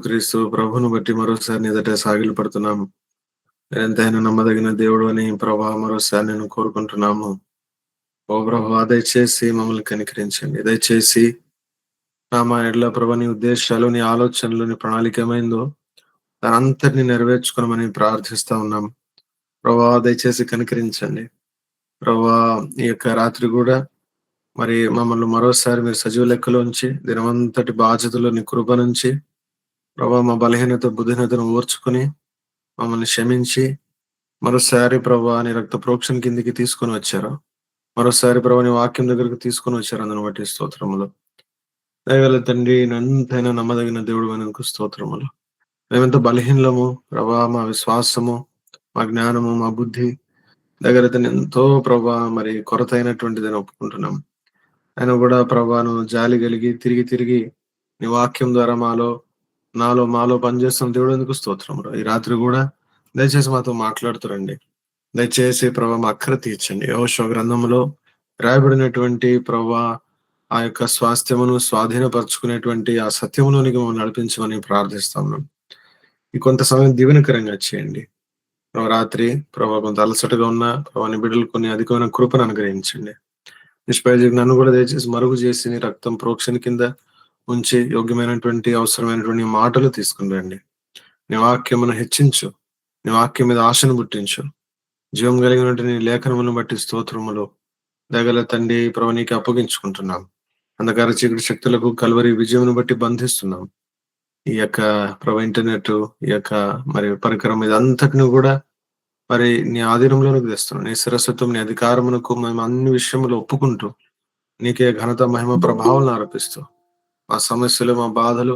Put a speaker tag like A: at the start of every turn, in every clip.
A: యేసుక్రీస్తు ప్రభువును బట్టి మరోసారి నీ ఎదుట సాగిలపడుతున్నాము. ఎంతైనా నమ్మదగిన దేవుడు అని ప్రభా మరోసారి నేను కోరుకుంటున్నాము. ఓ ప్రభువా, దయచేసి మమ్మల్ని కనికరించండి. దయచేసి మా ఎడల ప్రభా నీ ఉద్దేశాలు, నీ ఆలోచనలు, నీ ప్రణాళిక ఏమైందో దానంతటిని నెరవేర్చుకోమని ప్రార్థిస్తా ఉన్నాం. ప్రభా దయచేసి కనికరించండి. ప్రభా ఈ యొక్క రాత్రి కూడా మరి మమ్మల్ని మరోసారి మీరు సజీవ లెక్కలోంచి దినమంతటి బాధ్యతలు నీ కృప నుంచి ప్రభా మా బలహీనత బుద్ధిహీనతను ఓర్చుకుని మమ్మల్ని క్షమించి మరోసారి ప్రభా నీ రక్త ప్రోక్షణ కిందికి తీసుకొని వచ్చారు. మరోసారి ప్రభా నీ వాక్యం దగ్గరకు తీసుకొని వచ్చారు. అందును బట్టి స్తోత్రములు. దయగల తండ్రి, ఎంతైనా నమ్మదగిన దేవుడు అనేందుకు స్తోత్రములు. మేమెంత బలహీనలము ప్రభా, మా విశ్వాసము, మా జ్ఞానము, మా బుద్ధి దగ్గర ఎంతో ప్రభా మరి కొరత అయినటువంటిదని ఒప్పుకుంటున్నాం. ఆయన కూడా ప్రభాను జాలి కలిగి తిరిగి తిరిగి నీ వాక్యం ద్వారా మాలో పనిచేస్తున్న దేవుడు ఎందుకు స్తోత్రములు. ఈ రాత్రి కూడా దయచేసి మాతో మాట్లాడుతురండి. దయచేసి ప్రభా మా అక్కర తీర్చండి. యెహోషువ గ్రంథంలో రాయబడినటువంటి ప్రభా ఆ యొక్క స్వాస్థ్యమును స్వాధీనపరచుకునేటువంటి ఆ సత్యములోనికి మమ్మల్ని నడిపించమని ప్రార్థిస్తాము. ఈ కొంత సమయం దీవెనకరంగా చేయండి. రాత్రి ప్రభా కొంత అలసటగా ఉన్న ప్రభా నీ బిడ్డలు కొన్ని అధికమైన కృపను అనుగ్రహించండి. నిష్ప్రయోజకు నన్ను కూడా దయచేసి మరుగు చేసి నీ రక్తం ప్రోక్షణ కింద ఉంచి యోగ్యమైనటువంటి అవసరమైనటువంటి మాటలు తీసుకుని రండి. నీ వాక్యమును హెచ్చించు. నీ వాక్యం మీద ఆశను పుట్టించు. జీవం కలిగినటువంటి నీ లేఖనములను బట్టి స్తోత్రములు దగల తండ్రి ప్రభు నీకు అప్పగించుకుంటున్నాం. అంధకార చీకటి శక్తులకు కల్వరి విజయమును బట్టి బంధిస్తున్నాం. ఈ యొక్క ప్రభు ఇంటర్నెట్, ఈ యొక్క మరి పరికరం మీద అంతటిని కూడా మరి నీ ఆధీనంలోనికి తెస్తున్నాం. నీ శిరస్వత్వం, నీ అధికారమునకు మేము అన్ని విషయములు ఒప్పుకుంటూ నీకే ఘనత మహిమ ప్రభావం ఆరోపిస్తూ మా సమస్యలు, మా బాధలు,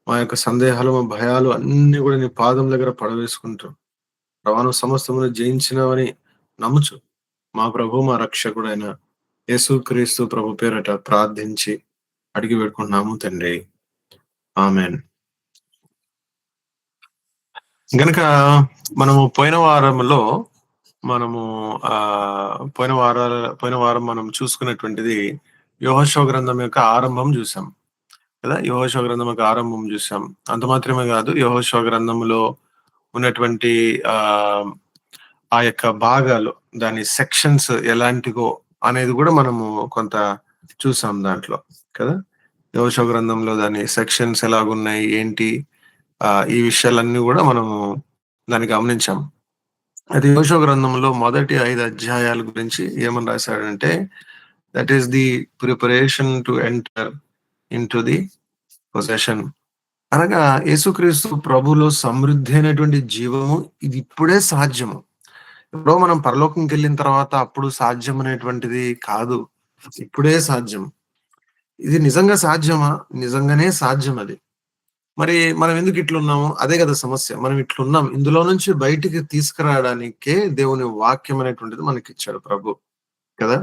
A: మా యొక్క సందేహాలు, మా భయాలు అన్ని కూడా నీ పాదం దగ్గర పడవేసుకుంటూ ప్రభాను సమస్తమును జయించినవని నమ్ముచు మా ప్రభు, మా రక్షకుడైన యేసుక్రీస్తు ప్రభు పేరట ప్రార్థించి అడిగి పెట్టుకుంటున్నాము తండ్రి. ఆమెన్. గనక మనము పోయిన వారం మనం చూసుకున్నటువంటిది యెహోషువ గ్రంథం యొక్క ఆరంభం చూసాం కదా. యెహోషువ గ్రంథం యొక్క ఆరంభం చూసాం. అంత మాత్రమే కాదు, యెహోషువ గ్రంథంలో ఉన్నటువంటి ఆ యొక్క భాగాలు, దాని సెక్షన్స్ ఎలాంటివో అనేది కూడా మనము కొంత చూసాం దాంట్లో కదా. యెహోషువ గ్రంథంలో దాని సెక్షన్స్ ఎలాగున్నాయి, ఏంటి, ఈ విషయాలన్నీ కూడా మనము దాన్ని గమనించాం. అది యెహోషువ గ్రంథంలో మొదటి 5 అధ్యాయాల గురించి ఏమని రాశాడంటే, that is the preparation to enter in to the possession. అనగా యేసుక్రీస్తు ప్రభులో సమృద్ధి అయినటువంటి జీవము ఇది ఇప్పుడే సాధ్యము. ఎప్పుడో మనం పరలోకంకి వెళ్ళిన తర్వాత అప్పుడు సాధ్యం అనేటువంటిది కాదు, ఇప్పుడే సాధ్యం. ఇది నిజంగా సాధ్యమా? నిజంగానే సాధ్యం. అది మరి మనం ఎందుకు ఇట్లున్నాము? అదే కదా సమస్య. మనం ఇట్లున్నాం, ఇందులో నుంచి బయటికి తీసుకురావడానికే దేవుని వాక్యం అనేటువంటిది మనకి ఇచ్చాడు ప్రభు కదా.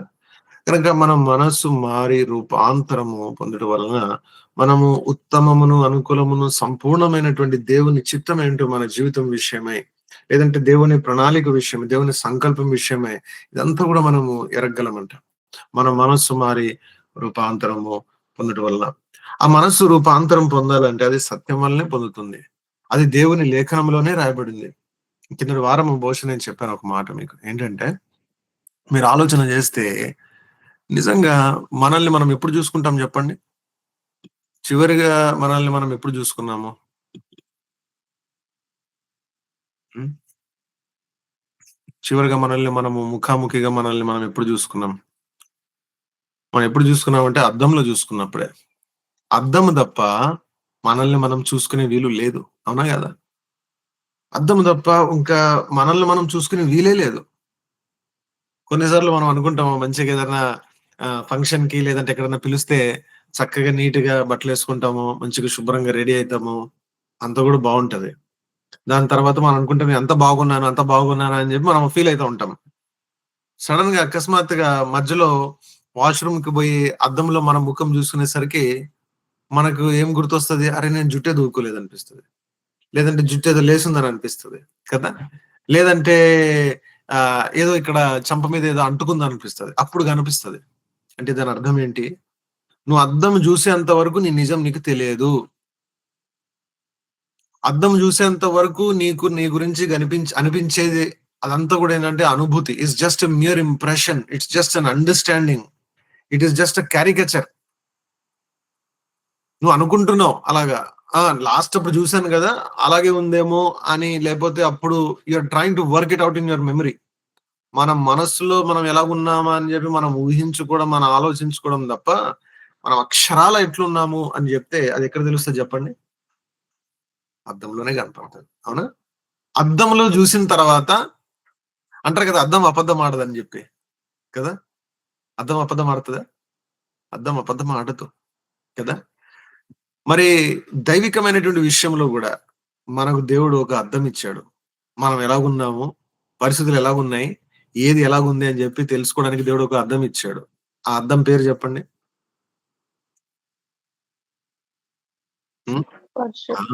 A: కనుక మనం మనస్సు మారి రూపాంతరము పొందడం వలన మనము ఉత్తమమును, అనుకూలమును, సంపూర్ణమైనటువంటి దేవుని చిత్తం ఏంటో మన జీవితం విషయమై, లేదంటే దేవుని ప్రణాళిక విషయమై, దేవుని సంకల్పం విషయమై ఇదంతా కూడా మనము ఎరగలమంట. మన మనస్సు మారి రూపాంతరము పొందడం వలన. ఆ మనస్సు రూపాంతరం పొందాలంటే అది సత్యం వల్లనే పొందుతుంది. అది దేవుని లేఖనంలోనే రాయబడింది. కిందటి వారం బహుశా నేను చెప్పాను ఒక మాట మీకు. ఏంటంటే, మీరు ఆలోచన చేస్తే నిజంగా మనల్ని మనం ఎప్పుడు చూసుకుంటాం చెప్పండి? చివరిగా మనల్ని మనం ఎప్పుడు చూసుకున్నాము? చివరిగా మనల్ని ముఖాముఖిగా మనం ఎప్పుడు చూసుకున్నాం? మనం ఎప్పుడు చూసుకున్నామంటే అద్దంలో చూసుకున్నప్పుడే. అద్దము తప్ప మనల్ని మనం చూసుకునే వీలు లేదు, అవునా కదా? అద్దము తప్ప ఇంకా మనల్ని మనం చూసుకునే వీలే లేదు. కొన్నిసార్లు మనం అనుకుంటాము, మంచిగా ఏదైనా ఫంక్షన్ కి లేదంటే ఎక్కడైనా పిలిస్తే చక్కగా నీట్ గా బట్టలు వేసుకుంటాము, మంచిగా శుభ్రంగా రెడీ అవుతాము, అంత కూడా బాగుంటది. దాని తర్వాత మనం అనుకుంటాం అంత బాగున్నాను అని చెప్పి మనం ఫీల్ అవుతూ ఉంటాం. సడన్ గా అకస్మాత్తుగా మధ్యలో వాష్రూమ్ కి పోయి అద్దంలో మన ముఖం చూసుకునేసరికి మనకు ఏం గుర్తొస్తుంది? అరే, నేను జుట్టే దూకోలేదు అనిపిస్తుంది, లేదంటే జుట్టు ఏదో లేసుందని అనిపిస్తుంది కదా. లేదంటే ఏదో ఇక్కడ చంప మీద ఏదో అంటుకుంది అనిపిస్తుంది. అప్పుడు కనిపిస్తుంది. అంటే దాని అర్థం ఏంటి? నువ్వు అద్దం చూసేంత వరకు నీ నిజం నీకు తెలియదు. అద్దం చూసేంత వరకు నీకు నీ గురించి అనిపించేది అదంతా కూడా ఏంటంటే అనుభూతి. It's just Muir impression, it's just an understanding, it is just a caricature. నువ్వు అనుకుంటున్నావు అలాగా, లాస్ట్ అప్పుడు చూశాను కదా అలాగే ఉందేమో అని, లేకపోతే అప్పుడు you're trying to work it out in your memory. మన మనస్సులో మనం ఎలా ఉన్నామా అని చెప్పి మనం ఊహించుకోవడం, మనం ఆలోచించుకోవడం తప్ప మనం అక్షరాల ఎట్లున్నాము అని చెప్తే అది ఎక్కడ తెలుస్తుంది చెప్పండి? అద్దంలోనే కనపడుతుంది. అవునా? అద్దంలో చూసిన తర్వాత అంటారు కదా, అద్దం అబద్ధం ఆడదని చెప్పి కదా. అద్దం అబద్ధం ఆడుతుందా? అద్దం అబద్ధం ఆడదు కదా. మరి దైవికమైనటువంటి విషయంలో కూడా మనకు దేవుడు ఒక అద్దం ఇచ్చాడు. మనం ఎలాగున్నాము, పరిస్థితులు ఎలాగున్నాయి, ఏది ఎలాగుంది అని చెప్పి తెలుసుకోవడానికి దేవుడు ఒక అద్దం ఇచ్చాడు. ఆ అద్దం పేరు చెప్పండి? హ్మ్. ఆ!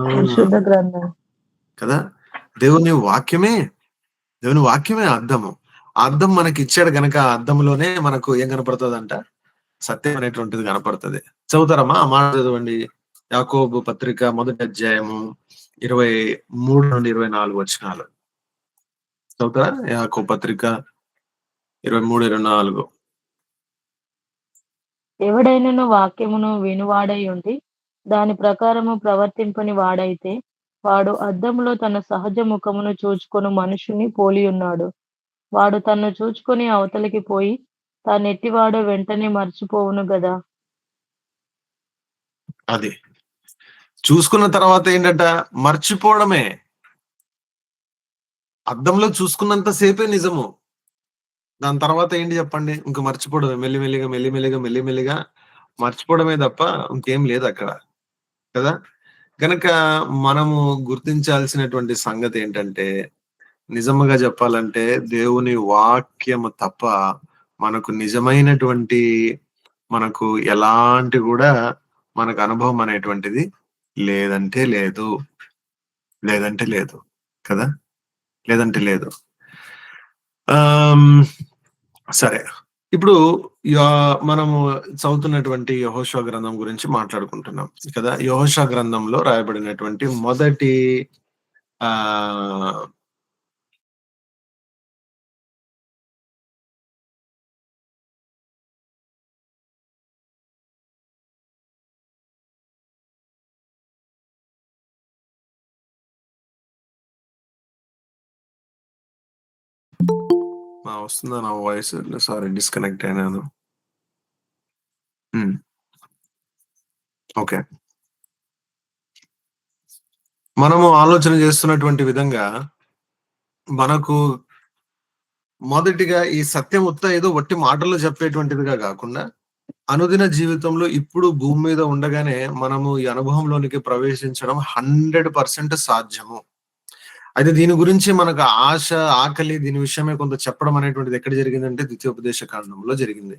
B: పరిశుద్ధ గ్రంథం.
A: కదా. దేవుని వాక్యమే, దేవుని వాక్యమే అద్దము. ఆ అద్దం మనకిచ్చాడు గనక ఆ అద్దంలోనే మనకు ఏం కనపడుతదంట? సత్యం అనేటువంటిది కనపడుతది. చదువుతారమ్మా? ఆ మాట చదవండి. యాకోబు పత్రిక మొదటి అధ్యాయము 23-24 వచనాలు. చదువుతారా? యాకోబు పత్రిక 23-24.
B: ఎవడైనను వాక్యమును వినువాడై ఉండి దాని ప్రకారము ప్రవర్తింపని వాడైతే వాడు అద్దములో తన సహజ ముఖమును చూచుకొను మనుషుని పోలియున్నాడు. వాడు తన్ను చూచుకొని అవతలికి పోయి తానెట్టివాడో వెంటనే మర్చిపోవును గదా.
A: అది. చూసుకున్న తర్వాత ఏంటంట? మర్చిపోవడమే. అద్దంలో చూసుకున్నంత సేపే నిజము. దాని తర్వాత ఏంటి చెప్పండి? ఇంక మర్చిపోవడమే. మెల్లిమెల్లిగా, మెల్లిమెల్లిగా, మెల్లిమెల్లిగా మర్చిపోవడమే తప్ప ఇంకేం లేదక్కడ. కదా. గనక మనము గుర్తించాల్సినటువంటి సంగతి ఏంటంటే, నిజముగా చెప్పాలంటే దేవుని వాక్యము తప్ప మనకు నిజమైనటువంటి, మనకు ఎలాంటి కూడా మనకు అనుభవం అనేటువంటిది లేదంటే లేదు. లేదంటే లేదు. కదా. లేదంటే లేదు. సరే. ఇప్పుడు మనము చదువుతున్నటువంటి యెహోషువ గ్రంథం గురించి మాట్లాడుకుంటున్నాం కదా. యెహోషువ గ్రంథంలో రాయబడినటువంటి మొదటి ఆహ్ వస్తుందా నా వాయిస్? సారీ, డిస్కనెక్ట్ అయినాను. ఓకే. మనము ఆలోచన చేస్తున్నటువంటి విధంగా మనకు మొదటిగా ఈ సత్యం ఏదో వట్టి మాటల్లో చెప్పేటువంటిదిగా కాకుండా, అనుదిన జీవితంలో ఇప్పుడు భూమి మీద ఉండగానే మనము ఈ అనుభవంలోనికి ప్రవేశించడం 100% సాధ్యము. అయితే దీని గురించి మనకు ఆశ, ఆకలి దీని విషయమే కొంత చెప్పడం అనేటువంటిది ఎక్కడ జరిగిందంటే ద్వితీయోపదేశ కాండంలో జరిగింది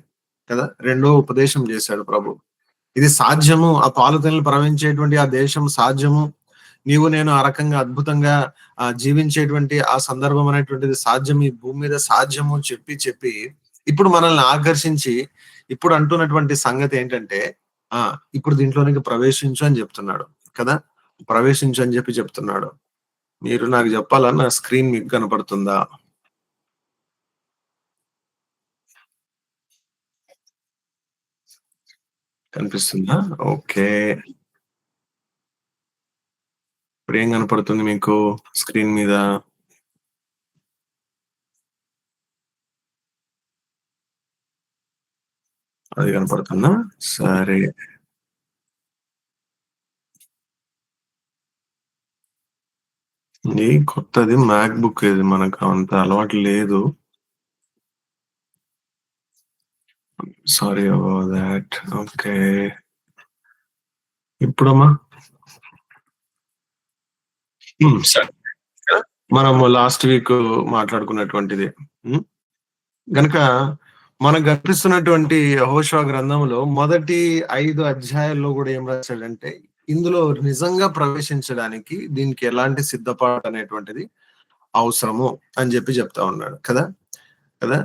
A: కదా. రెండో ఉపదేశం చేశాడు ప్రభు. ఇది సాధ్యము, ఆ పాలుతెనలు ప్రవహించేటువంటి ఆ దేశం సాధ్యము, నీవు నేను ఆ రకంగా అద్భుతంగా జీవించేటువంటి ఆ సందర్భం అనేటువంటిది సాధ్యం, ఈ భూమి మీద సాధ్యము చెప్పి చెప్పి ఇప్పుడు మనల్ని ఆకర్షించి ఇప్పుడు అంటున్నటువంటి సంగతి ఏంటంటే, ఇప్పుడు దీంట్లోనికి ప్రవేశించు అని చెప్తున్నాడు కదా. ప్రవేశించు అని చెప్పి చెప్తున్నాడు. మీరు నాకు చెప్పాలా? నా స్క్రీన్ మీకు కనపడుతుందా? కనిపిస్తుందా? ఓకే. ఇప్పుడు ఏం కనపడుతుంది మీకు స్క్రీన్ మీద? అది కనపడుతుందా? సరే. ఇది కొత్తది మ్యాక్ బుక్, ఇది మనకు అంత అలవాటు లేదు. Sorry about that. ఓకే. ఇప్పుడమ్మా? సరే. మనము లాస్ట్ వీక్ మాట్లాడుకున్నటువంటిది. గనక మనకు కనిపిస్తున్నటువంటి యెహోషువ గ్రంథంలో మొదటి 5 అధ్యాయాల్లో కూడా ఏం రాశాడంటే, ఇందులో నిజంగా ప్రవేశించడానికి దీనికి ఎలాంటి సిద్ధపాటు అనేటువంటిది అవసరము అని చెప్పి చెప్తా ఉన్నాడు కదా. కదా.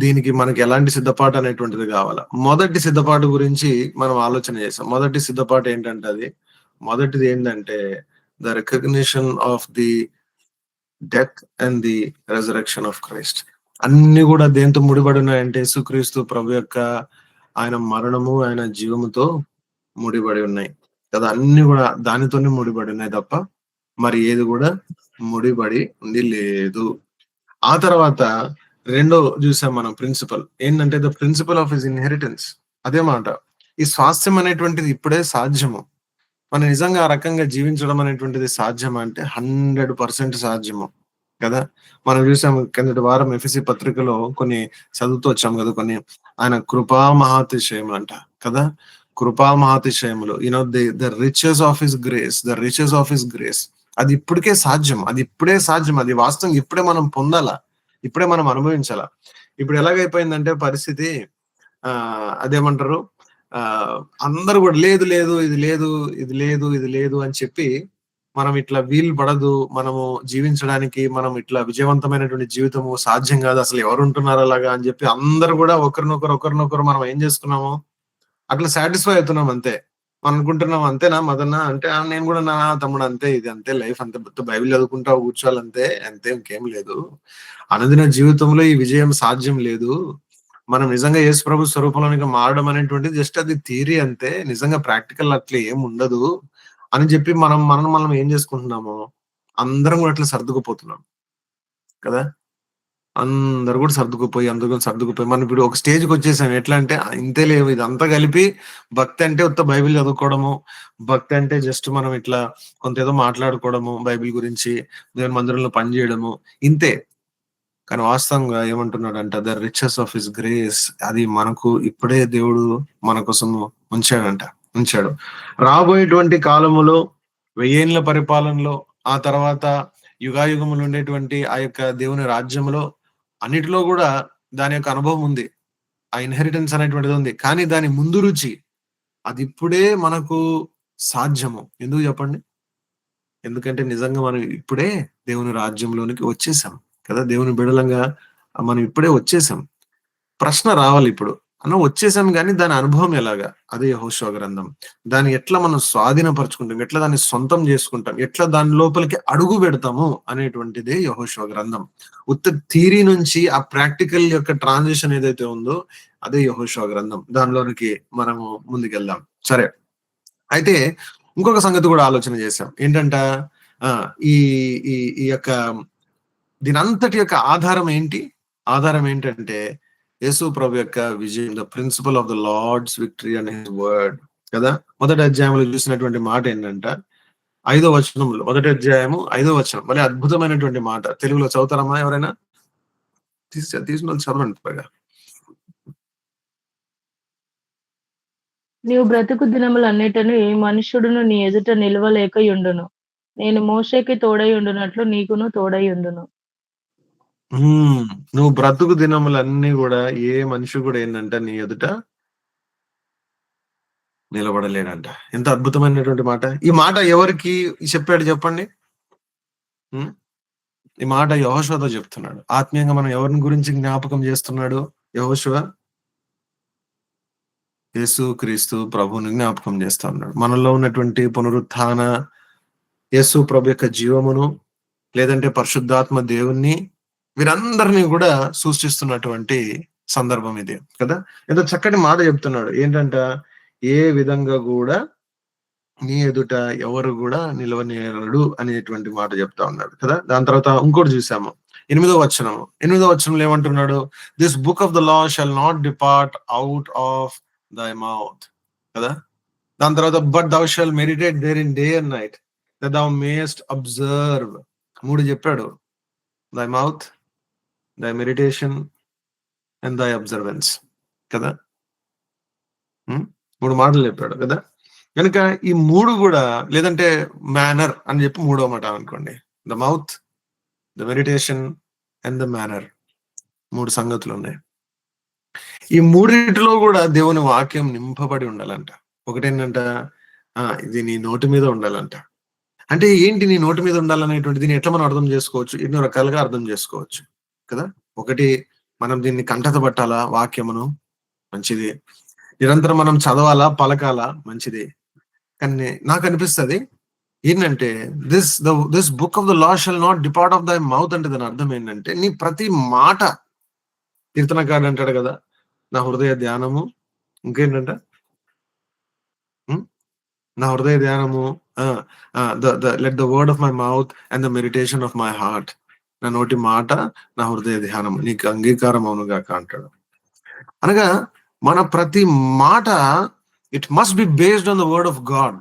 A: దీనికి మనకి ఎలాంటి సిద్ధపాటు అనేటువంటిది కావాలా. మొదటి సిద్ధపాటు గురించి మనం ఆలోచన చేసాం. మొదటి సిద్ధపాటు ఏంటంటే అది మొదటిది ఏంటంటే the recognition of the death and the resurrection of Christ. అన్ని కూడా దేంతో ముడిపడి ఉన్నాయంటే యేసుక్రీస్తు ప్రభు యొక్క ఆయన మరణము, ఆయన జీవముతో ముడిపడి ఉన్నాయి కదా. అన్ని కూడా దానితోనే ముడిపడి ఉన్నాయి తప్ప మరి ఏది కూడా ముడిపడి ఉంది లేదు. ఆ తర్వాత రెండో చూసాం మనం ప్రిన్సిపల్ ఏంటంటే the principle of his inheritance. అదే మాట, ఈ స్వాస్థ్యం అనేటువంటిది ఇప్పుడే సాధ్యము. మనం నిజంగా ఆ రకంగా జీవించడం అనేటువంటిది సాధ్యమా అంటే 100% సాధ్యము కదా. మనం చూసాం కిందటి వారం ఎఫెసీ పత్రికలో కొన్ని చదువుతూ వచ్చాం కదా, కొన్ని ఆయన కృపా మహాతిశయములు అంట కదా. కృపా మహాతిశయములు, the riches of his grace, the riches of his grace. అది ఇప్పటికే సాధ్యం, అది ఇప్పుడే సాధ్యం, అది వాస్తవం ఇప్పుడే మనం పొందాలా, ఇప్పుడే మనం అనుభవించాలా. ఇప్పుడు ఎలాగైపోయిందంటే పరిస్థితి, అదేమంటారు, ఆ అందరూ కూడా లేదు లేదు ఇది లేదు ఇది లేదు ఇది లేదు అని చెప్పి మనం ఇట్లా వీలు పడదు, మనము జీవించడానికి, మనం ఇట్లా విజయవంతమైనటువంటి జీవితము సాధ్యం కాదు, అసలు ఎవరు ఉంటున్నారు అలాగా అని చెప్పి అందరూ కూడా ఒకరినొకరు మనం ఏం చేసుకున్నాము, అట్లా సాటిస్ఫై అవుతున్నాం అంతే. మనం అనుకుంటున్నాం అంతేనా మదన్న అంటే, నేను కూడా నా తమ్ముడు అంతే, ఇది అంతే లైఫ్, అంతే బైబిల్ చదువుకుంటా కూర్చోవాలంతే, అంతే ఇంకేం లేదు. అనుదిన జీవితంలో ఈ విజయం సాధ్యం లేదు. మనం నిజంగా యేసు ప్రభు స్వరూపంలోనికి మారడం అనేటువంటిది జస్ట్ అది థియరీ అంతే, నిజంగా ప్రాక్టికల్ అట్లా ఏం ఉండదు అని చెప్పి మనం ఏం చేసుకుంటున్నాము, అందరం కూడా అట్లా సర్దుకుపోతున్నాం కదా. అందరు కూడా సర్దుకుపోయి మనం ఇప్పుడు ఒక స్టేజ్కి వచ్చేసాం. ఎట్లా అంటే ఇంతే లేవు, ఇదంతా కలిపి భక్తి అంటే ఉత్త బైబిల్ చదువుకోవడము, భక్తి అంటే జస్ట్ మనం ఇట్లా కొంత ఏదో మాట్లాడుకోవడము బైబిల్ గురించి, దేవుని మందిరంలో పని చేయడము, ఇంతే. కానీ వాస్తవంగా ఏమంటున్నాడంట, the riches of his grace, అది మనకు ఇప్పుడే దేవుడు మన కోసం ఉంచాడు. రాబోయేటువంటి కాలములో, 1000 ఏళ్ల పరిపాలనలో, ఆ తర్వాత యుగాయుగములు ఉండేటువంటి ఆ యొక్క దేవుని రాజ్యంలో అన్నిటిలో కూడా దాని యొక్క అనుభవం ఉంది, ఆ ఇన్హెరిటెన్స్ అనేటువంటిది ఉంది. కానీ దాని ముందు రుచి అది ఇప్పుడే మనకు సాధ్యము. ఎందుకు చెప్పండి? ఎందుకంటే నిజంగా మనం ఇప్పుడే దేవుని రాజ్యంలోనికి వచ్చేసాం కదా. దేవుని బిడలంగా మనం ఇప్పుడే వచ్చేసాం. ప్రశ్న రావాలి ఇప్పుడు, వచ్చేసాం కానీ దాని అనుభవం ఎలాగా, అదే యెహోషువ గ్రంథం. దాన్ని ఎట్లా మనం స్వాధీనపరచుకుంటాం, ఎట్లా దాన్ని సొంతం చేసుకుంటాం, ఎట్లా దాని లోపలికి అడుగు పెడతాము అనేటువంటిదే యెహోషువ గ్రంథం. ఉత్త థియరీ నుంచి ఆ ప్రాక్టికల్ యొక్క ట్రాన్సిషన్ ఏదైతే ఉందో అదే యెహోషువ గ్రంథం. దానిలోనికి మనము ముందుకెళ్దాం. సరే, అయితే ఇంకొక సంగతి కూడా ఆలోచన చేశాం. ఏంటంట, ఈ ఈ ఈ యొక్క దీనంతటి యొక్క ఆధారం ఏంటి? ఆధారం ఏంటంటే యేసు ప్రభు యొక్క విజయం, the principle of the lord's victory and his word కదా. మొదటి అధ్యాయంలో చూసినటువంటి మాట ఏంటంట, 5వ వచనంలో, మొదటి అధ్యాయము 5వ వచనం, మళ్ళీ అద్భుతమైనటువంటి మాట. తెలుగులో చదువుతారమ్మా ఎవరైనా? తీసిన వాళ్ళు చదవండి త్వరగా.
B: నీవు బ్రతుకు దినములన్నిటను ఏ మనుష్యుడును నీ ఎదుట నిలవలేకయుండును. నేను మోషేకి తోడయుండునట్లు నీకును తోడయుండును.
A: నువ్వు బ్రతుకు దినములన్నీ కూడా ఏ మనిషి కూడా ఏంటంట నీ ఎదుట నిలబడలేడంట. ఎంత అద్భుతమైనటువంటి మాట! ఈ మాట ఎవరికి చెప్పాడు చెప్పండి? ఈ మాట యెహోషువతో చెప్తున్నాడు. ఆత్మీయంగా మనం ఎవరిని గురించి జ్ఞాపకం చేస్తున్నాడు యెహోషువ? యేసు క్రీస్తు ప్రభువుని జ్ఞాపకం చేస్తా ఉన్నాడు. మనలో ఉన్నటువంటి పునరుత్థాన యేసు ప్రభు యొక్క జీవమును, లేదంటే పరిశుద్ధాత్మ దేవుణ్ణి, వీరందరినీ కూడా సూచిస్తున్నటువంటి సందర్భం ఇది కదా. ఎంతో చక్కటి మాట చెప్తున్నాడు. ఏంటంట, ఏ విధంగా కూడా నీ ఎదుట ఎవరు కూడా నిలవనేరడు అనేటువంటి మాట చెప్తా ఉన్నాడు కదా. దాని తర్వాత ఇంకోటి చూసాము, 8వ వచనంలో ఏమంటున్నాడు, this book of the law shall not depart out of thy mouth కదా. దాని తర్వాత but thou shall meditate therein day and night that thou mayest observe. 3 చెప్పాడు, దై మౌత్, దై మెడిటేషన్ అండ్ దై అబ్జర్వెన్స్ కదా. 3 మాటలు చెప్పాడు కదా. కనుక ఈ 3 కూడా, లేదంటే మేనర్ అని చెప్పి 3వ మాట అనుకోండి, the mouth, the meditation and the manner, 3 సంగతులు ఉన్నాయి. ఈ 3 కూడా దేవుని వాక్యం నింపబడి ఉండాలంట. ఒకటేంటంట, ఇది నీ నోటి మీద ఉండాలంట. అంటే ఏంటి నీ నోటి మీద ఉండాలనేటువంటి దీన్ని ఎట్లా మనం అర్థం చేసుకోవచ్చు? ఎన్నో రకాలుగా అర్థం చేసుకోవచ్చు కదా. ఒకటి, మనం దీన్ని కంఠత పట్టాలా వాక్యమును, మంచిది. నిరంతరం మనం చదవాలా, పలకాలా, మంచిది. కానీ నాకు అనిపిస్తుంది ఏంటంటే this book of the law shall not depart of thy mouth అంటే దాని అర్థం ఏంటంటే నీ ప్రతి మాట, కీర్తనకారుడు అంటాడు కదా, నా హృదయ ధ్యానము, ఇంకేంటంట, ఉం? నా హృదయ ధ్యానము, let the word of my mouth and the meditation of my heart, నా నోటి మాట నా హృదయ ధ్యానం నీకు అంగీకారం అవునుగాక అంటాడు. అనగా మన ప్రతి మాట it must be based on the word of God.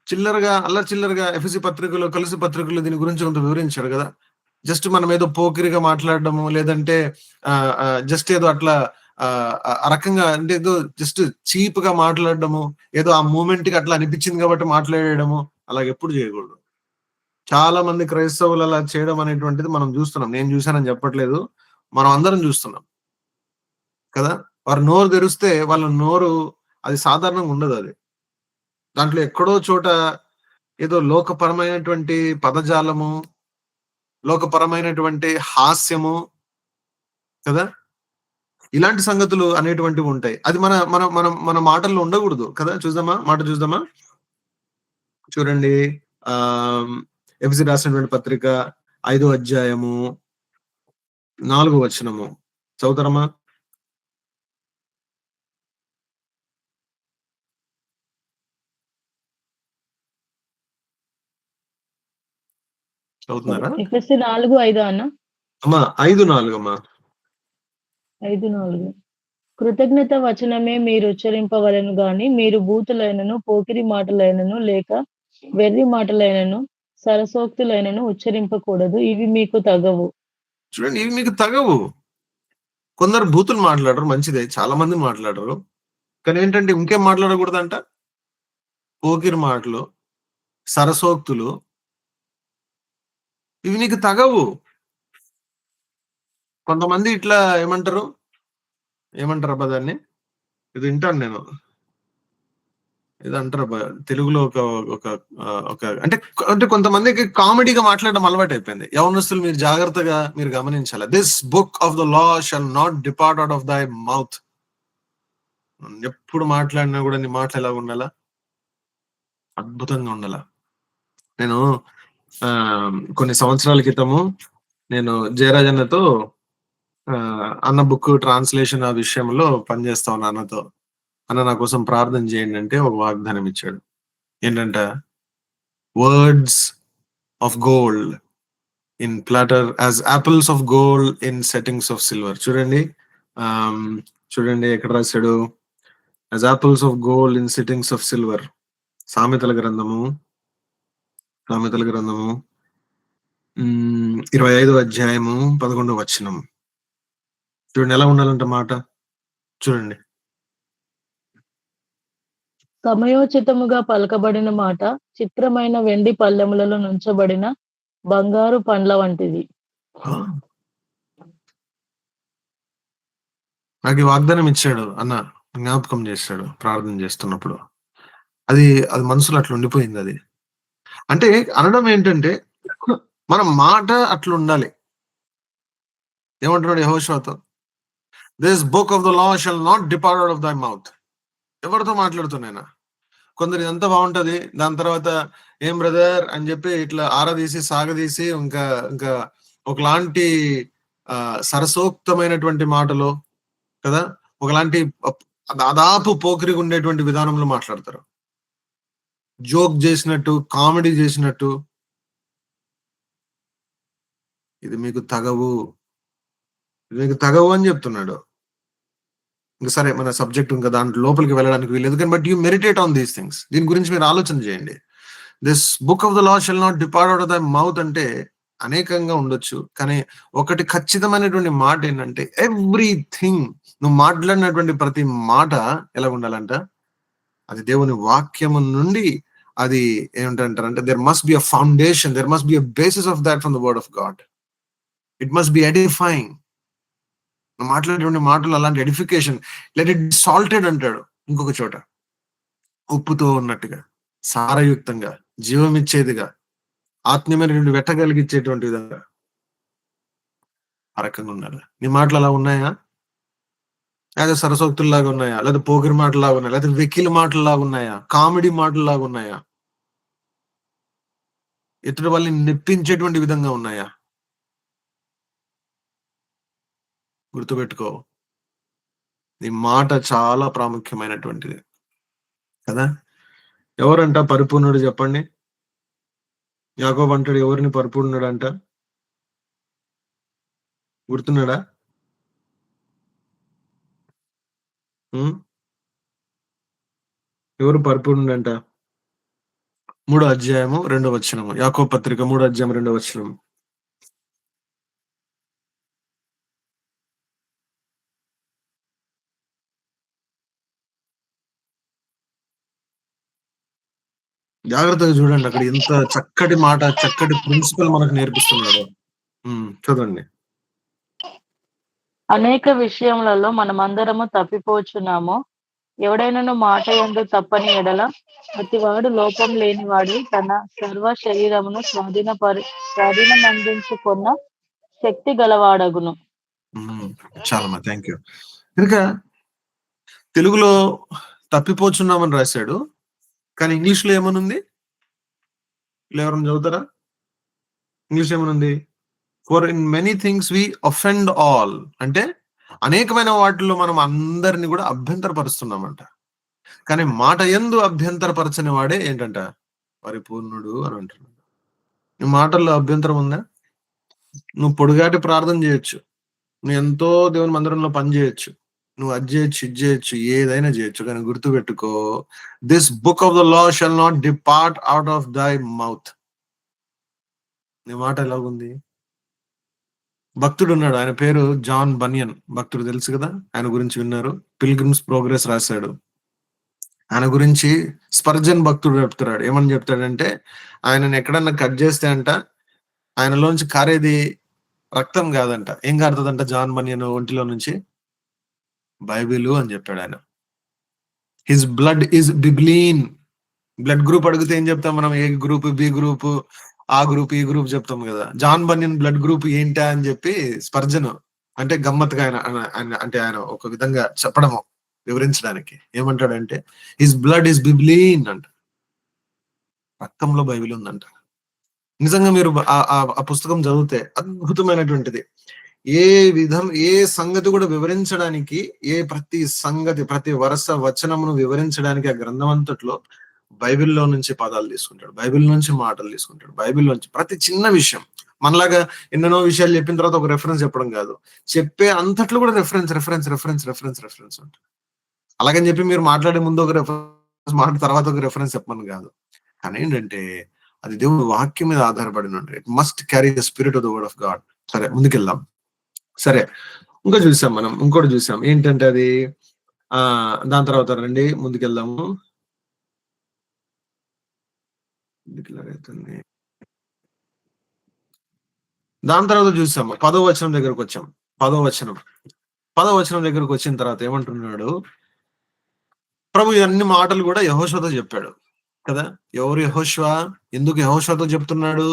A: చిల్లరగా అల్లరి చిల్లరగా ఎఫ్ఎసి పత్రికలో, కలిసి పత్రికలో దీని గురించి కొంత వివరించాడు కదా. జస్ట్ మనం ఏదో పోకిరిగా మాట్లాడడము, లేదంటే జస్ట్ ఏదో అట్లా ఆ రకంగా అంటే ఏదో జస్ట్ చీప్ గా మాట్లాడడము, ఏదో ఆ మూమెంట్ కి అట్లా అనిపించింది కాబట్టి మాట్లాడేయడము, అలాగ ఎప్పుడు చేయకూడదు. చాలా మంది క్రైస్తవులు అలా చేయడం అనేటువంటిది మనం చూస్తున్నాం. నేను చూశానని చెప్పట్లేదు, మనం అందరం చూస్తున్నాం కదా. వారు నోరు తెరిస్తే వాళ్ళ నోరు అది సాధారణంగా ఉండదు. అది దాంట్లో ఎక్కడో చోట ఏదో లోకపరమైనటువంటి పదజాలము, లోకపరమైనటువంటి హాస్యము కదా, ఇలాంటి సంగతులు అనేటువంటివి ఉంటాయి. అది మన మన మన మన మాటల్లో ఉండకూడదు కదా. మాట చూద్దామా. చూడండి, ఆ ఎఫెసీ రాసినటువంటి పత్రిక 5వ అధ్యాయము 4వ వచనము చదువుతారమ్మా. చదువుతున్నారా
B: ఎఫెసీ 4:5 అన్న.
A: అమ్మా 5:4 అమ్మా.
B: 5:4 కృతజ్ఞత వచనమే మీరు ఉచ్చరింపవలెను గాని మీరు బూతులైనను, పోకిరి మాటలైనను, లేక వెర్రి మాటలైనను, సరసోక్తులైనను ఉచ్చరింపకూడదు. ఇవి మీకు తగవు.
A: చూడండి, ఇవి మీకు తగవు. కొందరు బూతులు మాట్లాడరు, మంచిదే, చాలా మంది మాట్లాడరు. కానీ ఏంటంటే ఇంకేం మాట్లాడకూడదంట, పోకిరి మాటలు, సరసోక్తులు, ఇవి నీకు తగవు. కొంతమంది ఇట్లా ఏమంటారు అబ్బా దాన్ని, ఇది వింటాను నేను, ఇది అంటారు అబ్బా తెలుగులో ఒక ఒక ఒక అంటే అంటే కొంతమందికి కామెడీగా మాట్లాడడం అలవాటు అయిపోయింది. యవనస్తులు మీరు జాగ్రత్తగా మీరు గమనించాలి. This book of the law shall not depart out of thy mouth. ఎప్పుడు మాట్లాడినా కూడా నీ మాటలు ఎలా ఉండాలా, అద్భుతంగా ఉండాలా. నేను కొన్ని సంవత్సరాల క్రితము నేను జయరాజన్నతో అన్న బుక్ ట్రాన్స్లేషన్ ఆ విషయంలో పనిచేస్తా ఉన్నా. అన్నతో, అన్న నా కోసం ప్రార్థన చేయండి అంటే ఒక వాగ్దానం ఇచ్చాడు. ఏంటంట, words of gold in platter as apples of gold in settings of silver. చూడండి, చూడండి ఎక్కడ రాశాడు, as apples of gold in settings of silver. సామెతల గ్రంథము 25వ అధ్యాయము 11వ వచనం. చూడండి ఎలా ఉండాలంట మాట. చూడండి,
B: సమయోచితముగా పలకబడిన మాట చిత్రమైన వెండి పళ్ళెములలో నుంచబడిన బంగారు పండ్ల వంటిది.
A: నాకు ఈ వాగ్దానం ఇచ్చాడు అన్న, జ్ఞాపకం చేశాడు ప్రార్థన చేస్తున్నప్పుడు. అది అది మనసులో అట్లా ఉండిపోయింది. అది అంటే అనడం ఏంటంటే మన మాట అట్లా ఉండాలి. ఏమంటున్నాడు యెహోషువతో, this book of the law shall not depart out of thy mouth. ఎవరితో మాట్లాడుతున్నాయినా, కొందరు ఎంత బాగుంటది, దాని తర్వాత ఏం బ్రదర్ అని చెప్పి ఇట్లా ఆరదీసి సాగదీసి ఇంకా ఇంకా ఒకలాంటి సరసోక్తమైనటువంటి మాటలు కదా, ఒకలాంటి దాదాపు పోకిరిగా ఉండేటువంటి విధానంలో మాట్లాడతారు. జోక్ చేసినట్టు, కామెడీ చేసినట్టు. ఇది మీకు తగవు, ఇది మీకు తగవు అని చెప్తున్నాడు. ఇంకా సరే, మన సబ్జెక్ట్ ఇంకా దాంట్లో లోపలికి వెళ్ళడానికి వీలేదు కానీ but you meditate on these things. దీని గురించి మీరు ఆలోచన చేయండి. This book of the law shall not depart out of the mouth అంటే అనేకంగా ఉండొచ్చు, కానీ ఒకటి ఖచ్చితమైనటువంటి మాట ఏంటంటే ఎవ్రీథింగ్, నువ్వు మాట్లాడినటువంటి ప్రతి మాట ఎలా ఉండాలంట, అది దేవుని వాక్యము నుండి అది ఏమిటంటారంటే there must be a foundation, there must be a basis of that from the word of God. It must be edifying. మాట్లాడేటువంటి మాటలు అలాంటి edification. Let it be salted అంటాడు ఇంకొక చోట, ఉప్పుతో ఉన్నట్టుగా, సారయుక్తంగా, జీవం ఇచ్చేదిగా, ఆత్మీయమైనటువంటి వెట్టగలిగించేటువంటి విధంగా, ఆ రకంగా ఉండాలి. నీ మాటలు అలా ఉన్నాయా? లేదా సరసోక్తుల్లాగా ఉన్నాయా? లేదా పోకిరి మాటల్లాగా ఉన్నాయా? లేదా వెకిలి మాటల్లాగా ఉన్నాయా? కామెడీ మాటల్లాగా ఉన్నాయా? ఎదుటి వాళ్ళని నెప్పించేటువంటి విధంగా ఉన్నాయా? గుర్తుపెట్టుకో. నీ మాట చాలా ప్రాముఖ్యమైనటువంటిది కదా! ఎవరంట పరిపూర్ణుడు చెప్పండి? యాకోబు అంటాడు ఎవరిని పరిపూర్ణుడంట? గుర్తున్నాడా? హ్మ్. ఎవరు పరిపూర్ణుడంట? 3 అధ్యాయము 2 వచనము. యాకోబు పత్రిక 3 అధ్యాయం 2 వచనం. జాగ్రత్తగా చూడండి అక్కడ ఎంత చక్కటి మాట, చక్కటి ప్రిన్సిపల్ మనకు నేర్పిస్తున్నాడో. చదవండి.
B: అనేక విషయములలో మనమందరము తప్పిపోచున్నాము. ఎవడైనను మాట యందు తప్పని ఎడల అతివాడు లోపం లేనివాడు తన సర్వ శరీరమును స్వాధీనమందించుకున్న శక్తి గలవాడగును.
A: హ్మ్. చాలమ్మా. Thank you. ఇంకా తెలుగులో తప్పిపోచున్నామని రాశాడు. కానీ ఇంగ్లీష్‌లో ఏమనుంది? ఎవరైనా చదువుతారా? ఇంగ్లీష్ ఏమనుంది? For in many things we offend all. అంటే అనేకమైన వాటిల్లో మనం అందరిని కూడా అభ్యంతరపరుస్తున్నామంట. కానీ మాట యందు అభ్యంతరపరచని వాడే ఏంటంట? పరిపూర్ణుడు అని అంటున్నాడు. నీ మాటల్లో అభ్యంతరం ఉందా? నువ్వు పొడుగాటి ప్రార్థన చేయొచ్చు. నువ్వు ఎంతో దేవుని మందిరంలో పని చేయొచ్చు. నువ్వు అది చేయొచ్చు, ఇది చేయొచ్చు, ఏదైనా చేయొచ్చు. కానీ గుర్తుపెట్టుకో, this book of the law shall not depart out of thy mouth. నీ మాట ఎలాగుంది? భక్తుడున్నాడు. ఆయన పేరు జాన్ బనియన్. భక్తుడు తెలుసు కదా! ఆయన గురించి విన్నారు. 'పిల్గ్రిమ్స్ ప్రోగ్రెస్' రాశాడు. ఆయన గురించి స్పర్జన్ భక్తుడు చెప్తున్నాడు. ఏమని చెప్తాడంటే, ఆయనను ఎక్కడన్నా కట్ చేస్తే అంట, ఆయనలోంచి కారేది రక్తం కాదంట. ఏం కారుతదంట జాన్ బనియన్ ఒంటిలో నుంచి? బైబిలు అని చెప్పాడాయన. హిస్ బ్లడ్ ఈస్ బిబ్లీన్. బ్లడ్ గ్రూప్ అడిగితే ఏం చెప్తాం మనం? ఏ గ్రూప్, బి గ్రూప్, ఆ గ్రూప్, ఈ గ్రూప్ చెప్తాం కదా! జాన్ బనియన్ బ్లడ్ గ్రూప్ ఏంటా అని చెప్పి స్పర్జన్ అంటే గమ్మత్తుగా అంటే ఆయన ఒక విధంగా చెప్పడము వివరించడానికి ఏమంటాడంటే, హిస్ బ్లడ్ ఈస్ బిబ్లీన్ అంట. రక్తంలో బైబిల్ ఉందంట. నిజంగా మీరు ఆ పుస్తకం చదివితే అద్భుతమైనటువంటిది. ఏ సంగతి కూడా వివరించడానికి, ప్రతి సంగతి, ప్రతి వరుస వచనమును వివరించడానికి ఆ గ్రంథం అంతట్లో బైబిల్‌లో నుంచి పదాలు తీసుకుంటాడు. బైబిల్ నుంచి మాటలు తీసుకుంటాడు. బైబిల్‌లోంచి ప్రతి చిన్న విషయం. మనలాగా ఎన్నెన్నో విషయాలు చెప్పిన తర్వాత ఒక రిఫరెన్స్ చెప్పడం కాదు. చెప్పే అంతట్లో కూడా రిఫరెన్స్ ఉంటుంది. అలాగని చెప్పి మీరు మాట్లాడే ముందు ఒక రిఫరెన్స్, తర్వాత ఒక రిఫరెన్స్ చెప్పమని కాదు. కానీ ఏంటంటే అది దేవుని వాక్యం మీద ఆధారపడి ఉంటది. It must carry the spirit of the word of God. సరే ముందుకెళ్దాం. సరే ఇంకోటి చూసాం. ఏంటంటే అది దాని తర్వాత రండి ముందుకెళ్దాము. దాని తర్వాత చూసాము. 10వ వచనం దగ్గరకొచ్చాం. 10వ వచనం. 10వ వచనం దగ్గరకొచ్చిన తర్వాత ఏమంటున్నాడు? ప్రభు ఇవన్నీ మాటలు కూడా యెహోషువతో చెప్పాడు కదా! ఎవరు యెహోషువ? ఎందుకు యెహోషువతో చెప్తున్నాడు?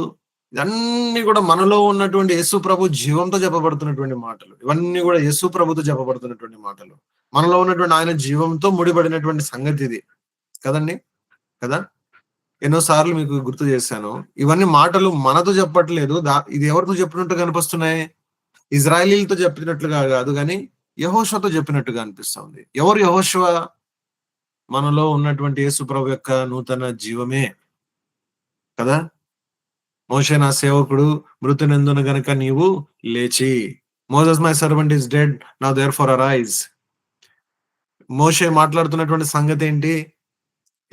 A: ఇవన్నీ కూడా మనలో ఉన్నటువంటి యేసు ప్రభు జీవంతో చెప్పబడుతున్నటువంటి మాటలు. ఇవన్నీ కూడా యేసు ప్రభుతో చెప్పబడుతున్నటువంటి మాటలు. మనలో ఉన్నటువంటి ఆయన జీవంతో ముడిపడినటువంటి సంగతి ఇది. కదండీ! కదా! ఎన్నో సార్లు మీకు గుర్తు చేశాను. ఇవన్నీ మాటలు మనతో చెప్పట్లేదు. ఇది ఎవరితో చెప్పినట్టు కనిపిస్తున్నాయి? ఇజ్రాయేలీలతో చెప్పినట్లుగా కాదు గానీ, యెహోషువతో చెప్పినట్టుగా అనిపిస్తుంది. ఎవరు యెహోషువ? మనలో ఉన్నటువంటి యేసు ప్రభు యొక్క నూతన జీవమే కదా! మోషే నా సేవకుడు మృతునందున గనుక నీవు లేచి, Moses my servant is dead now therefore arise. మోషే మాట్లాడుతున్నటువంటి సంగతి ఏంటి?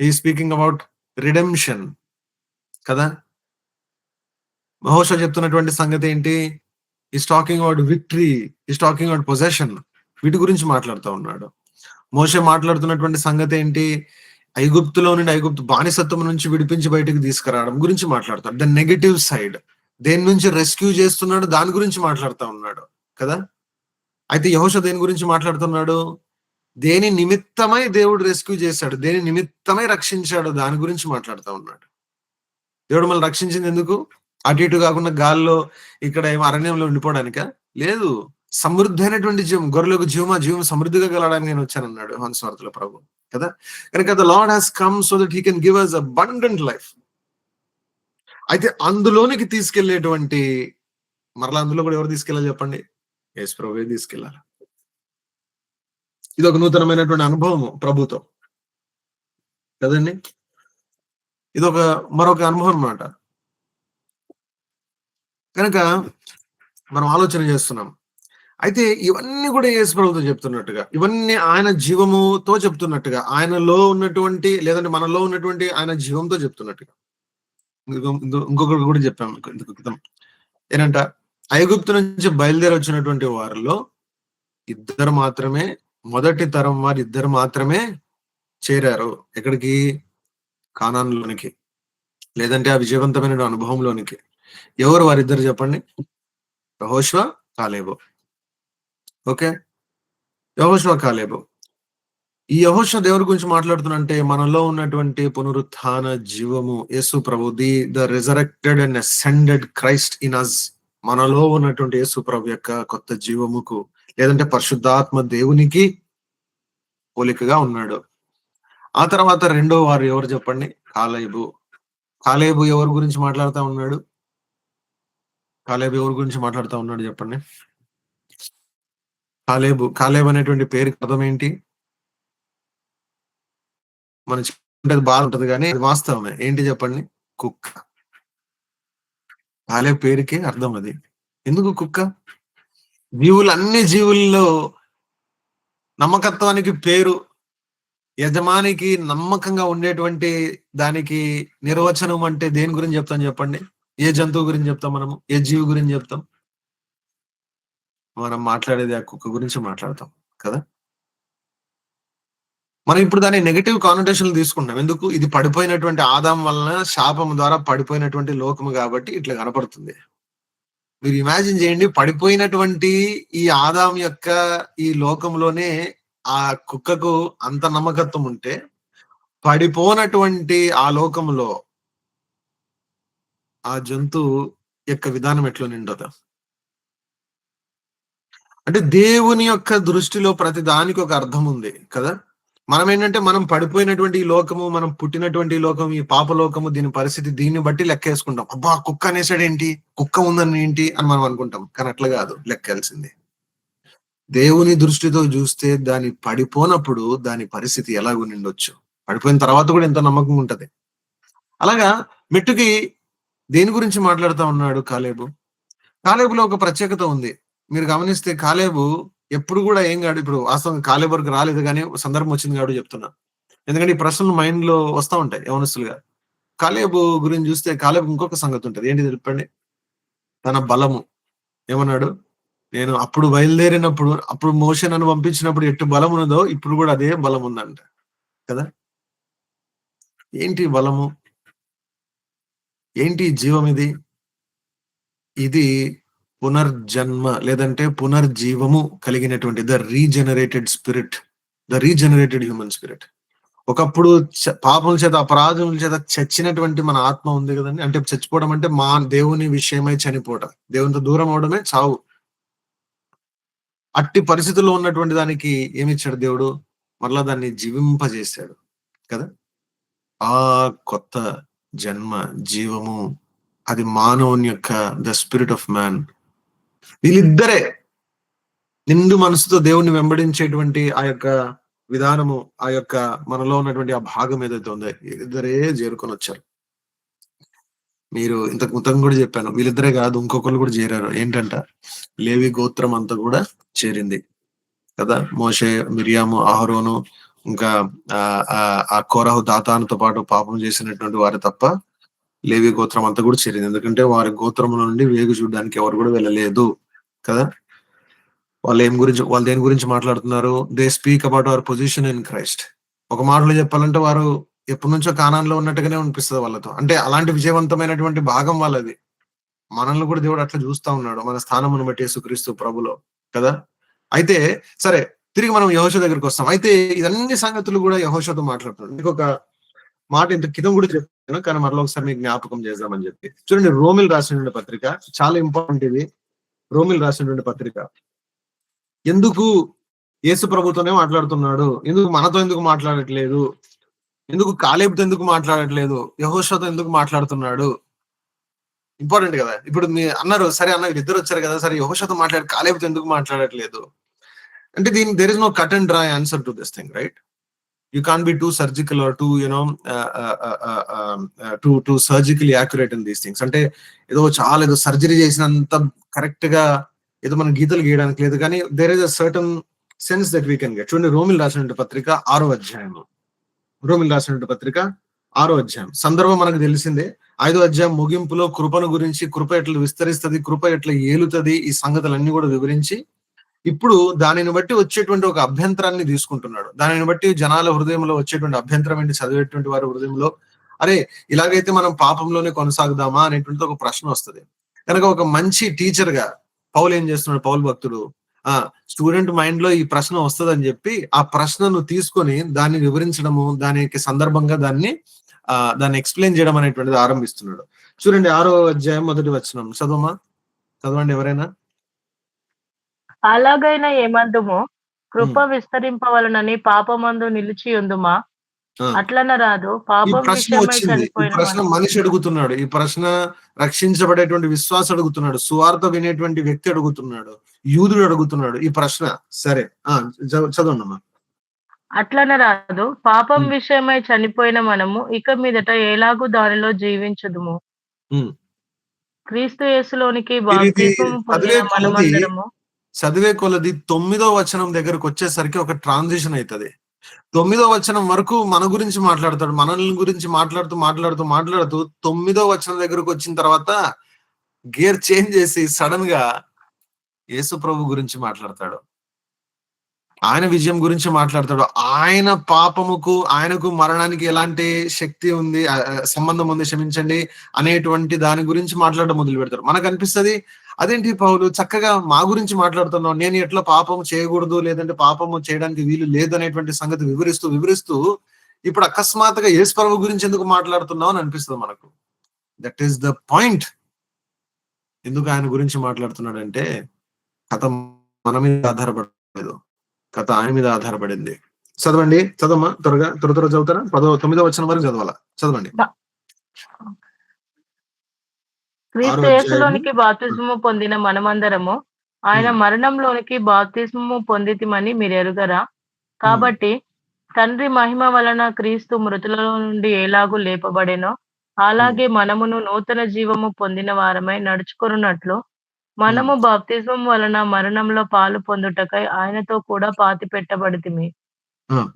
A: He is speaking about redemption కదా! యెహోషువ చెప్తున్నటువంటి సంగతి ఏంటి? Is talking about victory, is talking about possession. వీటి గురించి మాట్లాడుతూ ఉన్నాడు. మోషే మాట్లాడుతున్నటువంటి సంగతి ఏంటి? ఐగుప్తు బానిసత్వం నుంచి విడిపించి బయటికి తీసుకురావడం గురించి మాట్లాడతాడు. The negative side. దేని నుంచి రెస్క్యూ చేస్తున్నాడు దాని గురించి మాట్లాడుతా ఉన్నాడు కదా! అయితే యెహోషువ దేని గురించి మాట్లాడుతున్నాడు? దేని నిమిత్తమై దేవుడు రెస్క్యూ చేశాడు, దేని నిమిత్తమై రక్షించాడు దాని గురించి మాట్లాడుతా ఉన్నాడు. దేవుడు మనల్ని రక్షించింది ఎందుకు? అటు ఇటు కాకుండా గాల్లో ఇక్కడ ఏమో అరణ్యంలో ఉండిపోవడానికా? లేదు. సమృద్ధి అయినటువంటి జీవం, గొర్రెలకు జీవం సమృద్ధిగా కలగడానికి నేను వచ్చానన్నాడు యోహాను సువార్తలో ప్రభు కదా. కనుక the lord has come so that he can give us abundant life. అయితే అందులోనికి తీసుకెళ్లేటువంటి, మరలా అందులో కూడా ఎవరు తీసుకెళ్ళాలి చెప్పండి? యేసు ప్రభువే తీసుకెళ్ళాలి. ఇది ఒక నూతనమైనటువంటి అనుభవము ప్రభుతో కదండి. ఇది మరొక అనుభవం అన్నమాట. కనుక మనం ఆలోచన చేస్తున్నాం. అయితే ఇవన్నీ కూడా యేసు ప్రభుతో చెప్తున్నట్టుగా, ఇవన్నీ ఆయన జీవముతో చెప్తున్నట్టుగా, ఆయనలో ఉన్నటువంటి లేదంటే మనలో ఉన్నటువంటి ఆయన జీవంతో చెప్తున్నట్టుగా. ఇంకొకటి కూడా చెప్పాము ఇందుకు క్రితం. ఏంటంట, ఐగుప్తు నుంచి బయలుదేరి వచ్చినటువంటి వారిలో ఇద్దరు మాత్రమే, మొదటి తరం వారు ఇద్దరు మాత్రమే చేరారు. ఎక్కడికి? కానానులోనికి, లేదంటే ఆ విజయవంతమైన అనుభవంలోనికి. ఎవరు వారిద్దరు చెప్పండి? యెహోషువ, కాలేబు. ఓకే, యెహోషువ, కాలేబు. ఈ యెహోషువ దేవుడి గురించి మాట్లాడుతున్నంటే మనలో ఉన్నటువంటి పునరుత్థాన జీవము, యేసు ప్రభు, the resurrected and ascended Christ in us, మనలో ఉన్నటువంటి యేసు ప్రభు యొక్క కొత్త జీవముకు, లేదంటే పరిశుద్ధాత్మ దేవునికి పోలికగా ఉన్నాడు. ఆ తర్వాత రెండో వారు ఎవరు చెప్పండి? కాలేబు. కాలేబు ఎవరి గురించి మాట్లాడుతూ ఉన్నాడు? కాలేబు ఎవరి గురించి మాట్లాడుతూ ఉన్నాడు చెప్పండి? కాలేబు అనేటువంటి పేరుకి అర్థం ఏంటి? మనం చెప్పుకుంటే బాధ ఉంటది కానీ అది వాస్తవమే. ఏంటి చెప్పండి? కుక్క. కాలేబు పేరుకి అర్థం అది. ఎందుకు కుక్క? అన్ని జీవుల్లో నమ్మకత్వానికి పేరు, యజమానికి నమ్మకంగా ఉండేటువంటి దానికి నిర్వచనం అంటే దేని గురించి చెప్తాం చెప్పండి? ఏ జంతువు గురించి చెప్తాం మనము? ఏ జీవి గురించి చెప్తాం? మనం మాట్లాడేది ఆ కుక్క గురించి మాట్లాడతాం కదా. మనం ఇప్పుడు దాని నెగటివ్ కానోటేషన్ తీసుకుంటాం. ఎందుకు? ఇది పడిపోయినటువంటి ఆదాం వలన, శాపం ద్వారా పడిపోయినటువంటి లోకము కాబట్టి ఇట్లా కనపడుతుంది. మీరు ఇమాజిన్ చేయండి, పడిపోయినటువంటి ఈ ఆదాం యొక్క ఈ లోకంలోనే ఆ కుక్కకు అంత నమ్మకత్వం ఉంటే, పడిపోనటువంటి ఆ లోకంలో ఆ జంతువు యొక్క విధానం ఎట్లా నిండదు? అంటే దేవుని యొక్క దృష్టిలో ప్రతి దానికి ఒక అర్థం ఉంది కదా. మనం ఏంటంటే, మనం పడిపోయినటువంటి ఈ లోకము, మనం పుట్టినటువంటి ఈ లోకం, ఈ పాప లోకము, దీని పరిస్థితి, దీన్ని బట్టి లెక్కేసుకుంటాం. అబ్బా, కుక్క అనేసాడు ఏంటి, కుక్క ఉందని ఏంటి అని మనం అనుకుంటాం. కానీ అట్లా కాదు లెక్కాల్సింది. దేవుని దృష్టితో చూస్తే దాని పడిపోనప్పుడు దాని పరిస్థితి ఎలాగ నిండొచ్చు, పడిపోయిన తర్వాత కూడా ఎంత నమ్మకం ఉంటది. అలాగా మెట్టుకి దేని గురించి మాట్లాడుతూ ఉన్నాడు కాలేబు? కాలేబులో ఒక ప్రత్యేకత ఉంది. మీరు గమనిస్తే కాలేబు ఎప్పుడు కూడా ఏం కాదు. ఇప్పుడు వాస్తవం కాలేబు వరకు రాలేదు కానీ సందర్భం వచ్చింది కాబట్టి చెప్తున్నా. ఎందుకంటే ఈ ప్రశ్నలు మైండ్ లో వస్తూ ఉంటాయి యవనస్తులుగా. కాలేబు గురించి చూస్తే కాలేబు ఇంకొక సంగతి ఉంటది. ఏంటి చెప్పండి? తన బలము. ఏమన్నాడు? నేను అప్పుడు బయలుదేరినప్పుడు, అప్పుడు మోషే నన్ను పంపించినప్పుడు ఎట్టు బలం ఉన్నదో ఇప్పుడు కూడా అదే బలం ఉందంట కదా. ఏంటి బలము? ఏంటి జీవం? ఇది పునర్జన్మ లేదంటే పునర్జీవము కలిగినటువంటి the regenerated spirit, the regenerated human spirit. ఒకప్పుడు పాపముల చేత, అపరాధముల చేత చచ్చినటువంటి మన ఆత్మ ఉంది కదండి. అంటే చచ్చిపోవడం అంటే మా దేవుని విషయమై చనిపోవడం, దేవునితో దూరం అవడమే చావు. అట్టి పరిస్థితుల్లో ఉన్నటువంటి దానికి ఏమిచ్చాడు దేవుడు? మరలా దాన్ని జీవింపజేశాడు కదా. ఆ కొత్త జన్మ, జీవము, అది మానవుని యొక్క ద స్పిరిట్ ఆఫ్ మ్యాన్. వీళ్ళిద్దరే నిండు మనసుతో దేవుణ్ణి వెంబడించేటువంటి ఆ యొక్క విధానము, ఆ యొక్క మనలో ఉన్నటువంటి ఆ భాగం ఏదైతే ఉందో, ఇద్దరే చేరుకొని వచ్చారు. మీరు ఇంతకు మొత్తం కూడా చెప్పాను, వీళ్ళిద్దరే కాదు ఇంకొకరు కూడా చేరారు. ఏంటంట? లేవి గోత్రం అంతా కూడా చేరింది కదా. మోషే, మిరియాము, అహరోను, ఇంకా ఆ కోరహు, దాతానుతో పాటు పాపం చేసినటువంటి వారు తప్ప లేవి గోత్రం అంతా కూడా చేరింది. ఎందుకంటే వారి గోత్రముల నుండి వేగు చూడడానికి ఎవరు కూడా వెళ్ళలేదు కదా. వాళ్ళు దేని గురించి మాట్లాడుతున్నారు? They speak about our position in Christ. ఒక మాటలో చెప్పాలంటే వారు ఎప్పటి నుంచో కానాన్లో ఉన్నట్టుగానే అనిపిస్తుంది వాళ్ళతో. అంటే అలాంటి విజయవంతమైనటువంటి భాగం వాళ్ళది. మనల్ని కూడా దేవుడు అట్లా చూస్తా ఉన్నాడు, మన స్థానమును బట్టి యేసుక్రీస్తు ప్రభులో కదా. అయితే సరే, తిరిగి మనం యెహోషువ దగ్గరికి వస్తాం. అయితే ఇదన్ని సంగతులు కూడా యెహోషువతో మాట్లాడుతున్నాడు. మీకు ఒక మాట ఇంత కింద కూడా చెప్పాను, కానీ మరలా ఒకసారి మీకు జ్ఞాపకం చేద్దామని చెప్పి. చూడండి, రోమిల్ రాసినటువంటి పత్రిక చాలా ఇంపార్టెంట్. ఇది రోమిల్ రాసినటువంటి పత్రిక ఎందుకు యేసు ప్రభుతోనే మాట్లాడుతున్నాడు, ఎందుకు మనతో ఎందుకు మాట్లాడట్లేదు, ఎందుకు కాలేబుతో ఎందుకు మాట్లాడట్లేదు, యెహోషువతో ఎందుకు మాట్లాడుతున్నాడు? ఇంపార్టెంట్ కదా. ఇప్పుడు మీ అన్నారు, సరే అన్న వీళ్ళిద్దరు వచ్చారు కదా, సరే యెహోషువతో మాట్లాడి కాలేబుతో ఎందుకు మాట్లాడట్లేదు అంటే, దీనికి there is no cut and dry answer to this thing, right? You can't be too surgical or too, too surgically accurate in these things. అంటే ఏదో సర్జరీ చేసినంత కరెక్ట్ గా ఏదో మనం గీతలు గీయడానికి లేదు, కానీ there is a certain sense that we can get. చూడండి, రోమిల్ రాసిన పత్రిక 6వ అధ్యాయం, రోమిల్ రాసిన పత్రిక 6వ అధ్యాయం సందర్భం మనకు తెలిసిందే. 5వ అధ్యాయం ముగింపులో కృపను గురించి, కృప ఎట్లా విస్తరిస్తుంది, కృప ఎట్లా ఏలుతుంది, ఈ సంగతులన్నీ కూడా వివరించి ఇప్పుడు దానిని బట్టి వచ్చేటువంటి ఒక అభ్యంతరాన్ని తీసుకుంటున్నాడు. దానిని బట్టి జనాల హృదయంలో వచ్చేటువంటి అభ్యంతరం ఏంటి, చదివేటువంటి వారి హృదయంలో, అరే ఇలాగైతే మనం పాపంలోనే కొనసాగుదామా అనేటువంటి ఒక ప్రశ్న వస్తుంది. కనుక ఒక మంచి టీచర్ గా పౌలు ఏం చేస్తున్నాడు, పౌలు భక్తుడు స్టూడెంట్ మైండ్ లో ఈ ప్రశ్న వస్తుందని చెప్పి ఆ ప్రశ్నను తీసుకొని దాన్ని వివరించడము, దానికి సందర్భంగా దాన్ని ఎక్స్ప్లెయిన్ చేయడం అనేటువంటిది ఆరంభిస్తున్నాడు. చూడండి, 6వ అధ్యాయం 1వ వచనం చదవండి ఎవరైనా.
B: అలాగైనా ఏమందుము, కృప విస్తరింపవలనని పాపమందు నిలిచి ఉందుమా? అట్లన రాదు.
A: ఈ
B: పాపం
A: ప్రశ్న
B: విషయమై
A: వచ్చింది. ఈ
B: చనిపోయిన
A: ప్రశ్న మనిషి అడుగుతున్నాడు. ఈ ప్రశ్న రక్షించబడేటువంటి విశ్వాసం అడుగుతున్నాడు, సువార్త వినేటువంటి వ్యక్తి అడుగుతున్నాడు, యూదుడు అడుగుతున్నాడు ఈ ప్రశ్న. సరే చదవండమ్మా.
B: అట్లన రాదు. పాపం విషయమై చనిపోయిన మనము ఇక మీదట ఎలాగూ దానిలో జీవించుదుము. క్రీస్తు యేసులోనికి బాప్తిస్మము పొందిన మనమందరము.
A: చదివే కొలది 9వ వచనం దగ్గరకు వచ్చేసరికి ఒక ట్రాన్సిషన్ అవుతుంది. 9వ వచనం వరకు మన గురించి మాట్లాడతాడు, మనల్ని గురించి మాట్లాడుతూ 9వ వచనం దగ్గరకు వచ్చిన తర్వాత గేర్ చేంజ్ చేసి సడన్ గా యేసు ప్రభు గురించి మాట్లాడతాడు, ఆయన విజయం గురించి మాట్లాడతాడు, ఆయన పాపముకు, ఆయనకు మరణానికి ఎలాంటి శక్తి ఉంది, సంబంధం ఉంది క్షమించండి అనేటువంటి దాని గురించి మాట్లాడడం మొదలు పెడతాడు. మనకు అనిపిస్తుంది, అదేంటి పౌలు చక్కగా మా గురించి మాట్లాడుతున్నావు, నేను ఎట్లా పాపము చేయకూడదు లేదంటే పాపము చేయడానికి వీలు లేదనేటువంటి సంగతి వివరిస్తూ ఇప్పుడు అకస్మాత్తుగా యేసు ప్రభు గురించి ఎందుకు మాట్లాడుతున్నావు అని అనిపిస్తుంది మనకు. That is the point. ఎందుకు ఆయన గురించి మాట్లాడుతున్నాడంటే కథ మన మీద ఆధారపడలేదు, కథ ఆయన మీద ఆధారపడింది. చదవమ్మా, త్వర చదువుతారా? 9వ వచనం వరకు చదవండి.
B: క్రీస్తు యేసులోనికి బాప్తిస్మము పొందిన మనమందరము ఆయన మరణంలోనికి బాప్తిస్మము పొందితిమని మీరు ఎరుగరా? కాబట్టి తండ్రి మహిమ వలన క్రీస్తు మృతులలో నుండి ఎలాగూ లేపబడెనో అలాగే మనమును నూతన జీవము పొందిన వారమై నడుచుకొనున్నట్లు మనము బాప్తిస్మం వలన మరణంలో పాలు పొందుటకై ఆయనతో కూడా పాతి పెట్టబడితిమి.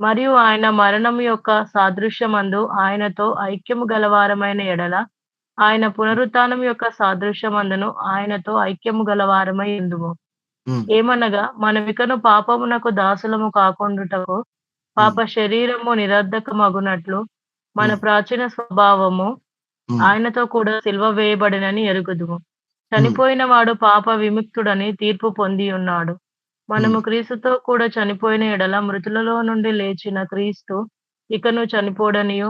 B: మరియు ఆయన మరణం యొక్క సాదృశ్యమందు ఆయనతో ఐక్యము గలవారమైన ఎడల ఆయన పునరుత్థానం యొక్క సాదృశ్యమందును ఆయనతో ఐక్యము గలవారమై ఉందుము. ఏమనగా మనమికను పాపమునకు దాసులము కాకుండుటకు పాప శరీరము నిరర్ధకమగునట్లు మన ప్రాచీన స్వభావము ఆయనతో కూడా సిల్వ వేయబడినని ఎరుగుదుము. చనిపోయిన వాడు పాప విముక్తుడని తీర్పు పొంది ఉన్నాడు. మనము క్రీస్తుతో కూడా చనిపోయిన ఎడల మృతులలో నుండి లేచిన క్రీస్తు ఇకను చనిపోడనియు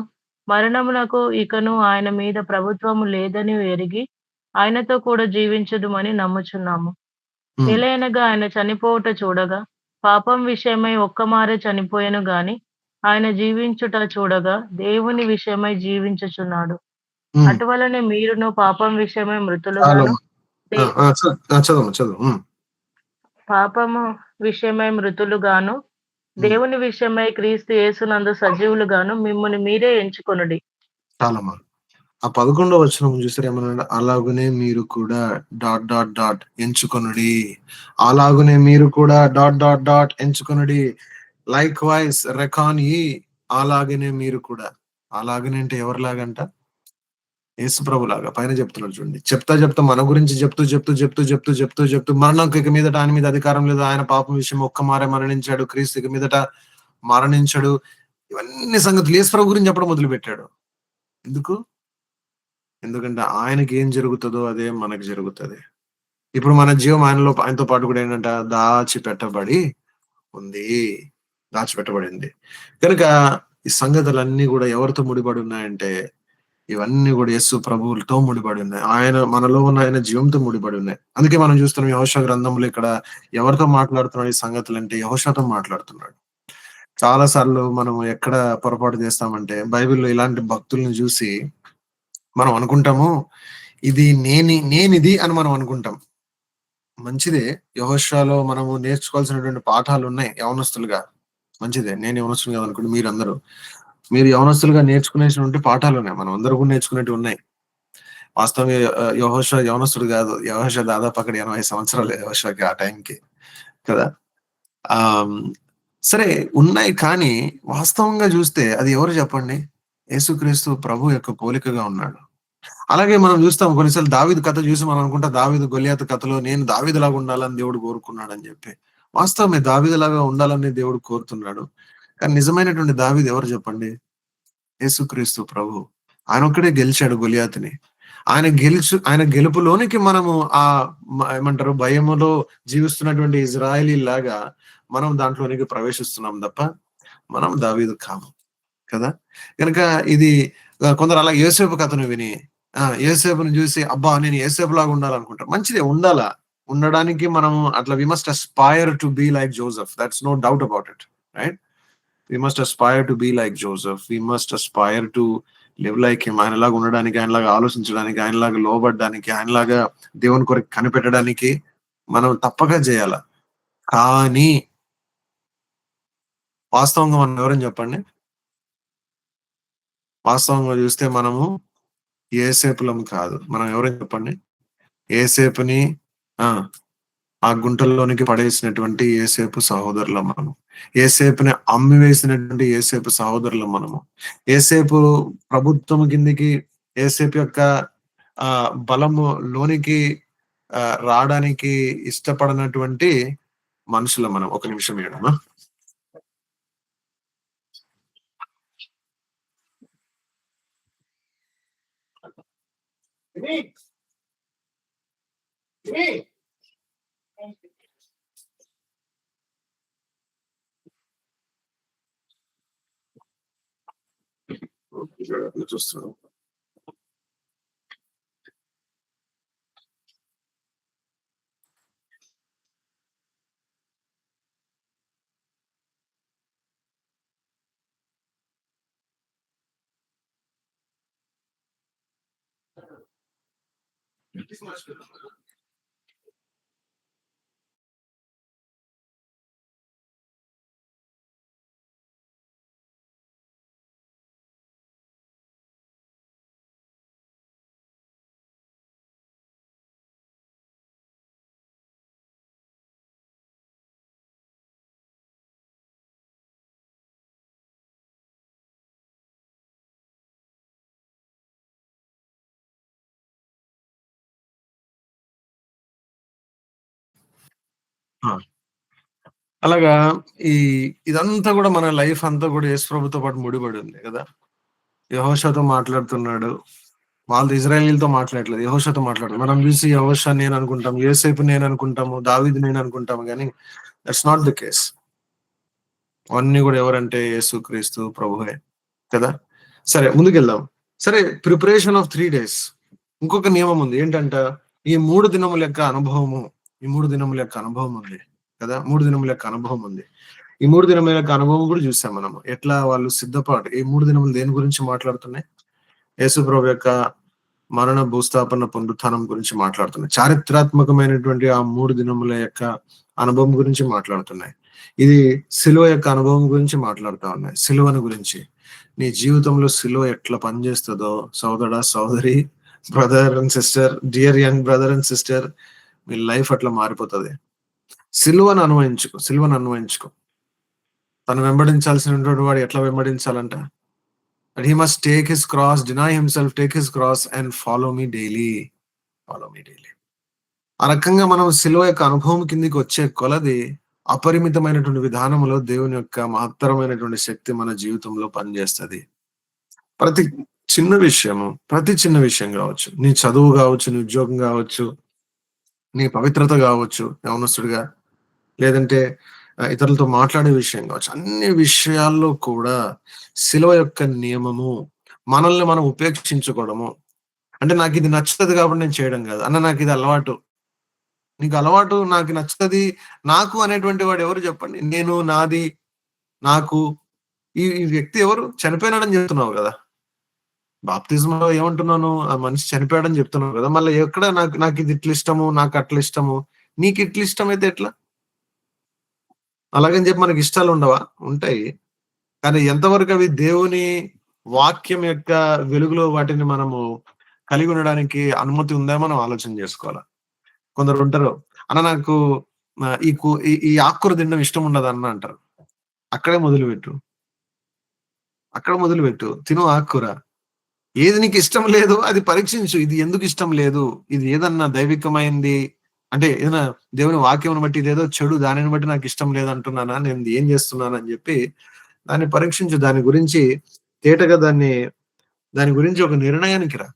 B: మరణమునకు ఇకను ఆయన మీద ప్రభుత్వము లేదని ఎరిగి ఆయనతో కూడా జీవించుదుమని నమ్ముచున్నాము. ఎలయనగా ఆయన చనిపోవుట చూడగా పాపం విషయమై ఒక్కమారే చనిపోయెను గాని ఆయన జీవించుట చూడగా దేవుని విషయమై జీవించుచున్నాడు. అటువలనే మీరును పాపం విషయమై మృతులుగాను పాపము విషయమై మృతులుగాను దేవుని విషయమై క్రీస్తు యేసునందు సజీవులుగాను మిమ్మల్ని మీరే ఎంచుకొనుడి.
A: చాలమ్మా. ఆ 11వ వచనం చూసారు ఏమన్నా, అలాగునే మీరు కూడా ... ఎంచుకొనుడి. అలాగునే మీరు కూడా ... ఎంచుకొనుడి. లైక్ వైస్ రెకాన్ ఈ. అలాగనే మీరు కూడా. అలాగనే అంటే ఎవరిలాగంట? యేసు ప్రభు లాగా. పైన చెప్తున్నాడు చూడండి, చెప్తా మన గురించి చెప్తూ మరణం ఇక మీదట ఆయన మీద అధికారం లేదు, ఆయన పాపం విషయం ఒక్క మారే మరణించాడు, క్రీస్తు ఇక మీదట మరణించాడు, ఇవన్నీ సంగతులు యేసు ప్రభు గురించి చెప్పడం మొదలు పెట్టాడు. ఎందుకంటే ఆయనకి ఏం జరుగుతుందో అదే మనకు జరుగుతుంది. ఇప్పుడు మన జీవం ఆయనతో పాటు కూడా ఏంటంట, దాచిపెట్టబడింది. కనుక ఈ సంగతులన్నీ కూడా ఎవరితో ముడిపడి ఉన్నాయంటే ఇవన్నీ కూడా యేసు ప్రభువులతో ముడిపడి ఉన్నాయి. మనలో ఉన్న ఆయన జీవంతో ముడిపడి ఉన్నాయి. అందుకే మనం చూస్తున్నాం యెహోషువ గ్రంథంలో ఇక్కడ ఎవరితో మాట్లాడుతున్నాడు ఈ సంగతులంటే యెహోషువతో మాట్లాడుతున్నాడు. చాలా సార్లు మనం ఎక్కడ పొరపాటు చేస్తామంటే బైబిల్‌లో ఇలాంటి భక్తుల్ని చూసి మనం అనుకుంటాము, ఇది నేనిది అని మనం అనుకుంటాం. మంచిదే. యెహోషువలో మనము నేర్చుకోవాల్సినటువంటి పాఠాలున్నాయి యవనస్తులుగా. మంచిదే. నేను యవనస్తుని కాదనుకోండి మీరందరూ. మీరు యవనస్తులుగా నేర్చుకునేసినటువంటి పాఠాలున్నాయి. మనం అందరూ కూడా నేర్చుకునేటివున్నాయి. వాస్తవంగా యెహోషువ యవనస్తుడు కాదు. యెహోషువ దాదాపు అక్కడ 80 సంవత్సరాలు యెహోషువకి ఆ టైంకి. కదా! ఆహ్, సరే ఉన్నాయి కానీ వాస్తవంగా చూస్తే అది ఎవరు చెప్పండి? యేసుక్రీస్తు ప్రభు యొక్క పోలికగా ఉన్నాడు. అలాగే మనం చూస్తాం కొన్నిసార్లు దావీదు కథ చూసి మనం అనుకుంటాం దావీదు గొలియాతు కథలో నేను దావీదులాగా ఉండాలని దేవుడు కోరుకున్నాడని చెప్పి. వాస్తవమే దావీదులాగా ఉండాలని దేవుడు కోరుతున్నాడు. కానీ నిజమైనటువంటి దావీదు ఎవరు చెప్పండి? యేసుక్రీస్తు ప్రభు. ఆయనొక్కడే గెలిచాడు గొలియాతుని. ఆయన గెలుపులోనికి మనము ఏమంటారు భయములో జీవిస్తున్నటువంటి ఇజ్రాయేలీలాగా మనం దాంట్లోనికి ప్రవేశిస్తున్నాం తప్ప మనం దావీదు కాము. కదా! గనక ఇది కొందరు అలా యోసేపు కథను విని యోసేపుని చూసి అబ్బా! నేను యోసేపులాగా ఉండాలనుకుంటారు. మంచిదే ఉండాలా. ఉండడానికి మనము అట్లా we must aspire to be like Joseph. That's no doubt about it. Right? We must aspire to be like Joseph. We must aspire to live like him. ఆయనలాగా ఉండడానికి, ఆయనలాగా ఆలోచించడానికి, ఆయనలాగా లోబడ్డానికి, ఆయనలాగా దేవుని కొరకు కనిపెట్టడానికి మనం తప్పక చేయాల. కానీ వాస్తవంగా మనం ఎవరని చెప్పండి? వాస్తవంగా చూస్తే మనము యేసేపులం కాదు. మనం ఎవరని చెప్పండి? యేసేపుని ఆ! ఆ గుంటల్లోనికి పడేసినటువంటి యేసేపు సహోదరులం మనము. యేసేపుని అమ్మివేసినటువంటి యేసేపు సహోదరులం మనము. యేసేపు ప్రభుత్వం కిందకి యేసేపు యొక్క బలము లోనికి రాడానికి ఇష్టపడనటువంటి మనుషులం మనం. ఒక నిమిషం ఇయ్యండమ్మా. చూస్తున్నాం. ఆ! అలాగా ఈ ఇదంతా గూడా మన లైఫ్ అంతా గూడా యేసు ప్రభుతో పాటు ముడిపడి ఉంది గదా! యెహోషువతో మాట్లాడుతున్నాడు. వాళ్ళు ఇశ్రాయేలీయులతో మాట్లాడట్లేదు. యెహోషువతో మాట్లాడుతున్నారు. మనం చూసి యెహోషువ నేననుకుంటాం. యోసేపు నేననుకుంటాము. దావీదు నేననుకుంటాము గానీ దట్స్ నాట్ ది కేస్. అవన్నీ గూడా ఎవరంటే యేసుక్రీస్తు ప్రభువే. కదా! సరే ముందుకెళ్దాం. సరే ప్రిపరేషన్ ఆఫ్ 3 డేస్. ఇంకొక నియమం ఉంది. ఏంటంట ఈ 3 దినముల యొక్క అనుభవము. ఈ 3 దినముల యొక్క అనుభవం ఉంది. కదా! 3 దినముల యొక్క అనుభవం ఉంది. ఈ 3 దినముల యొక్క అనుభవం కూడా చూసాం మనము. ఎట్లా వాళ్ళు సిద్ధపాటు ఈ 3 దినములు దేని గురించి మాట్లాడుతున్నాయి? యేసుప్రభు యొక్క మరణ, భూస్థాపన, పునరుత్థానం గురించి మాట్లాడుతున్నాయి. చారిత్రాత్మకమైనటువంటి ఆ 3 దినముల యొక్క అనుభవం గురించి మాట్లాడుతున్నాయి. ఇది సిలువ యొక్క అనుభవం గురించి మాట్లాడుతా ఉన్నాయి. సిలువను గురించి. నీ జీవితంలో సిలువ ఎట్లా పనిచేస్తదో సోదరా, సోదరి, brother and sister, dear young brother and sister me life అట్లా మారిపోతది. సిలువను అన్వయించుకో. సిలువను అన్వయించుకో. తను వెంబడించాల్సినటువంటి వాడు ఎట్లా వెంబడించాలంట? But he must take his cross, deny himself, take his cross and follow me daily. Follow me daily. ఆ రకంగా మనం సిలువ యొక్క అనుభవం కిందకి వచ్చే కొలది అపరిమితమైనటువంటి విధానంలో దేవుని యొక్క మహత్తరమైనటువంటి శక్తి మన జీవితంలో పనిచేస్తది. ప్రతి ప్రతి చిన్న విషయం కావచ్చు. నీ చదువు కావచ్చు, నీ ఉద్యోగం కావచ్చు, నీ పవిత్రత కావచ్చు యవనస్తుడిగా. లేదంటే ఇతరులతో మాట్లాడే విషయం కావచ్చు. అన్ని విషయాల్లో కూడా సిలువ యొక్క నియమము మనల్ని మనం ఉపేక్షించుకోవడము. అంటే నాకు ఇది నచ్చుతది కాబట్టి నేను చేయడం కాదు. అన్న నాకు ఇది అలవాటు. నీకు అలవాటు నాకు నచ్చుతది. నాకు అనేటువంటి వాడు ఎవరు చెప్పండి? నేను, నాది, నాకు ఈ వ్యక్తి ఎవరు? చనిపోయినాడని చెప్తున్నావు కదా! బాప్తిజంలో ఏమంటున్నాను? ఆ మనిషి చనిపోయాడని చెప్తున్నావు కదా! మళ్ళీ ఎక్కడ నాకిది ఇట్లా ఇష్టము, నాకు అట్లా ఇష్టము. నీకు ఇట్లా ఇష్టమైతే ఎట్లా? అలాగని చెప్పి మనకి ఇష్టాలు ఉండవా? ఉంటాయి. కానీ ఎంతవరకు అవి దేవుని వాక్యం యొక్క వెలుగులో వాటిని మనము కలిగి ఉండడానికి అనుమతి ఉందా మనం ఆలోచన చేసుకోవాలా. కొందరుంటరు, "అన్న నాకు ఈ ఆకుకూర తినడం ఇష్టం ఉండదన్న" అంటారు. అక్కడే మొదలుపెట్టు. అక్కడ మొదలుపెట్టు. తిను ఆకుకూర. ఏది నీకిష్టం లేదో అది పరీక్షించు. ఇది ఎందుకు ఇష్టం లేదు? ఇది ఏదన్నా దైవికమైంది అంటే ఏదైనా దేవుని వాక్యమును బట్టి ఇదేదో చెడు దానిని బట్టి నాకిష్టం లేదంటున్నానా? నేను ఏం చేస్తున్నానని జెప్పి దాన్ని పరీక్షించు. దాని గురించి తేటగా దాని గురించి ఒక నిర్ణయానికి రా.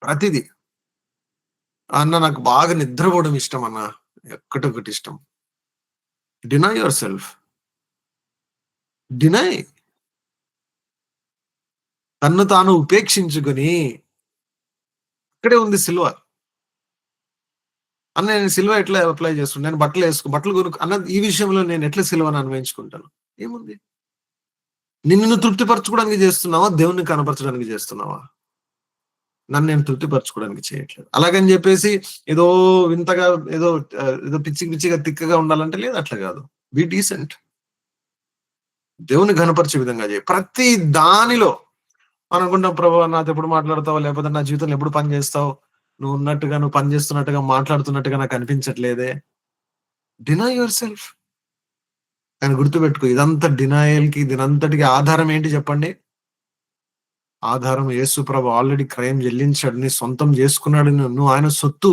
A: ప్రతిది. అన్న నాకు బాగా నిద్రపోవడం ఇష్టమన్న. ఒక్కటొకటి ఇష్టం. Deny yourself. డినై. తన్ను తాను ఉపేక్షించుకొని ఇక్కడే ఉంది సిలువ. అన్న నేను సిలువ ఎట్లా అప్లై చేసుకుంటా? నేను బట్టలు ఈ విషయంలో నేను ఎట్లా సిలువను అన్వయించుకుంటాను? ఏముంది? నిన్ను నువ్వు తృప్తిపరచుకోవడానికి చేస్తున్నావా? దేవుడిని కనపరచడానికి చేస్తున్నావా? నన్ను నేను తృప్తిపరచుకోవడానికి చేయట్లేదు. అలాగని చెప్పేసి ఏదో వింతగా ఏదో ఏదో పిచ్చి పిచ్చిగా తిక్కగా ఉండాలంటే లేదు అట్లా కాదు. Be decent. దేవుని ఘనపరిచే విధంగా చేయి. ప్రతి దానిలో మనం అనుకుంటాం ప్రభువా నాతో ఎప్పుడు మాట్లాడతావు? లేకపోతే నా జీవితంలో ఎప్పుడు పని చేస్తావు? నువ్వు పని చేస్తున్నట్టుగా మాట్లాడుతున్నట్టుగా నాకు అనిపించట్లేదే. Deny yourself. కానీ గుర్తుపెట్టుకో ఇదంతా డినయల్‌కి దీనంతటికి ఆధారం ఏంటి చెప్పండి? ఆధారం యేసు ప్రభు ఆల్రెడీ క్రయం చెల్లించాడు. నీ సొంతం చేసుకున్నాడు నువ్వు ఆయన సొత్తు.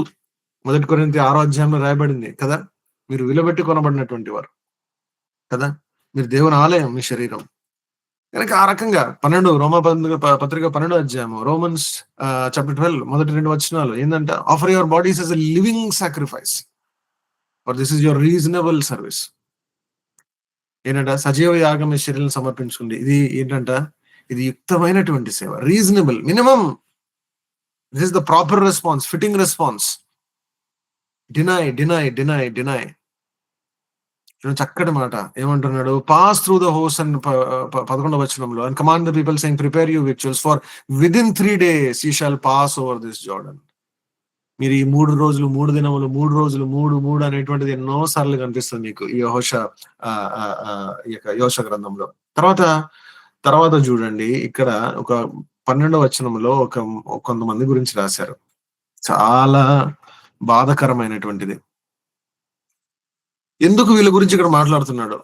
A: 1 కొరింథీ 6 అధ్యాయంలో రాయబడింది కదా! మీరు విలువబెట్టి కొనబడినటువంటి వారు కదా! మీరు దేవుని ఆలయం మీ శరీరం. గనక ఆ రకంగా 12 పత్రిక 12 అధ్యాయము రోమన్స్ చాప్టర్ 12 మొదటి 2 వచనాలు ఏందంట? Offer your bodies as a living sacrifice. For this is your reasonable service. ఏంటంట? సజీవ యాగం మీ శరీరాన్ని సమర్పించుకుంది. ఇది ఏంటంట? ఇది యుక్తమైనటువంటి సేవ. Reasonable minimum this is the proper response, fitting response. Deny. చక్కటి మాట ఏమంటున్నాడు? పాస్ త్రూ ద హోర్స్ అని 11వ వచనంలో and command the people saying prepare you victuals for within 3 days you shall pass over this Jordan. మీరు ఈ 3 రోజులు 3 దినములు 3 రోజులు 3 అనేటువంటిది ఎన్నో సార్లు కనిపిస్తుంది మీకు ఈ ఈ యొక్క యెహోషువ గ్రంథంలో. తర్వాత చూడండి ఇక్కడ ఒక 12వ వచనంలో కొంతమంది గురించి రాశారు. చాలా బాధాకరమైనటువంటిది. ఎందుకు వీళ్ళ గురించి ఇక్కడ మాట్లాడుతున్నాడు?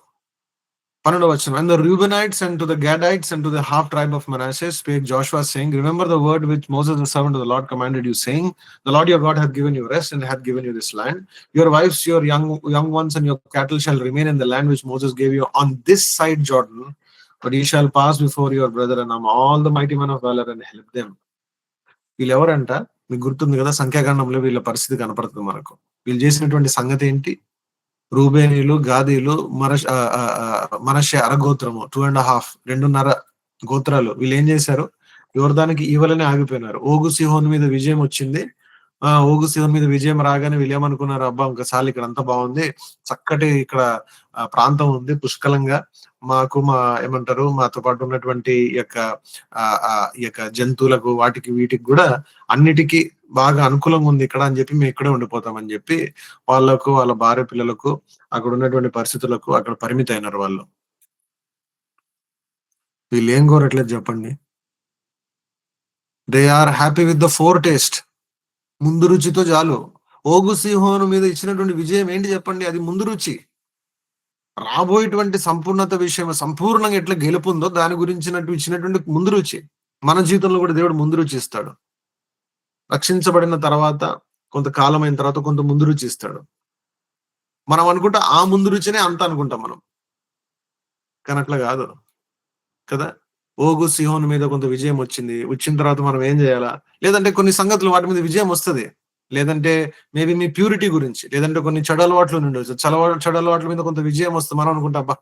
A: 12వ వచనం. And the Reubenites and to the Gadites and to the half tribe of Manasseh spake Joshua saying, remember the word which Moses the servant of the Lord commanded you, saying, the Lord your God hath given you rest and hath given you this land. Your wives, your young ones and your cattle shall remain in the land which Moses gave you on this side Jordan, but ye shall pass before your brethren among all the mighty men of valor and help them. వీళ్ళెవరంట? మీకు గుర్తుంది కదా సంఖ్యాకాండంలో వీళ్ళ పరిస్థితి కనపడుతుంది మనకు. వీళ్ళు చేసినటువంటి సంగతి ఏంటి? రూబేనీలు, గాదీలు, మనష్షే అరగోత్రము 2.5 గోత్రాలు వీళ్ళు ఏం చేశారు? యోర్దానికి ఈవలనే ఆగిపోయినారు. ఓగు సిహోను మీద విజయం వచ్చింది. ఓగు సిహోను మీద విజయం రాగానే వీళ్ళు ఏమనుకున్నారు? అబ్బా ఇంకసారి ఇక్కడ అంతా బాగుంది, చక్కటి ఇక్కడ ప్రాంతం ఉంది పుష్కలంగా, మాకు ఏమంటారు మాతో పాటు ఉన్నటువంటి ఈ యొక్క జంతువులకు వాటికి వీటికి కూడా అన్నిటికీ బాగా అనుకూలంగా ఉంది ఇక్కడ అని చెప్పి మేము ఇక్కడే ఉండిపోతామని చెప్పి వాళ్ళకు వాళ్ళ భార్య పిల్లలకు అక్కడ ఉన్నటువంటి పరిస్థితులకు అక్కడ పరిమితి అయినారు వాళ్ళు. వీళ్ళు ఏం కోరట్లేదు చెప్పండి. They are happy with the foretaste. ముందు రుచితో చాలు. ఓగు సిహోను మీద ఇచ్చినటువంటి విజయం ఏంటి చెప్పండి? అది ముందు రుచి. రాబోయేటువంటి సంపూర్ణత విషయం సంపూర్ణంగా ఎట్లా గెలుపుందో దాని గురించి ఇచ్చినటువంటి ముందు రుచి. మన జీవితంలో కూడా దేవుడు ముందు రుచి ఇస్తాడు. రక్షించబడిన తర్వాత కొంతకాలం అయిన తర్వాత కొంత ముందు రుచి ఇస్తాడు. మనం అనుకుంటా ఆ ముందు రుచినే అంత అనుకుంటాం మనం, కానీ అట్లా కాదు కదా. ఓగు సిహోను మీద కొంత విజయం వచ్చింది. వచ్చిన తర్వాత మనం ఏం చేయాలా? లేదంటే కొన్ని సంగతులు వాటి మీద విజయం వస్తుంది, లేదంటే మేబీ మీ ప్యూరిటీ గురించి, లేదంటే కొన్ని చెడు అలవాట్లు ఉండొచ్చు. చెడు అలవాట్ల మీద కొంత విజయం వస్తే మనం అనుకుంటాం, అబ్బా!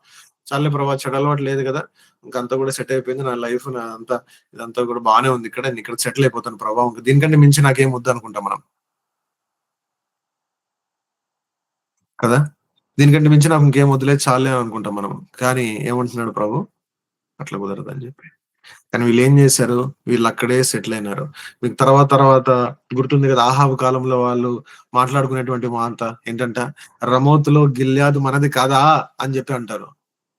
A: చాలులే ప్రభా, చెడు అలవాటు లేదు కదా! ఇంకంతా కూడా సెట్ అయిపోయింది. నా లైఫ్ నాదంతా ఇదంతా కూడా బానే ఉంది ఇక్కడ. నేను ఇక్కడ సెటిల్ అయిపోతాను ప్రభా. ఇంక దీనికంటే మించి నాకేం వద్దనుకుంటాం మనం. కదా! దీనికంటే మించి నాకు ఇంకేం వద్దులే చాలులే అనుకుంటాం మనం. కానీ ఏమంటున్నాడు ప్రభు? అట్లా కుదరదని చెప్పి. కానీ వీళ్ళేం జేశారు? వీళ్ళక్కడే సెటిల్ అయినారు. మీకు తర్వాత గుర్తుంది గదా! ఆహాబు కాలంలో వాళ్ళు మాట్లాడుకునేటువంటి మాట ఏంటంట? రమోతులో గిల్యాదు మనది కాదా? అని జెప్పి అంటారు.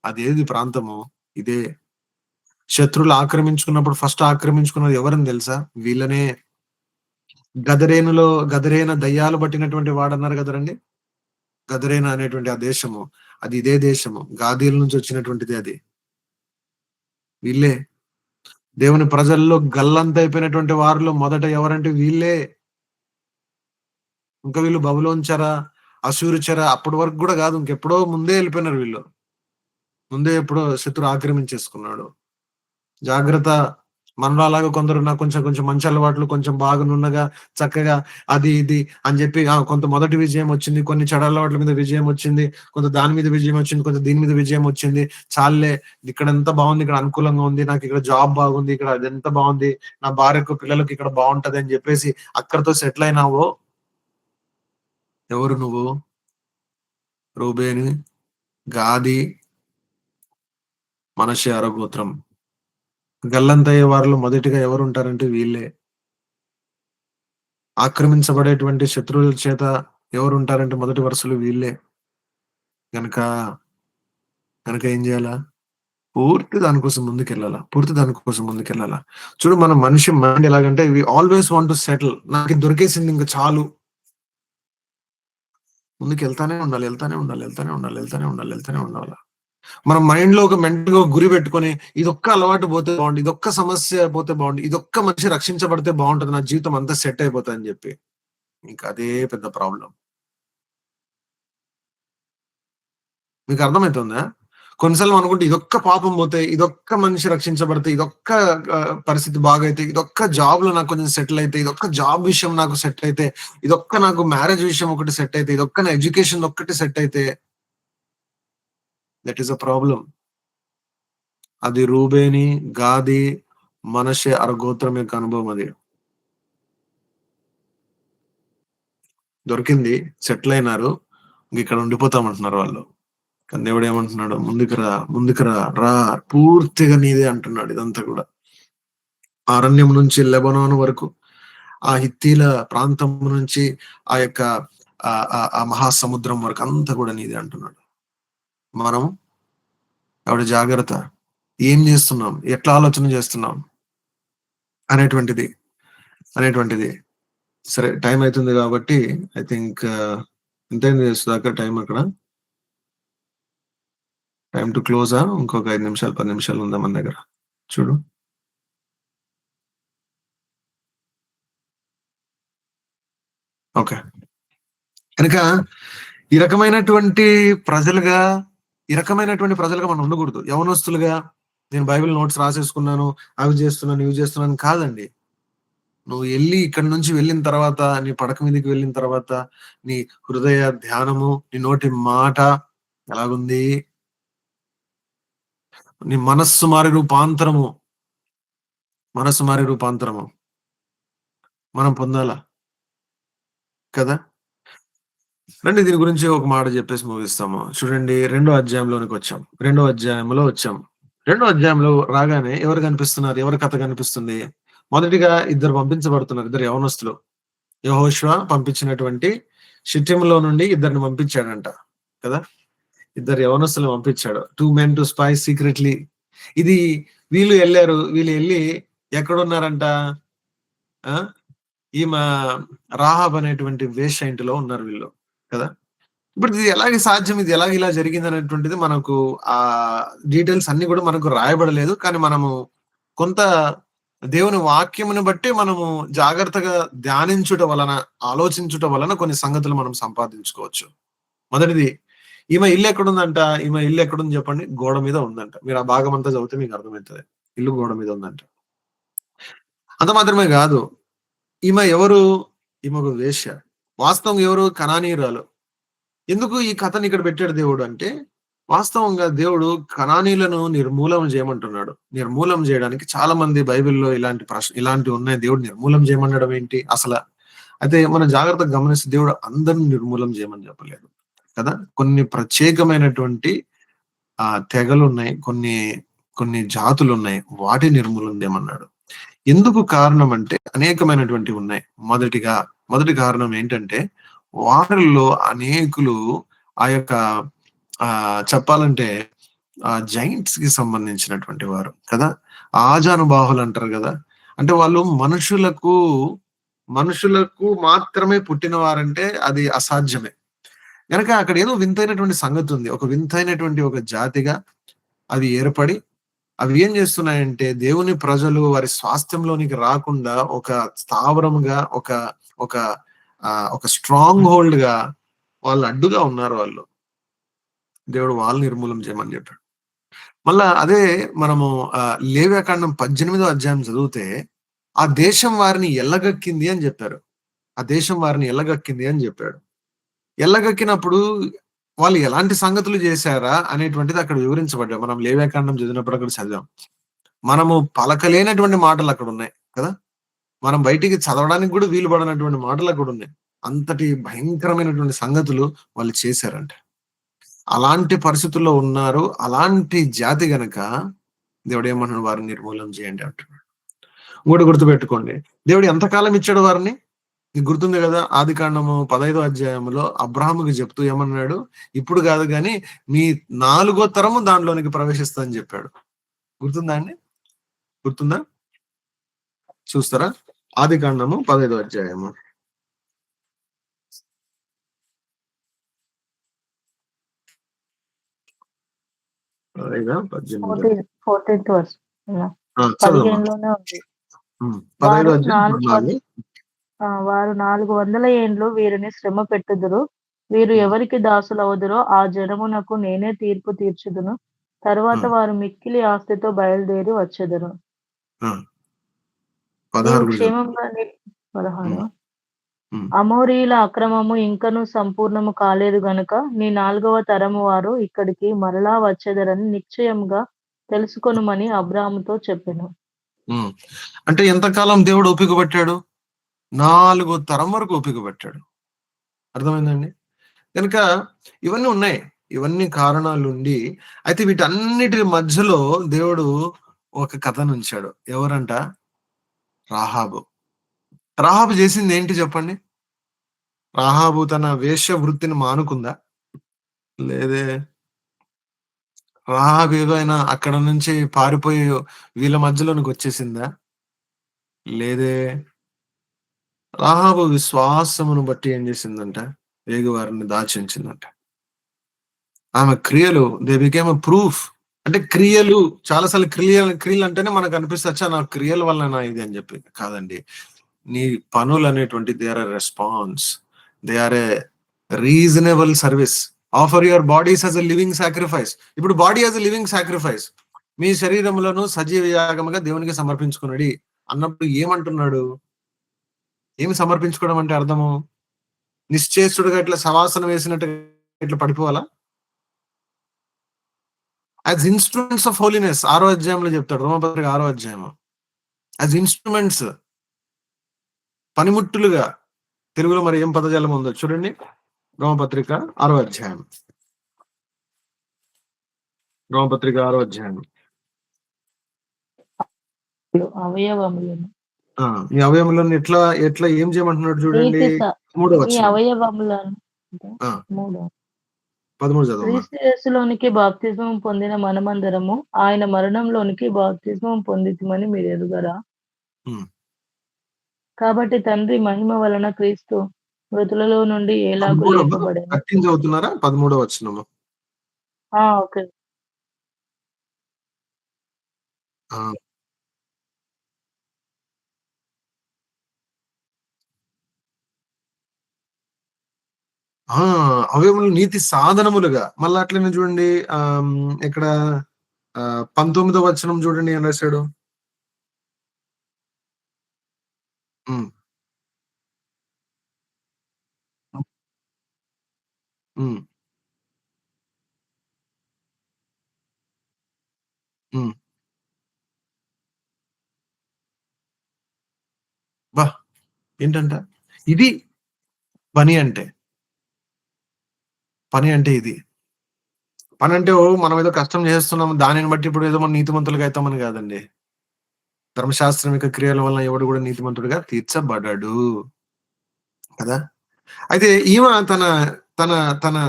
A: అదేది ప్రాంతము? ఇదే. శత్రువులు ఆక్రమించుకున్నప్పుడు ఫస్ట్ ఆక్రమించుకున్నది ఎవరని దెలుసా? వీళ్ళనే. గదరేన దయ్యాలు పట్టినటువంటి వాడన్నారు గదరండి. గదరేన అనేటువంటి ఆ దేశము. అది ఇదే దేశము. గాదీల నుంచి వచ్చినటువంటిదే అది. వీళ్ళే. దేవుని ప్రజల్లో గల్లంతైపోయినటువంటి వారిలో మొదట ఎవరంటే వీళ్ళే. ఇంకా వీళ్ళు బబులోను చెర, అష్షూరు చెర అప్పటి వరకు గూడా గాదు. ఇంకెప్పుడో ముందే ఎళ్ళిపోయినారు వీళ్ళు. ముందే ఎప్పుడో శత్రువు ఆక్రమించేసుకున్నాడు. జాగ్రత్త. మనలో అలాగా కొందరు నాకు కొంచెం కొంచెం మంచి అలవాట్లు, కొంచెం బాగా నున్నగా, చక్కగా అది ఇది అని జెప్పి కొంత మొదటి విజయం వచ్చింది. కొన్ని చెడు అలవాట్ల మీద విజయం వచ్చింది. కొంత దాని మీద విజయం వచ్చింది. కొంత దీని మీద విజయం వచ్చింది. చాల్లే, ఇక్కడంతా బావుంది. ఇక్కడ అనుకూలంగా ఉంది. నాకిక్కడ జాబ్ బాగుంది. ఇక్కడ అదంతా బావుంది. నా భార్యకు, పిల్లలకి ఇక్కడ బావుంటది అని జెప్పేసి అక్కడితో సెటిల్ అయినావో, ఎవరు నువ్వు? రూబేను, గాది, మనష్షే అరగోత్రం. గల్లంతయ్యే వారిలో మొదటిగా ఎవరుంటారంటే వీళ్ళే. ఆక్రమించబడేటువంటి శత్రువుల చేత ఎవరుంటారంటే మొదటి వరుసలో వీళ్ళే. గనక, గనక ఏం జేయాలా? పూర్తి దాని కోసం ముందుకెళ్ళాలా. పూర్తి దాని కోసం ముందుకెళ్ళాలా. చూడు, మన మనిషి మైండ్ ఎలాగంటే we always want to settle. నాకిది దొరికేసింది ఇంక చాలు. ముందుకెళ్తానే ఉండాలి. ఎళ్తానే ఉండాలి. ఎళ్తానే ఉండాలి. ఎళ్తానే ఉండాలి. ఎళ్తానే ఉండాల. మన మైండ్‌లో ఒక మెంటల్‌గా ఒక గురి పెట్టుకొని, ఇదొక్క అలవాటు పోతే బావుండు. ఇదొక్క సమస్య పోతే బావుండు. ఇదొక్క మనిషి రక్షించబడితే బావుంటది. నా జీవితం అంతా సెట్ అయిపోతదని జెప్పి. ఇంక అదే పెద్ద ప్రాబ్లమ్. మీకు అర్థమైతుందా? కొన్నిసార్లు మనం అనుకుంటే ఇదొక్క పాపం పోతే, ఇదొక్క మనిషి రక్షించబడితే, ఇదొక్క పరిస్థితి బాగైతే, ఇదొక్క జాబ్‌లో నాకు కొంచెం సెటిల్ అయితే, ఇదొక్క జాబ్ విషయం నాకు సెట్ అయితే, ఇదొక్క నాకు మ్యారేజ్ విషయం ఒకటి సెట్ అయితే, ఇదొక్క నా ఎడ్యుకేషన్ ఒక్కటి సెట్ అయితే, దట్ ఈస్ ఎ ప్రాబ్లమ్. అది రూబేని, గాది, మనష్షే అరగోత్రం యొక్క అనుభవం అది. దొరికింది, సెటిల్ అయినారు. ఇంగిక్కడ ఉండిపోతామంటున్నారు వాళ్ళు. కానీ దేవుడేమంటున్నాడు? ముందుకు రా, ముందుకు రా, రా, పూర్తిగా నీదే అంటున్నాడు ఇదంతా గూడా. అరణ్యం నుంచి లెబనాను వరకు, ఆ హిత్తీల ప్రాంతం నుంచి ఆ యొక్క ఆ మహాసముద్రం వరకు అంతా గూడా నీదే అంటున్నాడు. మనం ఆవిడ జాగ్రత్త. ఏం జేస్తున్నాం? ఎట్లా ఆలోచన జేస్తున్నాం? అనేటువంటిది, అనేటువంటిది. సరే, టైమ్ అయితుంది గాబట్టి ఐ థింక్ ఎంతయింది సుధాకర్ టైమ్ అక్కడ? టైమ్ టు క్లోజా? ఇంకొక 5 నిమిషాలు, 10 నిమిషాలు ఉందా మన దగ్గర? చూడు. ఓకే. కనుక ఈ రకమైనటువంటి ప్రజలుగా, ఈ రకమైనటువంటి ప్రజలుగా మనం ఉండకూడదు. యవనస్తులుగా నేను బైబిల్ నోట్స్ రాసేసుకున్నాను, అవి జేస్తున్నాను, ఇవి జేస్తున్నాను కాదండి. నువ్వు ఇక్కడి నుంచి వెళ్ళిన తర్వాత, నీ పడక మీదకి వెళ్ళిన తర్వాత, నీ హృదయ ధ్యానము, నీ నోటి మాట ఎలాగుంది? నీ మనస్సు మారి రూపాంతరము మనం పొందాలా కదా! రండి, దీని గురించి ఒక మాట జెప్పేసి ముగిస్తాము. చూడండి, రెండో అధ్యాయంలోనికొచ్చాం. రెండో అధ్యాయంలో వచ్చాం. రెండో అధ్యాయంలో రాగానే ఎవరు కనిపిస్తున్నారు? ఎవరి కథ కనిపిస్తుంది? మొదటిగా ఇద్దరు పంపించబడుతున్నారు. ఇద్దరు యవనస్తులు. యెహోషువ పంపించినటువంటి షిట్టింలో నుండి ఇద్దరిని పంపించాడంట కదా! ఇద్దరు యవనస్తులను పంపించాడు. 2 మెన్ టు స్పై సీక్రెట్‌లీ. ఇది వీళ్ళు ఎళ్లారు. వీళ్ళు ఎళ్లి ఎక్కడున్నారంట? ఆ! ఈమె రాహాబ్ అనేటువంటి వేశ్య ఇంటిలో ఉన్నారు వీళ్ళు కదా! ఇప్పుడు ఇది ఎలాగ సాధ్యం? ఇది ఎలాగ ఇలా జరిగిందనేటువంటిది మనకు డీటెయిల్స్ అన్నీ గూడా మనకు రాయబడలేదు. కానీ మనము కొంత దేవుని వాక్యమును బట్టి మనము జాగ్రత్తగా ధ్యానించుట వలన, ఆలోచించుట వలన కొన్ని సంగతులు మనం సంపాదించుకోవచ్చు. మొదటిది, ఈమె ఇల్లెక్కడుందంట? ఈమె ఇల్లెక్కడుంది జెప్పండి? గోడ మీద ఉందంట. మీరు ఆ భాగం అంతా చదివితే మీకు అర్థమైతది. ఇల్లు గోడ మీద ఉందంట. అంత మాత్రమే గాదు. ఈమె ఎవరు? ఈమె ఒక వేశ్య. వాస్తవంగా ఎవరు? కనానీయురాలు. ఎందుకు ఈ కథని ఇక్కడ పెట్టాడు దేవుడు అంటే, వాస్తవంగా దేవుడు కనానీయులను నిర్మూలం చేయమంటున్నాడు. నిర్మూలం చేయడానికి చాలా మంది బైబిల్‌లో ఇలాంటివి ఉన్నాయి. దేవుడు నిర్మూలం చేయమనడం ఏంటి అసల? అయితే మనం జాగ్రత్తగా గమనిస్తే దేవుడు అందరిని నిర్మూలం చేయమని చెప్పలేదు కదా! కొన్ని ప్రత్యేకమైనటువంటి తెగలున్నాయి. కొన్ని కొన్ని జాతులున్నాయి. వాటిని నిర్మూలన చేయమన్నాడు. ఎందుకు కారణం అంటే అనేకమైనటువంటివి ఉన్నాయి. మొదటి కారణం ఏంటంటే, వారిలో అనేకులు ఆ యొక్క చెప్పాలంటే జైంట్స్ కి సంబంధించినటువంటి వారు కదా! ఆజానుబాహులు అంటారు కదా! అంటే వాళ్ళు మనుషులకు మాత్రమే పుట్టిన వారంటే అది అసాధ్యమే. గనక అక్కడ ఏదో వింతైనటువంటి సంగతి ఉంది. ఒక వింతైనటువంటి ఒక జాతిగా అవి ఏర్పడి, అవి ఏం చేస్తున్నాయంటే దేవుని ప్రజలు వారి స్వాస్థ్యంలోనికి రాకుండా ఒక స్థావరంగా ఒక ఒక ఒక స్ట్రాంగ్ హోల్డ్‌గా వాళ్ళు అడ్డుగా ఉన్నారు వాళ్ళు. దేవుడు వాళ్ళని నిర్మూలం చేయమని చెప్పాడు. మళ్ళా అదే మనము లేవ్యాకాండం 18వ అధ్యాయం చదివితే, ఆ దేశం వారిని ఎల్లగక్కింది అని చెప్పారు. ఆ దేశం వారిని ఎల్లగక్కింది అని చెప్పాడు. ఎల్లగక్కినప్పుడు వాళ్ళు ఎలాంటి సంగతులు చేశారా అనేటువంటిది అక్కడ వివరించబడ్డాయి. మనం లేవ్యాకాండం చదివినప్పుడు అక్కడ చదివాం. మనము పలకలేనటువంటి మాటలు అక్కడ ఉన్నాయి కదా! మనం బయటికి చదవడానికి కూడా వీలు పడనటువంటి మాటలు అక్కడ ఉన్నాయి. అంతటి భయంకరమైనటువంటి సంగతులు వాళ్ళు చేశారంట. అలాంటి పరిస్థితుల్లో ఉన్నారు. అలాంటి జాతి గనక దేవుడు ఏమన్నాడు? వారిని నిర్మూలన చేయండి అంటున్నాడు. ఇంకోటి గుర్తుపెట్టుకోండి. దేవుడు ఎంతకాలం ఇచ్చాడు వారిని? మీకు గుర్తుంది కదా! ఆదికాండము 15వ అధ్యాయంలో అబ్రాహాముకి చెప్తూ ఏమన్నాడు? ఇప్పుడు కాదు గాని మీ 4గో తరము దాంట్లోనికి ప్రవేశిస్తా అని చెప్పాడు. గుర్తుందా అండి? గుర్తుందా? చూస్తారా? ఆదికాండము 15వ అధ్యాయము. 5, 18.
B: 14th verse.
A: చదవమ్మా.
B: 15లోనే ఉంది.
A: 15వ అధ్యాయం 14.
B: వారు 400 ఏండ్లు వీరిని శ్రమ పెట్టుదురు. వీరు ఎవరికి దాసులవుదురో ఆ జనమునకు నేనే తీర్పు తీర్చుదును. తరువాత వారు మిక్కిలి ఆస్తితో బయలుదేరి వచ్చెదరు.
A: 16
B: క్షేమంగా 16. అమోరీయుల అక్రమము ఇంకను సంపూర్ణము కాలేదు గనుక నీ 4వ తరము వారు ఇక్కడికి మరలా వచ్చెదరని నిశ్చయంగా తెలుసుకొనుమని అబ్రాహాముతో చెప్పెను.
A: అంటే ఎంతకాలం దేవుడు ఓపిక పట్టాడు? 4 తరం వరకు ఓపిక పట్టాడు. అర్థమైందండి? కనుక ఇవన్నీ ఉన్నాయి. ఇవన్నీ కారణాలుండి, అయితే వీటన్నిటి మధ్యలో దేవుడు ఒక కథనుంచాడు. ఎవరంట? రాహాబు. రాహాబు చేసింది ఏంటి చెప్పండి? రాహాబు తన వేశ్య వృత్తిని మానుకుందా? లేదే. రాహాబు ఏదైనా అక్కడ నుంచి పారిపోయి వీళ్ళ మధ్యలోనికి వచ్చేసిందా? లేదే. రాహాబు విశ్వాసమును బట్టి ఏం చేసిందంట? వేగువారిని దాచించిందంట. ఆమె క్రియలు దే బికేమ్ ఎ ప్రూఫ్. అంటే క్రియలు చాలాసార్లు క్రియలు అంటేనే మనకు అనిపిస్తచ్చా నా క్రియల వల్లనా ఇది అని చెప్పి. కాదండి. నీ పనులు అనేటువంటి they are a response. They are a reasonable service. Offer your bodies as a living sacrifice. ఇప్పుడు body as a living sacrifice. మీ శరీరములను సజీవ యాగముగా దేవునికి సమర్పించుకున్నాడు అన్నప్పుడు ఏమంటున్నాడు? ఏమి సమర్పించుకోవడం అంటే అర్థము? నిశ్చేష్టుడుగా ఇట్లా శవాసనం వేసినట్టు ఇట్లా పడిపోవాలా? యాజ్ ఇన్స్ట్రుమెంట్స్ ఆఫ్ హోలీనెస్ 6వ అధ్యాయంలో చెప్తాడు. రోమపత్రిక 6వ అధ్యాయము. యాజ్ ఇన్స్ట్రుమెంట్స్, పనిముట్టులుగా. తెలుగులో మరి ఏం పదజాలం ఉందో చూడండి. రోమపత్రిక 6వ అధ్యాయం. రోమపత్రిక 6వ అధ్యాయం.
B: అవయవములను.
A: మీ అవయవములను ఎట్లా ఎట్లా ఏం చేయమంటున్నాడు చూడండి. 3వ వచనం.
B: అవయవములను
A: 13 చదవమ్మా.
B: క్రీస్తు యేసులోనికి బాప్తిస్మం పొందిన మనమందరము ఆయన మరణంలోనికి బాప్తిస్మం పొందితిమని మీరు ఎరుగరా? కాబట్టి తండ్రి మహిమ వలన క్రీస్తు మృతులలో నుండి ఎలాగూ లేపబడెను.
A: 13 చదువుతున్నారా? 13వ వచనము.
B: ఓకే. అవయవములు నీతి సాధనములుగా. మళ్ళీ అట్లనే చూడండి. ఇక్కడ 19వ వచనం చూడండి ఏం రాశాడు.
A: హ్మ్. హ్మ్. అబ్బా! ఏంటంట? ఇది పని అంటే. పని అంటే ఇది. పనంటే మనం ఏదో కష్టం చేస్తున్నాం. దానిని బట్టి ఇప్పుడు ఏదో మనం నీతిమంతులుగా అయితామని గాదండి. ధర్మశాస్త్రం యొక్క క్రియల వలన ఎవడు గూడా నీతిమంతుడుగా తీర్చబడడు. కదా! అయితే ఈమె తన తన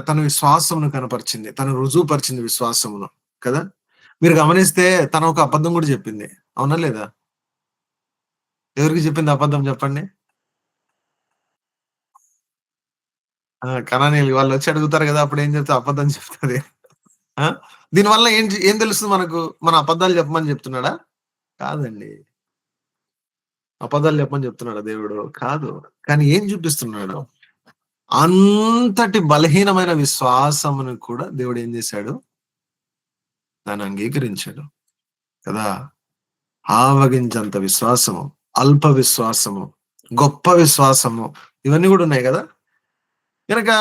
A: తన విశ్వాసమును కనపరిచింది. తను రుజువుపరిచింది విశ్వాసమును. కదా! మీరు గమనిస్తే తను ఒక అబద్ధం గూడా జెప్పింది. అవునా లేదా? ఎవరికి జెప్పింది అబద్ధం జెప్పండి? కనానీయులు వాళ్ళొచ్చి అడుగుతారు గదా! అప్పుడేం జెప్తది? అబద్ధం చెప్తది. ఆ! దీనివల్ల ఏం తెలుస్తుంది మనకు? మన అబద్ధాలు చెప్పమని చెప్తున్నాడా? కాదండి. అబద్ధాలు చెప్పమని చెప్తున్నాడా దేవుడు? కాదు. కానీ ఏం చూపిస్తున్నాడు? అంతటి బలహీనమైన విశ్వాసమును కూడా దేవుడు ఏం చేశాడు? దాన్ని అంగీకరించాడు. కదా! ఆవగించంత విశ్వాసము, అల్ప విశ్వాసము, గొప్ప విశ్వాసము ఇవన్నీ గూడా ఉన్నాయి గదా! గనక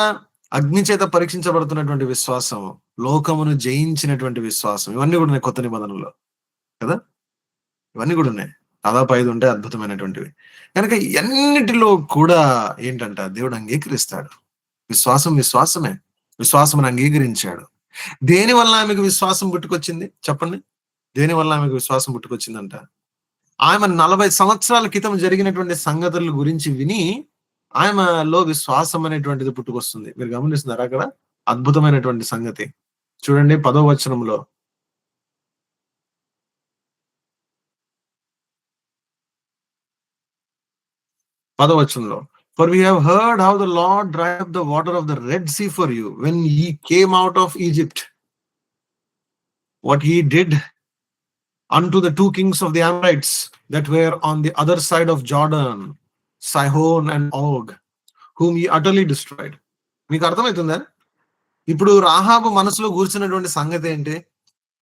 A: అగ్ని చేత పరీక్షించబడుతున్నటువంటి విశ్వాసము, లోకమును జయించినటువంటి విశ్వాసం ఇవన్నీ గూడా ఉన్నాయి కొత్త నిబంధనలో. కదా! ఇవన్నీ గూడా ఉన్నాయి. దాదాపు 5 ఉంటాయి అద్భుతమైనటువంటివి. గనక ఇయన్నిటిలో కూడా ఏంటంట దేవుడు అంగీకరిస్తాడు. విశ్వాసం విశ్వాసమే. విశ్వాసమును అంగీకరించాడు. దేని వల్ల ఆమెకు విశ్వాసం పుట్టుకొచ్చింది? చెప్పండి. దేని వల్ల ఆమెకు విశ్వాసం పుట్టుకొచ్చిందంట? ఆమె 40 సంవత్సరాల క్రితం జరిగినటువంటి సంగతుల గురించి విని, ఆమెలో విశ్వాసం అనేటువంటిది పుట్టుకొస్తుంది. మీరు గమనిస్తున్నారా అక్కడ? అద్భుతమైనటువంటి సంగతి. చూడండి 10వ వచనంలో 10వ వచనంలో. "For we have heard how the Lord dried up the water of the Red Sea for you when ye came out of Egypt. What he did unto the two kings of the Amorites that were on the other side of Jordan, Sihon and Og, whom he utterly destroyed." మీకు అర్థమవుతుందా? ఇప్పుడు రాహాబు మనసులో కూర్చున్నటువంటి సంగతి ఏంటి?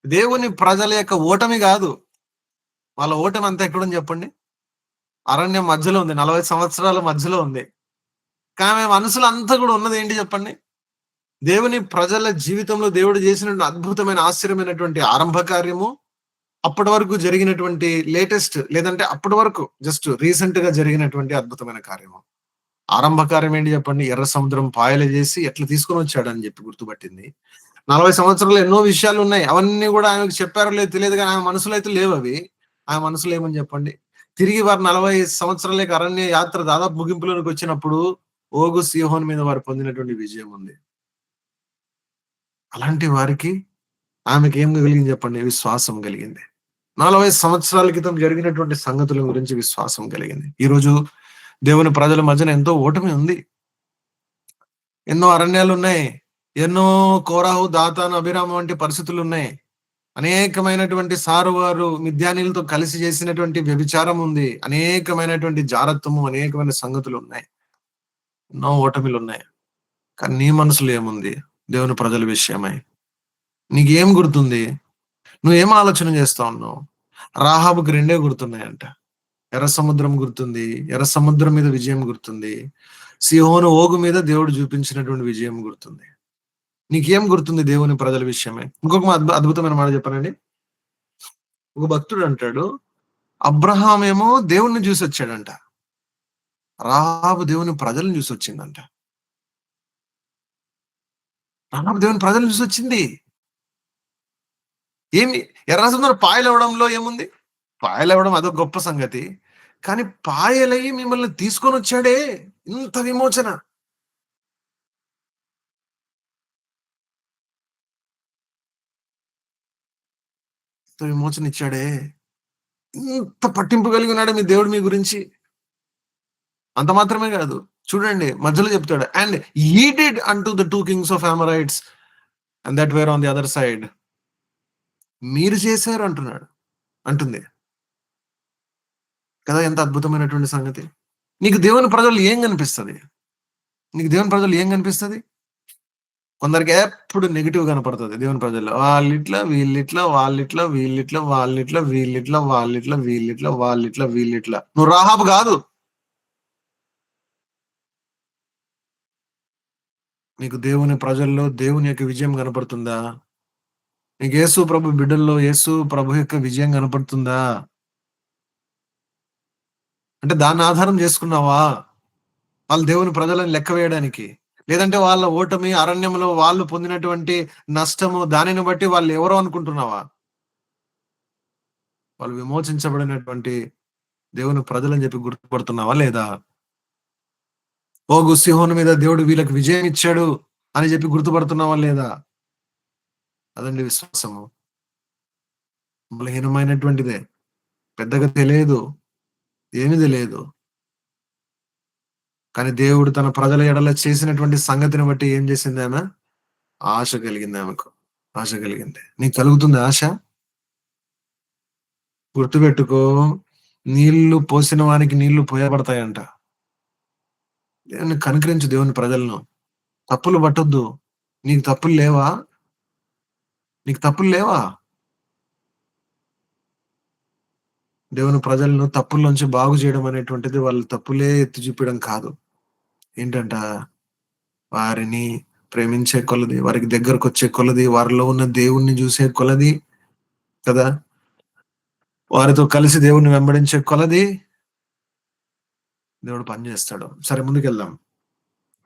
A: దేవుని ప్రజల యొక్క ఓటమి గాదు. వాళ్ళ ఓటమి అంతా ఎక్కడుంది చెప్పండి? అరణ్యం మధ్యలో ఉంది. 40 సంవత్సరాల మధ్యలో ఉంది. కానీ ఆమె మనసులో అంతా కూడా ఉన్నది ఏంటి చెప్పండి? దేవుని ప్రజల జీవితంలో దేవుడు చేసినటువంటి అద్భుతమైన ఆశ్చర్యమైనటువంటి ఆరంభ కార్యము, అప్పటి వరకు జరిగినటువంటి లేటెస్ట్ లేదంటే అప్పటి వరకు జస్ట్ రీసెంట్‌గా జరిగినటువంటి అద్భుతమైన కార్యము. ఆరంభ కార్యం ఏంటి చెప్పండి? ఎర్ర సముద్రం పాయలు చేసి ఎట్లా తీసుకొనొచ్చాడని చెప్పి గుర్తుపట్టింది. 40 సంవత్సరాలు ఎన్నో విషయాలున్నాయి. అవన్నీ గూడా ఆమెకు చెప్పారో లేదో తెలియదు గానీ, ఆమె మనసులో అయితే లేవవి. ఆమె మనసులో ఏమని చెప్పండి? తిరిగి వారు 40 సంవత్సరాల యొక్క అరణ్య యాత్ర దాదాపు ముగింపులోనికొచ్చినప్పుడు, ఓగు, సీహోను మీద వారు పొందినటువంటి విజయం ఉంది. అలాంటి వారికి ఆమెకేం కలిగింది చెప్పండి? విశ్వాసం కలిగింది. 40 సంవత్సరాల క్రితం జరిగినటువంటి సంగతుల గురించి విశ్వాసం కలిగింది. ఈరోజు దేవుని ప్రజల మధ్యన ఎంతో ఓటమి ఉంది. ఎన్నో అరణ్యాలున్నాయి. ఎన్నో కోరాహు, దాతాను, అభిరాము వంటి పరిస్థితులున్నాయి. అనేకమైనటువంటి సారువారు మిద్యానీయులతో కలిసి చేసినటువంటి వ్యభిచారం ఉంది. అనేకమైనటువంటి జారత్వము, అనేకమైన సంగతులున్నాయి. ఎన్నో ఓటమిలున్నాయి. కానీ నీ మనసులో ఏముంది? దేవుని ప్రజల విషయమై. నీకేం గుర్తుంది? నువ్వేం ఆలోచన చేస్తా ఉన్నావు? రాహాబుకి రెండే గుర్తున్నాయంట. ఎర్ర సముద్రం గుర్తుంది. ఎర్ర సముద్రం మీద విజయం గుర్తుంది. సీహోను, ఓగు మీద దేవుడు చూపించినటువంటి విజయం గుర్తుంది. నీకేం గుర్తుంది దేవుని ప్రజల విషయమై? ఇంకొక అద్భుతమైన మాట చెప్పానండి. ఒక భక్తుడు అంటాడు, అబ్రహామేమో దేవుణ్ణి చూసొచ్చాడంట. రాహాబు దేవుని ప్రజలను చూసొచ్చిందంట. రాహాబు దేవుని ప్రజలను చూసొచ్చింది. ఏమి ఎర్ర సముద్రం పాయలవ్వడంలో ఏముంది? పాయలవ్వడం అదొక గొప్ప సంగతి. కానీ పాయలయ్యి మిమ్మల్ని తీసుకొనొచ్చాడే! ఇంత విమోచన. ఇంత విమోచన ఇచ్చాడే! ఇంత పట్టింపు కలిగి ఉన్నాడే మీ దేవుడు మీ గురించి. అంత మాత్రమే కాదు. చూడండి మధ్యలో చెప్తాడు. And he did unto the 2 kings of Amorites and that were on the other side. మీరు చేశారు అంటున్నాడు. అంటుంది. కదా! ఎంత అద్భుతమైనటువంటి సంగతి. నీకు దేవుని ప్రజలు ఏం కనిపిస్తది? నీకు దేవుని ప్రజలు ఏం కనిపిస్తది? కొందరికి ఎప్పుడు నెగెటివ్ కనపడుతది దేవుని ప్రజల్లో. వాళ్ళిట్లా, వీళ్ళిట్లా, వాళ్ళిట్లా, వీళ్ళిట్లా, వాళ్ళిట్లా, వీళ్ళిట్లా, వాళ్ళిట్లా, వీళ్ళిట్లా, వాళ్ళిట్లా, వీళ్ళిట్లా. నువ్వు రాహాబు గాదు. నీకు దేవుని ప్రజల్లో దేవుని యొక్క విజయం కనపడుతుందా? నీకు యేసు ప్రభు బిడ్డల్లో యేసు ప్రభు యొక్క విజయం కనపడుతుందా? అంటే దాన్ని ఆధారం చేసుకున్నావా? వాళ్ళు దేవుని ప్రజలను లెక్క వేయడానికి. లేదంటే వాళ్ళ ఓటమి అరణ్యంలో వాళ్ళు పొందినటువంటి నష్టము దానిని బట్టి వాళ్ళు ఎవరో అనుకుంటున్నావా? వాళ్ళు విమోచించబడినటువంటి దేవుని ప్రజలని చెప్పి గుర్తుపడుతున్నావా లేదా? ఓగు సీహోను మీద దేవుడు వీళ్ళకి విజయం ఇచ్చాడు అని చెప్పి గుర్తుపడుతున్నావా లేదా? అదండి విశ్వాసము. బలహీనమైనటువంటిదే. పెద్దగా తెలియదు. ఏమీ తెలియదు. కానీ దేవుడు తన ప్రజల ఎడల చేసినటువంటి సంగతిని బట్టి ఏం చేసింది ఆమె? ఆశ కలిగింది ఆమెకు. ఆశ కలిగింది. నీకు కలుగుతుందా ఆశ? గుర్తుపెట్టుకో, నీళ్లు పోసిన వానికి నీళ్లు పోయబడతాయంట. దేవుని కనికరించు దేవుని ప్రజలను. తప్పులు పట్టొద్దు. నీకు తప్పులు లేవా? నీకు తప్పులు లేవా? దేవుని ప్రజలను తప్పుల్లోంచి బాగు చేయడం అనేటువంటిది వాళ్ళ తప్పులే ఎత్తి చూపడం కాదు. ఏంటంట? వారిని ప్రేమించే కొలది, వారికి దగ్గరకొచ్చే కొలది, వారిలో ఉన్న దేవుణ్ణి చూసే కొలది కదా! వారితో కలిసి దేవుణ్ణి వెంబడించే కొలది దేవుడు పని చేస్తాడు. సరే ముందుకెళ్దాం.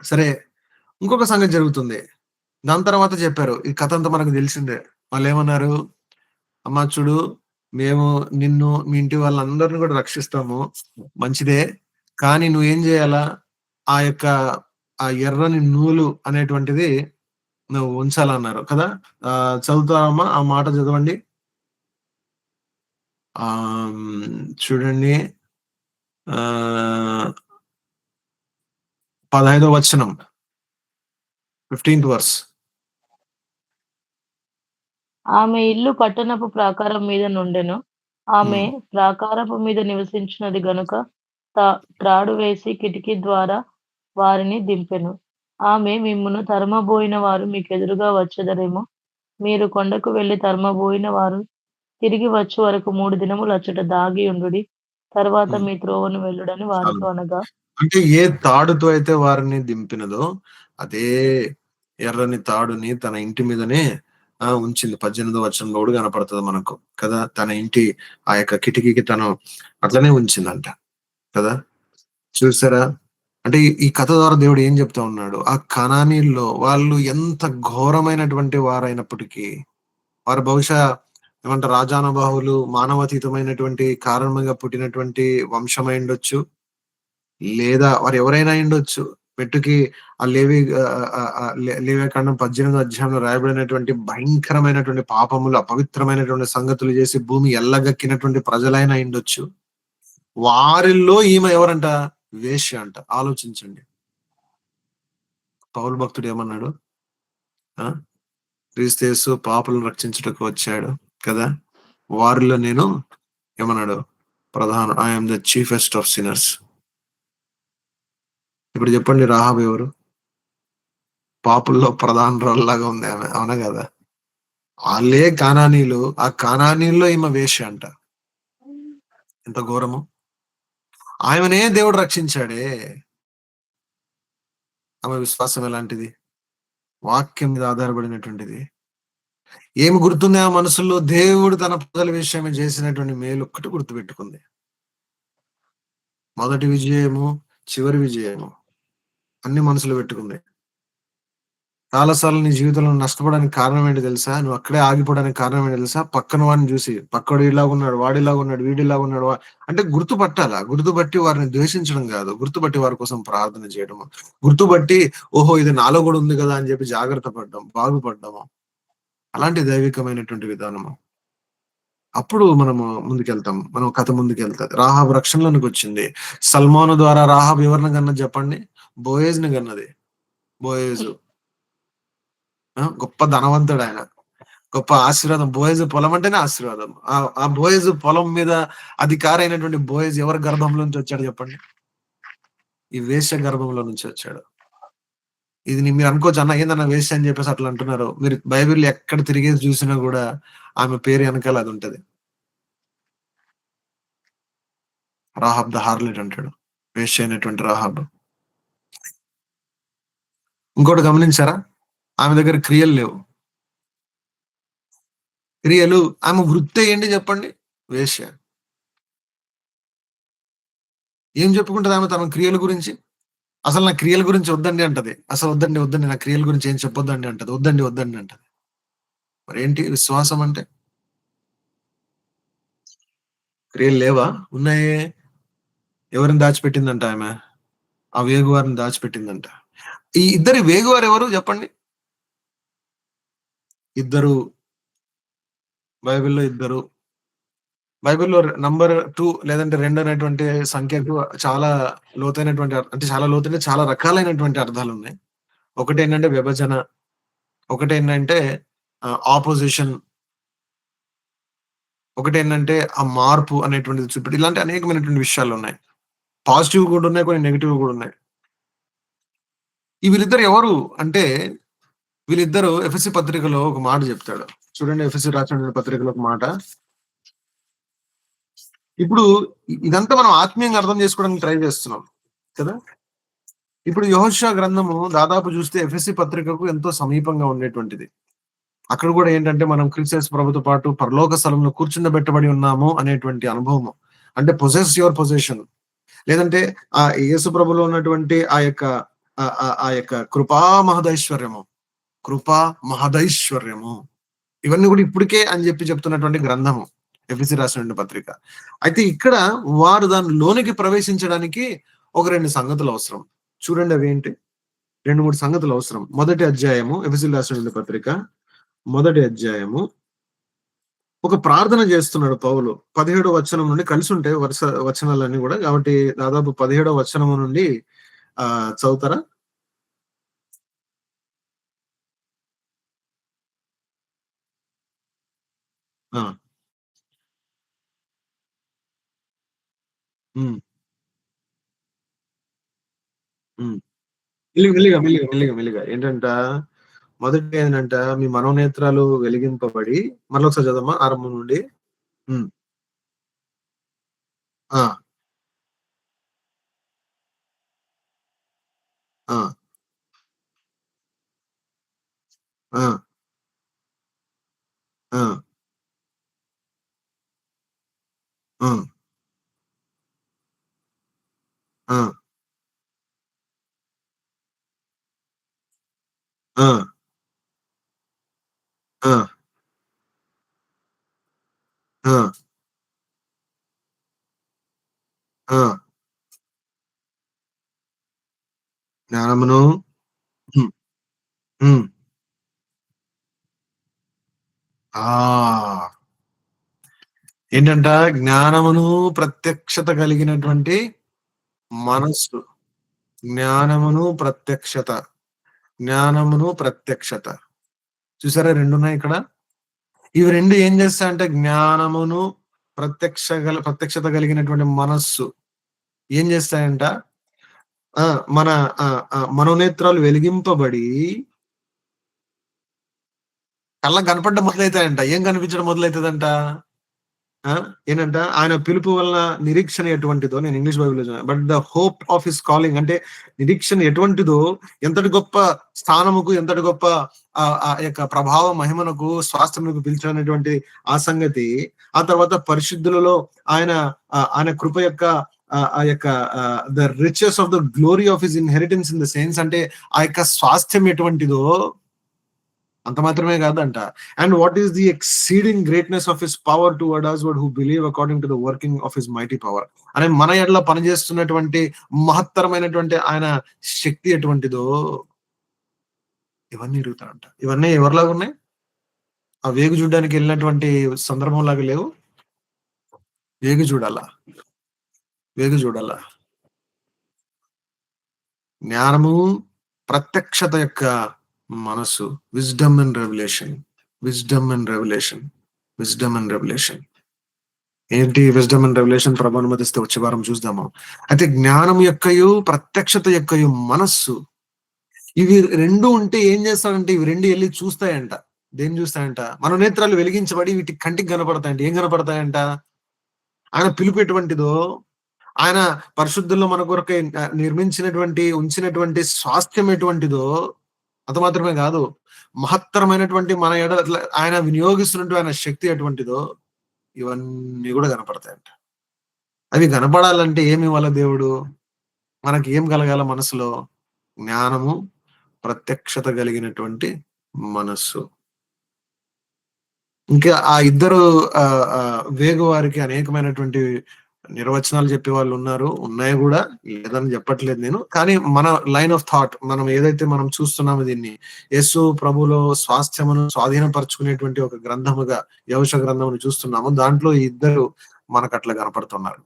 A: సరే ఇంకొక సంగతి జరుగుతుంది. దాని తర్వాత చెప్పారు. ఈ కథ అంతా మనకు తెలిసిందే. వాళ్ళేమన్నారు? అమ్మా చూడు, మేము నిన్ను, మీ ఇంటి వాళ్ళందరిని కూడా రక్షిస్తాము. మంచిదే. కానీ నువ్వేం జేయాలా? ఆ యొక్క ఆ ఎర్రని నూలు అనేటువంటిది నువ్వు ఉంచాలన్నారు కదా! చదువుతావమ్మా? ఆ మాట చదవండి. చూడండి. ఆహ్, 15వ వచనం. 15థ్ వర్స్.
B: ఆమె ఇల్లు పట్టణపు ప్రాకారం మీద నుండెను. ఆమె
A: హ్మ్.
B: ప్రాకారపు మీద నివసించినది గనుక త్రాడు వేసి కిటికీ ద్వారా వారిని దింపెను. ఆమె మిమ్మును తరుమబోయిన వారు మీకెదురుగా వచ్చెదరేమో, మీరు కొండకు వెళ్లి తరుమబోయిన వారు తిరిగి వచ్చు వరకు 3 దినములు అచ్చట దాగి ఉండుడి. తరువాత
A: హ్మ్.
B: మీ త్రోవను వెళ్ళుడని
A: చాలు.
B: వారితో అనగా,
A: అంటే ఏ తాడుతో అయితే వారిని దింపినదో, అదే ఎర్రని తాడుని తన ఇంటి మీదనే ఉంచింది. 18వ వచనంలో కూడా కనపడతది మనకు కదా! తన ఇంటి ఆ యొక్క కిటికీకి తను అట్లనే ఉంచిందంట కదా! చూసారా? అంటే ఈ కథ ద్వారా దేవుడు ఏం చెప్తా ఉన్నాడు? ఆ కనానీయుల్లో వాళ్ళు ఎంత ఘోరమైనటువంటి వారైనప్పటికీ, వారు బహుశా ఏమంటారు రాజానుబాహులు, మానవాతీతమైనటువంటి కారణంగా పుట్టినటువంటి వంశమై ఉండొచ్చు. లేదా వారెవరైనా అయ్యుండొచ్చు. మెట్టుకి ఆ లేవి లేవ్యకాండం 18 అధ్యాయంలో రాయబడినటువంటి భయంకరమైనటువంటి పాపములు, అపవిత్రమైనటువంటి సంగతులు చేసి భూమి ఎల్లగక్కినటువంటి ప్రజలైనా అయ్యుండొచ్చు. వారిల్లో ఈమె ఎవరంట? వేశ్య అంట. ఆలోచించండి. పౌలు భక్తుడు ఏమన్నాడు? ఆ! క్రీస్తు యేసు పాపులను రక్షించుటకు వచ్చాడు కదా! వారిలో నేను ఏమన్నాడు? I am the chiefest of sinners. ఇప్పుడు చెప్పండి రాహాబు ఎవరు? పాపుల్లో ప్రధానురాల్లాగా ఉంది ఆమె. అవునా గదా! ఆళ్ళే కానానీయులు. ఆ కానానీయుల్లో ఈమె వేశ్య అంట. ఎంత ఘోరము! ఆమెనే దేవుడు రక్షించాడే. ఆమె విశ్వాసం ఎలాంటిది? వాక్యం మీద ఆధారపడినటువంటిది. ఏమి గుర్తుంది ఆ మనసుల్లో? దేవుడు తన ప్రజల విషయమై చేసినటువంటి మేలొక్కటి గుర్తుపెట్టుకుంది. మొదటి విజయము, చివరి విజయము అన్ని మనసులో పెట్టుకుంది. చాలా సార్లు నీ జీవితంలో నష్టపోవడానికి కారణం ఏంటో తెలుసా? నువ్వు అక్కడే ఆగిపోవడానికి కారణం ఏంటో తెలుసా? పక్కన వాడిని చూసి, పక్కోడు ఇలాగున్నాడు, వాడిలాగున్నాడు, వీడిలాగున్నాడు. అంటే గుర్తుపట్టాలా. గుర్తుపట్టి వారిని ద్వేషించడం గాదు. గుర్తుపట్టి వారి కోసం ప్రార్థన చేయడము. గుర్తుపట్టి ఓహో! ఇది నాలో గూడా ఉంది గదా! అని చెప్పి జాగ్రత్త పడ్డం, బాగుపడ్డము. అలాంటి దైవికమైనటువంటి విధానము. అప్పుడు మనము ముందుకెళ్తాం. మనం కథ ముందుకెళ్తది. రాహాబు రక్షణలోనికొచ్చింది. సల్మాను ద్వారా రాహాబు ఎవరిని కన్నది చెప్పండి? బోయేజ్‌ని కన్నది. బోయేజు. గొప్ప ధనవంతుడాయన. గొప్ప ఆశీర్వాదం. బోయజు పొలం అంటేనే ఆశీర్వాదం. ఆ బోయజు పొలం మీద అధికారైనటువంటి బోయజు ఎవరి గర్భంలో నుంచి వచ్చాడో చెప్పండి? ఈ వేశ్య గర్భంలో నుంచి వచ్చాడు. ఇది మీరు అనుకోవచ్చు అన్న ఏందన్న వేశ్య అని చెప్పేసి అట్లా అంటున్నారు. మీరు బైబిల్‌లో ఎక్కడ తిరిగేసి చూసినా గూడా ఆమె పేరు ఎనకాల అదుంటది. రాహాబ్ ద హార్లట్ అంటాడు. వేశ్య అయినటువంటి రాహాబ్. ఇంకోటి గమనించారా? ఆమె దగ్గర క్రియలు లేవు. క్రియలు ఆమె వృత్తే ఏంటి చెప్పండి? వేశ్య. ఏం చెప్పుకుంటది ఆమె తన క్రియల గురించి? అసలు నా క్రియల గురించి వద్దండి అంటది. అసలు వద్దండి, వద్దండి నా క్రియల గురించి ఏం చెప్పొద్దండి అంటది. వద్దండి, వద్దండి అంటది. మరేంటి విశ్వాసం అంటే? క్రియలు లేవా? ఉన్నాయే. ఎవరిని దాచిపెట్టిందంట ఆమె? ఆ వేగువారిని దాచిపెట్టిందంట. ఈ ఇద్దరి వేగువారు ఎవరు చెప్పండి? ఇద్దరు. బైబిల్‌లో ఇద్దరు. బైబిల్‌లో నంబర్ 2 లేదంటే 2 అనేటువంటి సంఖ్యకు చాలా లోతైనటువంటి అంటే చాలా లోతైన చాలా రకాలైనటువంటి అర్థాలున్నాయి. ఒకటేంటంటే విభజన, ఒకటేంటంటే అపోజిషన్, ఒకటేంటంటే ఆ మార్పు అనేటువంటిది చూపెట్టి ఇలాంటి అనేకమైనటువంటి విషయాలున్నాయి. పాజిటివ్ కూడా ఉన్నాయి. కొన్ని నెగెటివ్ కూడా ఉన్నాయి. ఈ వీళ్ళిద్దరు ఎవరు అంటే వీళ్ళిద్దరూ ఎఫెసీ పత్రికలో ఒక మాట చెప్తాడు. చూడండి ఎఫెసీ రాసినటువంటి పత్రికలో ఒక మాట. ఇప్పుడు ఇదంతా మనం ఆత్మీయంగా అర్థం చేసుకోవడానికి ట్రై చేస్తున్నాం కదా! ఇప్పుడు యెహోషువ గ్రంథము దాదాపు చూస్తే ఎఫెసీ పత్రికకు ఎంతో సమీపంగా ఉండేటువంటిది. అక్కడ కూడా ఏంటంటే మనం క్రీస్తు ప్రభుతో పాటు పరలోక స్థలంలో కూర్చుండబెట్టబడి ఉన్నాము అనేటువంటి అనుభవము. అంటే పొసెస్ యువర్ పొజిషన్. లేదంటే యేసు ప్రభులో ఉన్నటువంటి ఆ యొక్క ఆ యొక్క కృపా మహదైశ్వర్యము, కృపా మహదైశ్వర్యము ఇవన్నీ కూడా ఇప్పటికే అని చెప్తున్నటువంటి గ్రంథము. ఎఫెసీ రాసినటువంటి పత్రిక. అయితే ఇక్కడ వారు దాని లోనికి ప్రవేశించడానికి ఒక 2 సంగతులు అవసరం. చూడండి అవేంటి? 2, 3 సంగతులు అవసరం. మొదటి అధ్యాయము ఎఫెసీయులకు రాసినటువంటి పత్రిక. మొదటి అధ్యాయము ఒక ప్రార్థన చేస్తున్నాడు పౌలు. 17వ వచనం నుండి కలిసుంటాయి వరుస వచనాలన్నీ గూడా. కాబట్టి దాదాపు 17వ వచనము నుండి చదువుతారా? ఆ! హ్మ్. హ్మ్. మెల్లిగా. ఏంటంట, మొదటిగా ఏంటంట, మీ మనోనేత్రాలు వెలిగింపబడి మరొకసారి చదవమ్మా ఆరంభం నుండి. హ్మ్. ఆ! ఆ! ఆ! ఆ! ఆ! ఆ! ఆ! ఆ! ఆ! ఆ! జ్ఞానమును హ్మ్. హ్మ్. ఆ! ఏంటంట జ్ఞానమును ప్రత్యక్షత కలిగినటువంటి మనస్సు. జ్ఞానమును ప్రత్యక్షత. జ్ఞానమును ప్రత్యక్షత. చూసారా 2 ఉన్నాయి ఇక్కడ. ఇవి 2 ఏం చేస్తాయంటే జ్ఞానమును ప్రత్యక్షత కలిగినటువంటి మనస్సు ఏం చేస్తాయంట? ఆ! మన మనోనేత్రాలు వెలిగింపబడి కళ్ళకి కనపడడం మొదలైతాయంట. ఏం కనిపించడం మొదలైతదంట? ఆ! ఏంటంట ఆయన పిలుపు వలన నిరీక్షణ ఎటువంటిదో నేను ఇంగ్లీష్ బైబిల్‌లో చదివాను. But the hope of his calling అంటే నిరీక్షణ ఎటువంటిదో ఎంతటి గొప్ప స్థానముకు, ఎంతటి గొప్ప ఆ యొక్క ప్రభావ మహిమనకు స్వాస్థ్యమునకు పిలిచానటువంటి ఆ సంగతి. ఆ తర్వాత పరిశుద్ధులలో ఆయన ఆయన కృప యొక్క ఆ యొక్క the riches of the glory of his inheritance in the sense అంటే ఆ యొక్క స్వాస్థ్యం ఎటువంటిదో అంత మాత్రమే కాదంట. And what is the exceeding greatness of his power towards us who believe according to the working of his mighty power. అనే మన ఎడల పనిచేస్తున్నటువంటి మహత్తరమైనటువంటి ఆయన శక్తి ఎటువంటిదో ఇవన్నీ ఇరుగుతాయంట. ఇవన్నీ ఎవరిలాగా ఉన్నాయి? ఆ వేగు చూడడానికి ఎళ్ళినటువంటి సందర్భంలాగా లేవు. వేగు చూడాల. వేగు చూడాల. జ్ఞానము, ప్రత్యక్షత యొక్క మనస్సు. Wisdom and revolution. Wisdom and revolution. Wisdom and revolution. ఏంటి విజ్డమ్ అండ్ రెవల్యూషన్ ప్రభు అనుమతిస్తే వచ్చే వారం చూద్దాము. అయితే జ్ఞానం యొక్కయు, ప్రత్యక్షత యొక్కయు మనస్సు ఇవి 2 ఉంటే ఏం చేస్తాడంటే ఇవి 2 ఎళ్లి చూస్తాయంట. దేన్ని చూస్తాయంట? మన నేత్రాలు వెలిగించబడి వీటికి కంటికి కనపడతాయంట. ఏం కనపడతాయంట? ఆయన పిలుపు ఎటువంటిదో, ఆయన పరిశుద్ధుల్లో మన కొరకై నిర్మించినటువంటి, ఉంచినటువంటి స్వాస్థ్యం ఎటువంటిదో అంత మాత్రమే కాదు. మహత్తరమైనటువంటి మన ఎడల ఆయన వినియోగిస్తున్నటువంటి ఆయన శక్తి ఎటువంటిదో ఇవన్నీ గూడా కనపడతాయంట. అవి కనపడాలంటే ఏమివ్వాల దేవుడు? మనకి ఏం కలగాల మనసులో? జ్ఞానము, ప్రత్యక్షత కలిగినటువంటి మనస్సు. ఇంకా ఆ ఇద్దరు వేగువారికి అనేకమైనటువంటి నిర్వచనాలు చెప్పేవాళ్ళున్నారు. ఉన్నాయి గూడా. లేదని చెప్పట్లేదు నేను. కానీ మన లైన్ ఆఫ్ థాట్ మనం ఏదైతే మనం చూస్తున్నామో దీన్ని యేసు ప్రభువులో స్వాస్థ్యమును స్వాధీనపరుచుకునేటువంటి ఒక గ్రంథముగా యెహోషువ గ్రంథమును చూస్తున్నాము. దాంట్లో ఈ ఇద్దరు మనకట్లా కనపడుతున్నారు.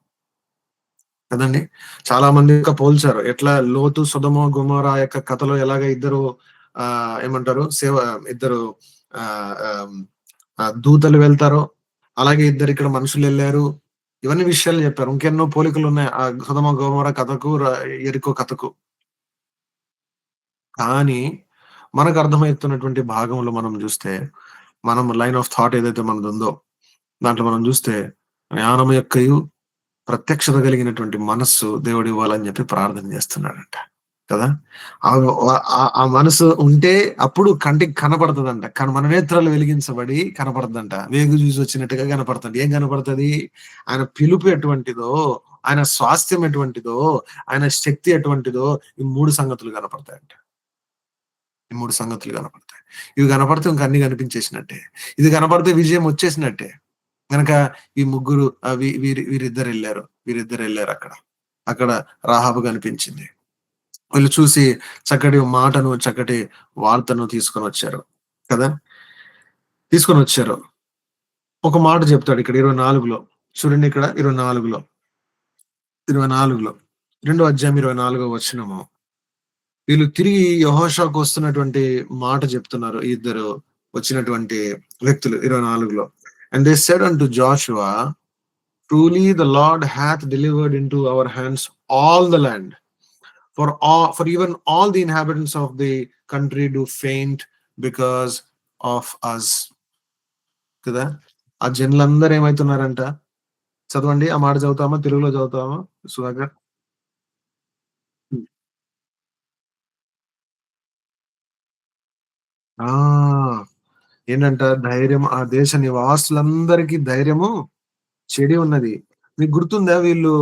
A: కదండీ! చాలా మంది ఇంకా పోల్చారు. ఎట్లా లోతు, సొదొమ, గొమొర్రా యొక్క కథలో ఎలాగ ఇద్దరు ఏమంటారు ఇద్దరు ఆహ్, ఆహ్, దూతలు వెళ్తారో, అలాగే ఇద్దరు ఇక్కడ మనుషులెళ్లారు. ఇవన్నీ విషయాలు చెప్పారు. ఇంకెన్నో పోలికలున్నాయి. ఆ సొదొమ, గొమొర్రా కథకు, యెరికో కథకు. కానీ మనకు అర్థమవుతున్నటువంటి భాగంలో మనం జూస్తే, మనం లైన్ ఆఫ్ థాట్ ఏదైతే మనదుందో, దాంట్లో మనం జూస్తే జ్ఞానము యొక్కయు ప్రత్యక్షత కలిగినటువంటి మనస్సు దేవుడివ్వాలని జెప్పి ప్రార్థన జేస్తున్నాడంట. కదా! ఆ మనసు ఉంటే అప్పుడు కంటికి కనపడతదంట. కానీ మన నేత్రాలు వెలిగించబడి కనపడదంట. వేగు జూసొచ్చినట్టుగా కనపడుతుంది. ఏం కనపడతది? ఆయన పిలుపు ఎటువంటిదో, ఆయన స్వాస్థ్యం ఎటువంటిదో, ఆయన శక్తి ఎటువంటిదో ఈ 3 సంగతులు కనపడతాయంట. ఈ 3 సంగతులు కనపడతాయి. ఇవి కనపడితే ఇంక అన్ని కనిపించేసినట్టే. ఇది కనపడితే విజయం వచ్చేసినట్టే. గనక ఈ ముగ్గురు వీరిద్దరెళ్లారు. వీరిద్దరెళ్లారక్కడ. అక్కడ రాహాబు కనిపించింది. వీళ్ళు చూసి చక్కటి మాటను, చక్కటి వార్తను తీసుకొనొచ్చారు. కదా! తీసుకొనొచ్చారు. ఒక మాట చెప్తాడు ఇక్కడ 24లో. చూడండి ఇక్కడ 24లో. 24లో. రెండో అధ్యాయం 24వ వచనము. వీళ్ళు తిరిగి యెహోషువకు వస్తున్నటువంటి మాట చెప్తున్నారు. ఈ ఇద్దరు వచ్చినటువంటి వ్యక్తులు 24లో. And they said unto Joshua, truly the Lord hath delivered into our hands all the land. For even all the inhabitants of the country do faint because of us. కదా! ఆ జనులందరూ ఏమైతున్నారంట? చదవండి. ఆ మాట చదువుతామా? తెలుగులో చదువుతామా సుధాకర్? హ్మ్. ఆ! ఏంటంట ధైర్యం ఆ దేశ నివాసులందరికీ ధైర్యము చెడి ఉన్నది. మీకు గుర్తుందా వీళ్ళు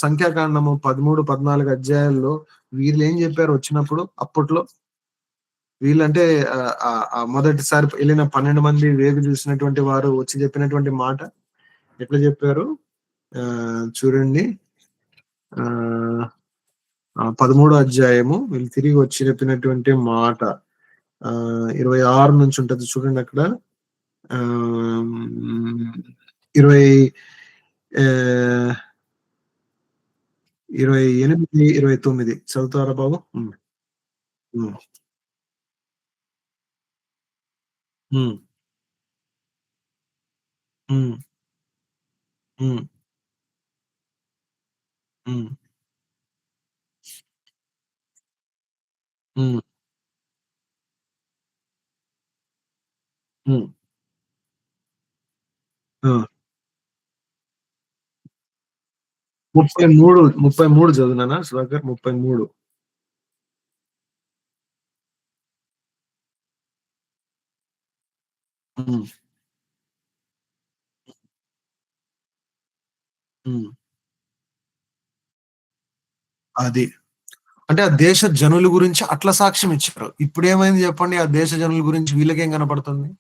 A: సంఖ్యాకాండము 13, 14 అధ్యాయాల్లో వీళ్ళేం జెప్పారు వచ్చినప్పుడు అప్పట్లో? వీళ్ళంటే మొదటిసారి ఎళ్ళిన 12 మంది వేగు చూసినటువంటి వారు వచ్చి చెప్పినటువంటి మాట ఎట్లా జెప్పారు? చూడండి. ఆహ్, 13 అధ్యాయము వీళ్ళు తిరిగి వచ్చి చెప్పినటువంటి మాట 26 నుంచి ఉంటది చూడండక్కడ. ఆహ్, 20 ఆహ్, 28, 29 చదువుతారా బాబు? హ్మ్. హ్మ్. హ్మ్. హ్మ్. హ్మ్. హ్మ్. హ్మ్. హ్మ్. ఆ! 33 చదువునానా సుధాకర్? 33. హ్మ్. హ్మ్. అది. అంటే ఆ దేశ జనుల గురించి అట్లా సాక్ష్యం ఇచ్చారు. ఇప్పుడేమైంది చెప్పండి? ఆ దేశ జనుల గురించి వీళ్ళకేం కనపడుతుంది?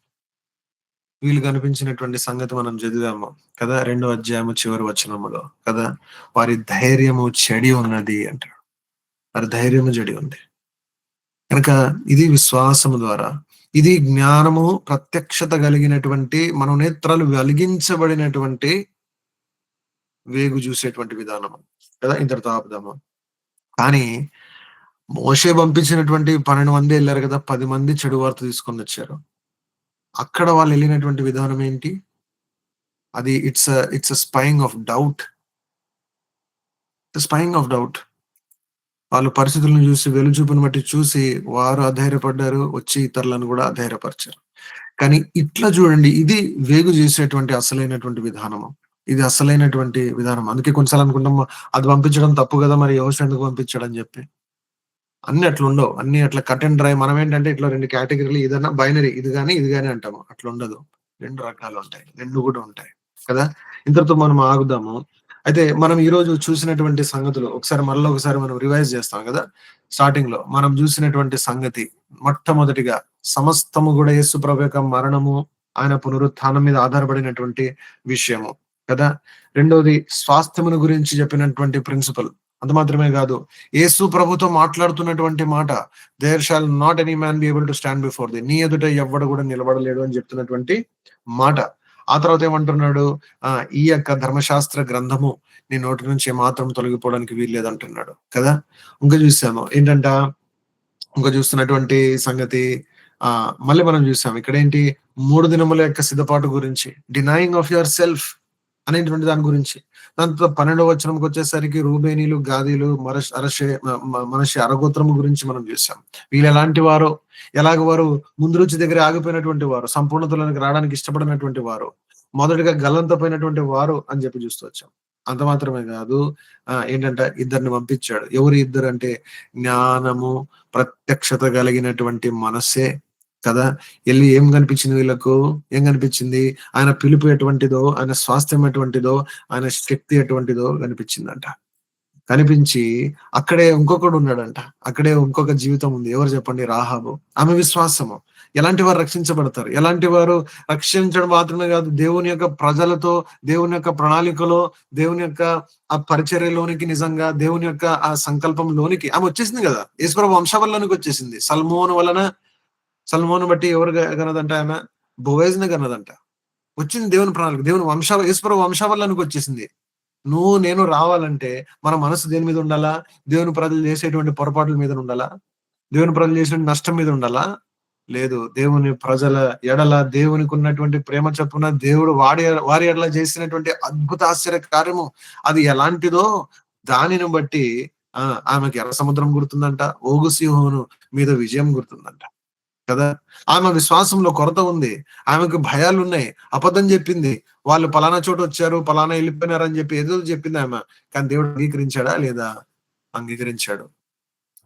A: వీళ్ళు కనిపించినటువంటి సంగతి మనం చదివాము కదా! రెండో అధ్యాయము చివరి వచనములో కదా! వారి ధైర్యము చెడి ఉన్నది అంటాడు. వారి ధైర్యము చెడి ఉంది. కనుక ఇది విశ్వాసము ద్వారా, ఇది జ్ఞానము ప్రత్యక్షత కలిగినటువంటి మన నేత్రాలు వెలిగించబడినటువంటి వేగు చూసేటువంటి విధానము. కదా! ఇంతటితో ఆపుదాము. కానీ మోషే పంపించినటువంటి 12 మంది ఎళ్లారు కదా! 10 మంది చెడు వార్త తీసుకొనొచ్చారు. అక్కడ వాళ్ళెళ్ళినటువంటి విధానం ఏంటి? అది it's a spying of doubt. Spying of doubt. వాళ్ళు పరిస్థితులను చూసి, వెలుచూపుని బట్టి చూసి వారు అధైర్యపడ్డారు. వచ్చి ఇతరులను గూడా అధైర్యపరిచారు. కానీ ఇట్లా చూడండి ఇది వేగు చేసేటువంటి అసలైనటువంటి విధానము. ఇది అసలైనటువంటి విధానం. అందుకే కొన్ని సార్లు అనుకుంటాం అది పంపించడం తప్పు గదా! మరి యెహోషువ ఎందుకు పంపించాడని జెప్పి. అన్ని అట్లా ఉండవు. అన్ని అట్లా కట్ అండ్ డ్రై. మనం ఏంటంటే ఇట్లా 2 కేటగిరీలు, ఏదన్నా బైనరీ, ఇది గాని అంటాము. అట్లా ఉండదు. 2 రకాలు ఉంటాయి. 2 కూడా ఉంటాయి కదా! ఇంతటితో మనం ఆగుదాము. అయితే మనం ఈరోజు చూసినటువంటి సంగతులు ఒకసారి మనం రివైజ్ చేస్తాం కదా! స్టార్టింగ్‌లో మనం చూసినటువంటి సంగతి మొట్టమొదటిగా సమస్తము కూడా యేసు ప్రభు యొక్క మరణము, ఆయన పునరుత్థానం మీద ఆధారపడినటువంటి విషయము కదా! రెండోది స్వాస్థ్యమును గురించి చెప్పినటువంటి ప్రిన్సిపల్. అంత మాత్రమే కాదు, యేసు ప్రభుతో మాట్లాడుతున్నటువంటి మాట, there shall not any man be able to stand before thee, నీ ఎదుట ఎవ్వడు కూడా నిలబడలేడు అని చెప్తున్నటువంటి మాట. ఆ తర్వాత ఏమంటున్నాడు, ఈ యొక్క ధర్మశాస్త్ర గ్రంథము నీ నోటి నుంచి ఏమాత్రం తొలగిపోవడానికి వీల్లేదంటున్నాడు కదా. ఇంకా చూసాము ఏంటంట, ఇంకా చూస్తున్నటువంటి సంగతి, మళ్ళీ మనం చూసాం ఇక్కడ ఏంటి, 3 దినముల యొక్క సిద్ధపాటు గురించి, డినైయింగ్ ఆఫ్ యువర్ సెల్ఫ్ అనేటువంటి దాని గురించి. దాంతో 12వ వచనంకి వచ్చేసరికి రూబేనీలు, గాదీలు, మనషే అరగోత్రము గురించి మనం చూసాం. వీళ్ళు ఎలాంటి వారు, ఎలాగ వారు ముందు రుచి దగ్గర ఆగిపోయినటువంటి వారు, సంపూర్ణతలోనికి రావడానికి ఇష్టపడినటువంటి వారు, మొదటిగా గల్లంతపోయినటువంటి వారు అని చెప్పి చూస్తూ వచ్చాం. అంత మాత్రమే కాదు, ఏంటంటే ఇద్దరిని పంపించాడు. ఎవరు ఇద్దరు అంటే, జ్ఞానము ప్రత్యక్షత కలిగినటువంటి మనస్సే కదా. ఎళ్లి ఏం కనిపించింది వీళ్ళకు, ఏం కనిపించింది, ఆయన పిలుపు ఎటువంటిదో, ఆయన స్వాస్థ్యం ఎటువంటిదో, ఆయన శక్తి ఎటువంటిదో కనిపించిందంట. కనిపించి అక్కడే ఇంకొకడు ఉన్నాడంట. అక్కడే ఇంకొక జీవితం ఉంది. ఎవరు చెప్పండి? రాహాబు. ఆమె విశ్వాసము. ఎలాంటి వారు రక్షించబడతారు? ఎలాంటి వారు రక్షించడం మాత్రమే కాదు, దేవుని యొక్క ప్రజలతో, దేవుని యొక్క ప్రణాళికలో, దేవుని యొక్క ఆ పరిచర్యలోనికి, నిజంగా దేవుని యొక్క ఆ సంకల్పంలోనికి ఆమె వచ్చేసింది కదా. యేసుప్రభు వంశవల్లోనికి వచ్చేసింది. సల్మోను బట్టి ఎవరు కన్నదంట? ఆమె బోవేజ్ని కన్నదంట. వచ్చింది దేవుని ప్రణాళిక, దేవుని యేసుప్రభు వంశవల్లోనికి వచ్చేసింది. నువ్వు నేను రావాలంటే మన మనసు దేని మీద ఉండాలా? దేవుని ప్రజలు చేసేటువంటి పొరపాట్ల మీద ఉండాలా? దేవుని ప్రజలు చేసిన నష్టం మీద ఉండాలా? లేదు. దేవుని ప్రజల ఎడల దేవునికి ఉన్నటువంటి ప్రేమ చొప్పున దేవుడు వారి ఎడల చేసినటువంటి అద్భుత ఆశ్చర్య కార్యము అది ఎలాంటిదో దానిని బట్టి ఆమెకి ఎర్ర సముద్రం గుర్తుందంట. ఓగు సీహోను మీద విజయం గుర్తుందంట కదా. ఆమె విశ్వాసంలో కొరత ఉంది. ఆమెకు భయాలు ఉన్నాయి. అబద్ధం చెప్పింది. వాళ్ళు పలానా చోట వచ్చారు, పలానా వెళ్ళిపోయినారని చెప్పి ఏదో చెప్పింది ఆమె. కానీ దేవుడు అంగీకరించాడా లేదా? అంగీకరించాడు.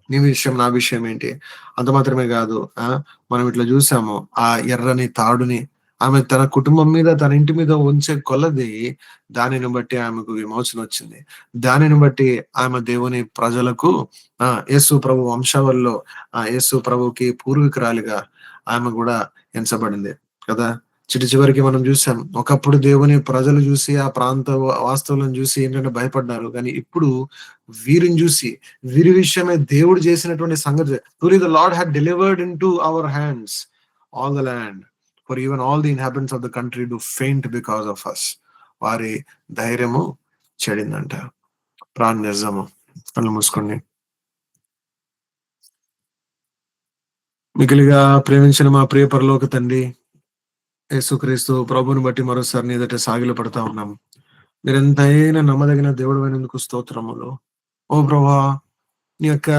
A: నీ విషయం, నా విషయం ఏంటి? అంత మాత్రమే కాదు, మనం ఇట్లా చూసాము, ఆ ఎర్రని తాడుని ఆమె తన కుటుంబం మీద, తన ఇంటి మీద ఉంచే కొలది, దానిని బట్టి ఆమెకు విమోచన వచ్చింది. దానిని బట్టి ఆమె దేవుని ప్రజలకు, యేసు ప్రభు వంశావల్లో, యేసు ప్రభుకి పూర్వీకురాలిగా ఆమె కూడా ఎంచబడింది కదా. చివరికి మనం చూసాం, ఒకప్పుడు దేవుని ప్రజలు చూసి, ఆ ప్రాంత వాస్తవులను చూసి ఏంటంటే భయపడ్డారు. కానీ ఇప్పుడు వీరిని చూసి, వీరి విషయమే దేవుడు చేసినటువంటి సంగతి, truly the Lord had delivered into our hands all the land, for even all the inhabitants of the country do faint because of us. వారి ధైర్యము చెడిందంట. నిజము. కళ్ళు మూసుకోండి. మిగిలిగా ప్రేమించిన మా ప్రియ పరలోక తండ్రి యేసుక్రీస్తు ప్రభుని బట్టి మరోసారి నీ ఎదుట సాగిల పడతా ఉన్నాం. మీరెంతైనా నమ్మదగిన దేవుడు అయినందుకు స్తోత్రములు. ఓ ప్రభా, నీ యొక్క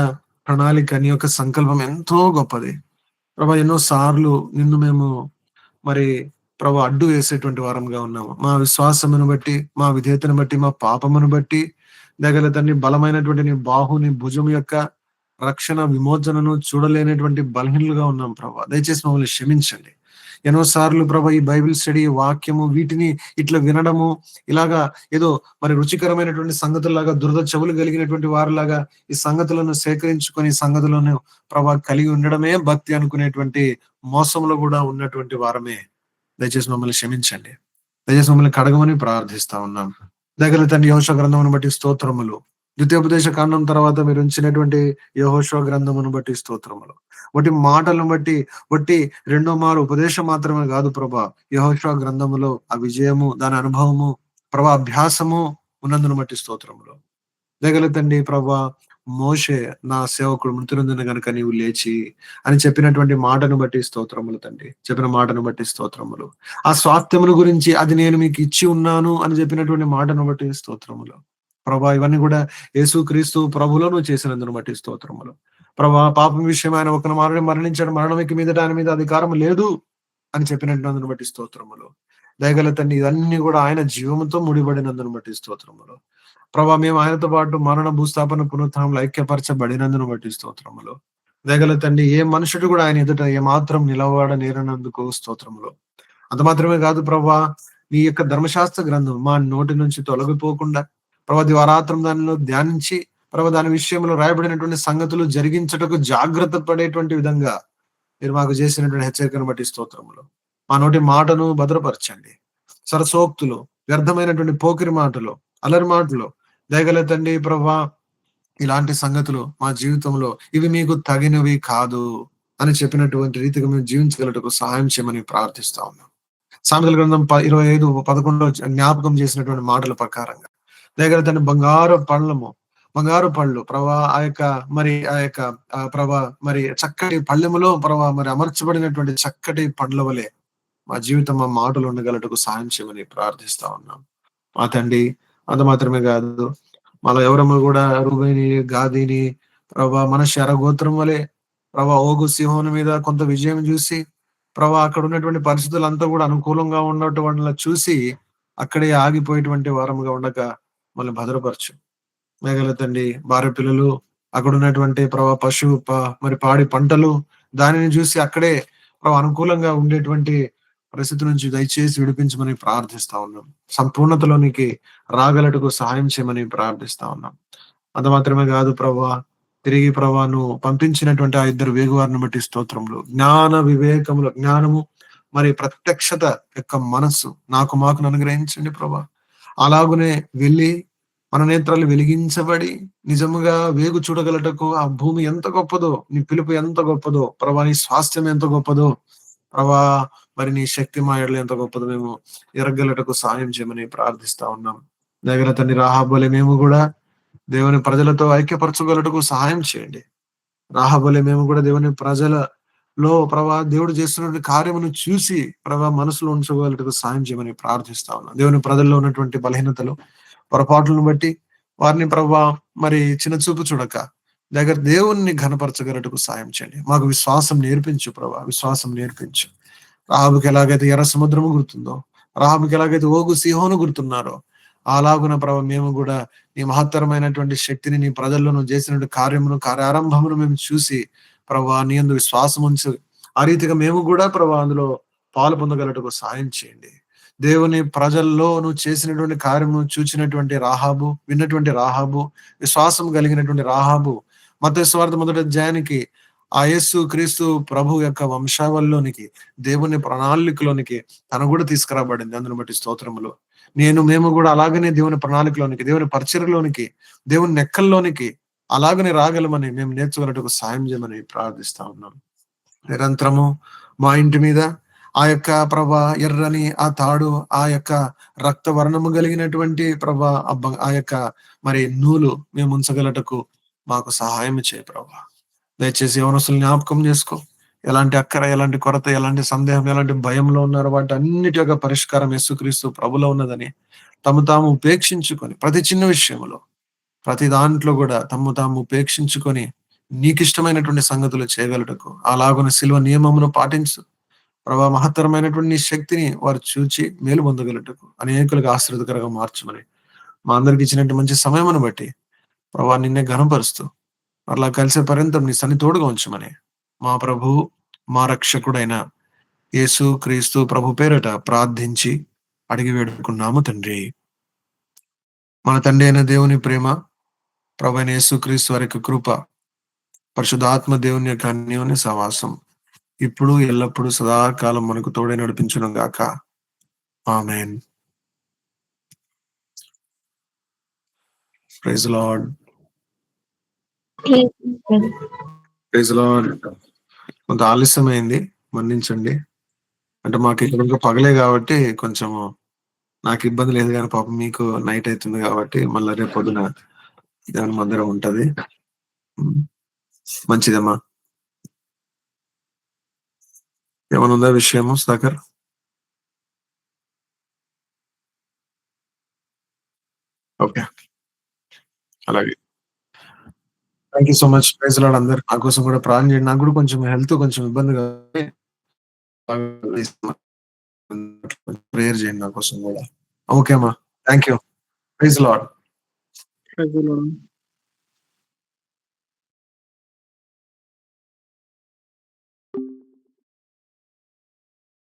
A: ప్రణాళిక, నీ యొక్క సంకల్పం ఎంతో గొప్పది ప్రభా. ఎన్నో సార్లు నిన్ను మేము మరి ప్రభా అడ్డు వేసేటువంటి వారంగా ఉన్నాము. మా విశ్వాసమును బట్టి, మా విధేయతను బట్టి, మా పాపమును బట్టి, దగ్గర తండ్రి బలమైనటువంటి నీ బాహు, నీ భుజం యొక్క రక్షణ విమోచనను చూడలేనటువంటి బలహీనులుగా ఉన్నాం ప్రభా. దయచేసి మమ్మల్ని క్షమించండి. ఎన్నోసార్లు ప్రభా ఈ బైబిల్ స్టడీ, వాక్యము, వీటిని ఇట్లా వినడము, ఇలాగా ఏదో మరి రుచికరమైనటువంటి సంగతుల్లాగా, దురద చెవులు కలిగినటువంటి వారిలాగా ఈ సంగతులను సేకరించుకొని సంగతులను ప్రభా కలిగి ఉండడమే భక్తి అనుకునేటువంటి మోసంలో కూడా ఉన్నటువంటి వారమే. దయచేసి మమ్మల్ని క్షమించండి. దయచేసి మమ్మల్ని కడగమని ప్రార్థిస్తా ఉన్నాం. దగ్గర తండ్రి యెహోషువ గ్రంథమును బట్టి స్తోత్రములు. ద్వితీయోపదేశ కాండం తర్వాత మీరు ఉంచినటువంటి యెహోషువ గ్రంథమును బట్టి స్తోత్రములు. వాటి మాటలను బట్టి, వట్టి రెండో మారు ఉపదేశం మాత్రమే కాదు ప్రభా, యెహోషువ గ్రంథములో ఆ విజయము, దాని అనుభవము, ప్రభా అభ్యాసము ఉన్నందును బట్టి స్తోత్రములు. దగ్గర తండ్రి ప్రభా, మోషే నా సేవకుడు మృతునందున గనుక నీవు లేచి అని చెప్పినటువంటి మాటను బట్టి స్తోత్రములు తండ్రి. చెప్పిన మాటను బట్టి స్తోత్రములు. ఆ స్వాస్థ్యమును గురించి, అది నేను మీకు ఇచ్చి ఉన్నాను అని చెప్పినటువంటి మాటను బట్టి స్తోత్రములు ప్రభా. ఇవన్నీ కూడా యేసుక్రీస్తు ప్రభువులో చేసినందును బట్టి స్తోత్రములు ప్రభా. పాపం విషయం ఆయన ఒక మారుని మరణించాడు, మరణమికి మీదట ఆయన మీద అధికారం లేదు అని చెప్పినట్టున్నందును బట్టి స్తోత్రములు. దయగల తండ్రి, ఇవన్నీ కూడా ఆయన జీవముతో ముడిపడినందును బట్టి స్తోత్రములు ప్రభా మేము ఆయనతో పాటు మరణ భూస్థాపన పునరుత్థానంలో ఐక్యపరచబడినందును బట్టి స్తోత్రములు. దయగల తండ్రి, ఏ మనుషుడు కూడా ఆయన ఎదుట ఏమాత్రం నిలవడనేరనందుకు స్తోత్రములు. అంత మాత్రమే కాదు ప్రభా, నీ యొక్క ధర్మశాస్త్ర గ్రంథం మా నోటి నుంచి తొలగిపోకుండా ప్రభా దివారాత్రం దానిలో ధ్యానించి ప్రభా దాని విషయంలో రాయబడినటువంటి సంగతులు జరిగించుటకు జాగ్రత్త పడేటువంటి విధంగా మీరు మాకు చేసినటువంటి హెచ్చరికను బట్టి స్తోత్రములు. మా నోటి మాటను భద్రపరచండి. సరసోక్తులు, వ్యర్థమైనటువంటి పోకిరి మాటలు, అలరి మాటలు, దయగల తండ్రి ప్రభా, ఇలాంటి సంగతులు మా జీవితంలో ఇవి మీకు తగినవి కాదు అని చెప్పినటువంటి రీతిగా మేము జీవించగలటకు సహాయం చేయమని ప్రార్థిస్తా ఉన్నాం. సామెతల గ్రంథం 25:11 జ్ఞాపకం చేసినటువంటి మాటల ప్రకారంగా దయగల తండ్రి బంగారు పళ్ళు ప్రభా ఆ యొక్క ప్రభా మరి చక్కటి పళ్ళెములో ప్రభా మరి అమర్చబడినటువంటి చక్కటి పండ్ల వలె మా జీవితం మా మాటలు ఉండగలటకు సాయం చేయమని ప్రార్థిస్తా ఉన్నాం. మా తండ్రి, అంత మాత్రమే కాదు, మళ్ళా ఎవరమ్మ కూడా రూబేని, గాదిని ప్రభా మనష్య గోత్రం వలె ప్రభా ఓగు సిహోను మీద కొంత విజయం చూసి ప్రభా అక్కడ ఉన్నటువంటి పరిస్థితులంతా కూడా అనుకూలంగా ఉన్నటువంటి చూసి అక్కడే ఆగిపోయేటువంటి వారముగా ఉండక మళ్ళీ భద్రపరచు. మేఘల తండ్రి, భార్య పిల్లలు, అక్కడ ఉన్నటువంటి ప్రభా మరి పాడి పంటలు దానిని చూసి అక్కడే అనుకూలంగా ఉండేటువంటి పరిస్థితి నుంచి దయచేసి విడిపించమని ప్రార్థిస్తా ఉన్నాం. సంపూర్ణతలోనికి రాగలటకు సహాయం చేయమని ప్రార్థిస్తా ఉన్నాం. అంత మాత్రమే కాదు ప్రభా, తిరిగి ప్రభా నువ్వు పంపించినటువంటి ఆ ఇద్దరు వేగువారిని బట్టి స్తోత్రములు. జ్ఞానము మరి ప్రత్యక్షత యొక్క మనస్సు మాకు అనుగ్రహించండి ప్రభా. అలాగునే వెళ్ళి మన నేత్రాలు వెలిగించబడి నిజముగా వేగు చూడగలటకు ఆ భూమి ఎంత గొప్పదో, నీ పిలుపు ఎంత గొప్పదో ప్రభా, నీ స్వాస్థ్యం ఎంత గొప్పదో ప్రభా, మరి నీ శక్తి మాయలు ఎంత గొప్పదో మేము ఎరగలటకు సాయం చేయమని ప్రార్థిస్తా ఉన్నాం. దగ్గర తండ్రి రాహాబోలే మేము కూడా దేవుని ప్రజలతో ఐక్యపరచగలటకు సహాయం చేయండి. రాహాబోలే మేము కూడా దేవుని ప్రజలలో ప్రభా దేవుడు చేస్తున్న కార్యమును చూసి ప్రభా మనసులో ఉంచగలటకు సాయం చేయమని ప్రార్థిస్తా ఉన్నాం. దేవుని ప్రజల్లో ఉన్నటువంటి బలహీనతలు, పొరపాట్లను బట్టి వారిని ప్రభా మరి చిన్న చూపు చూడక దగ్గర దేవుణ్ణి ఘనపరచగలటకు సాయం చేయండి. మాకు విశ్వాసం నేర్పించు ప్రభా, విశ్వాసం నేర్పించు. రాహాబుకి ఎలాగైతే ఎర్ర సముద్రము గుర్తుందో, రాహాబుకి ఎలాగైతే ఓగు సిహోను గుర్తున్నారో, అలాగున ప్రభా మేము కూడా నీ మహత్తరమైనటువంటి శక్తిని నీ ప్రజల్లో చేసినటువంటి కార్యారంభమును మేము చూసి ప్రభా నీ యందు విశ్వాసం ఉంచు. ఆ రీతిగా మేము కూడా ప్రభా అందులో పాలు పొందగలటకు సాయం చేయండి. దేవుని ప్రజల్లో నువ్వు చేసినటువంటి కార్యము చూచినటువంటి రాహాబు, విన్నటువంటి రాహాబు, విశ్వాసం కలిగినటువంటి రాహాబు మత్తయి సువార్త 1వ అధ్యాయానికి ఆ యేసు క్రీస్తు ప్రభు యొక్క వంశావళిలోనికి, దేవుని ప్రణాళికలోనికి తను కూడా తీసుకురాబడింది. అందును బట్టి స్తోత్రములు. మేము కూడా అలాగనే దేవుని ప్రణాళికలోనికి, దేవుని పరిచర్యలోనికి, దేవుని నెక్కల్లోనికి అలాగనే రాగలమని మేము నేర్చుకున్నట్టుకు సాయం చేయమని ప్రార్థిస్తా ఉన్నాం. నిరంతరము మా ఇంటి మీద ఆ యొక్క ప్రభా ఎర్రని ఆ తాడు, ఆ యొక్క రక్త వర్ణము కలిగినటువంటి ప్రభా ఆ యొక్క మరి నూలు మేము ఉంచగలటకు మాకు సహాయం చేయ ప్రభా. దయచేసి యవనస్తులు జ్ఞాపకం చేసుకో. ఎలాంటి అక్కర, ఎలాంటి కొరత, ఎలాంటి సందేహం, ఎలాంటి భయంలో ఉన్నారో వాటి అన్నిటి యొక్క పరిష్కారం యేసుక్రీస్తు ప్రభులో ఉన్నదని తాము ఉపేక్షించుకొని ప్రతి చిన్న విషయంలో, ప్రతి దాంట్లో కూడా తాము ఉపేక్షించుకొని నీకు ఇష్టమైనటువంటి సంగతులు చేయగలటకు అలాగున శిలువ నియమమును పాటించు ప్రభా. మహత్తరమైనటువంటి నీ శక్తిని వారు చూచి మేలు పొందగలటకు అనేకులకు ఆశ్రదకరంగా మార్చమని మా అందరికి ఇచ్చినట్టు మంచి సమయమును బట్టి ప్రభా నిన్నే ఘనపరుస్తూ అలా కలిసే పర్యంతం నీ సన్ని తోడుగా ఉంచమని మా ప్రభు, మా రక్షకుడైన యేసు క్రీస్తు ప్రభు పేరట ప్రార్థించి అడిగి వేడుకున్నాము తండ్రి. మన తండ్రి అయిన దేవుని ప్రేమ, ప్రభు అయిన యేసు క్రీస్తు వారి యొక్క కృప, పరిశుద్ధాత్మ దేవుని యొక్క అన్యోన్య సహవాసం ఇప్పుడు ఎల్లప్పుడూ సదాకాలం మనకు తోడే నడిపించును గాక. ఆమేన్. Praise lord. Praise Lord. కొంత ఆలస్యమైంది, మన్నించండి. అంటే మాకు ఇక్కడ ఇంకా పగలే కాబట్టి కొంచెము నాకు ఇబ్బంది లేదు, కానీ పాపం మీకు నైట్ అవుతుంది కాబట్టి మళ్ళీ రేపు పొద్దున దేవుని మందిరం ఉంటది. మంచిదమ్మా. ఏమైనా ఉందా విషయము సుధాకర్? ఓకే, అలాగే. Thank you so much. Praise lord అందరు. నా కోసం కూడా ప్రార్థన చేయండి. నాకు కూడా కొంచెం హెల్త్ కొంచెం ఇబ్బందిగా ప్రేయర్ చేయండి నా కోసం కూడా. ఓకే అమ్మా, thank you. Praise lord.
C: Praise the lord.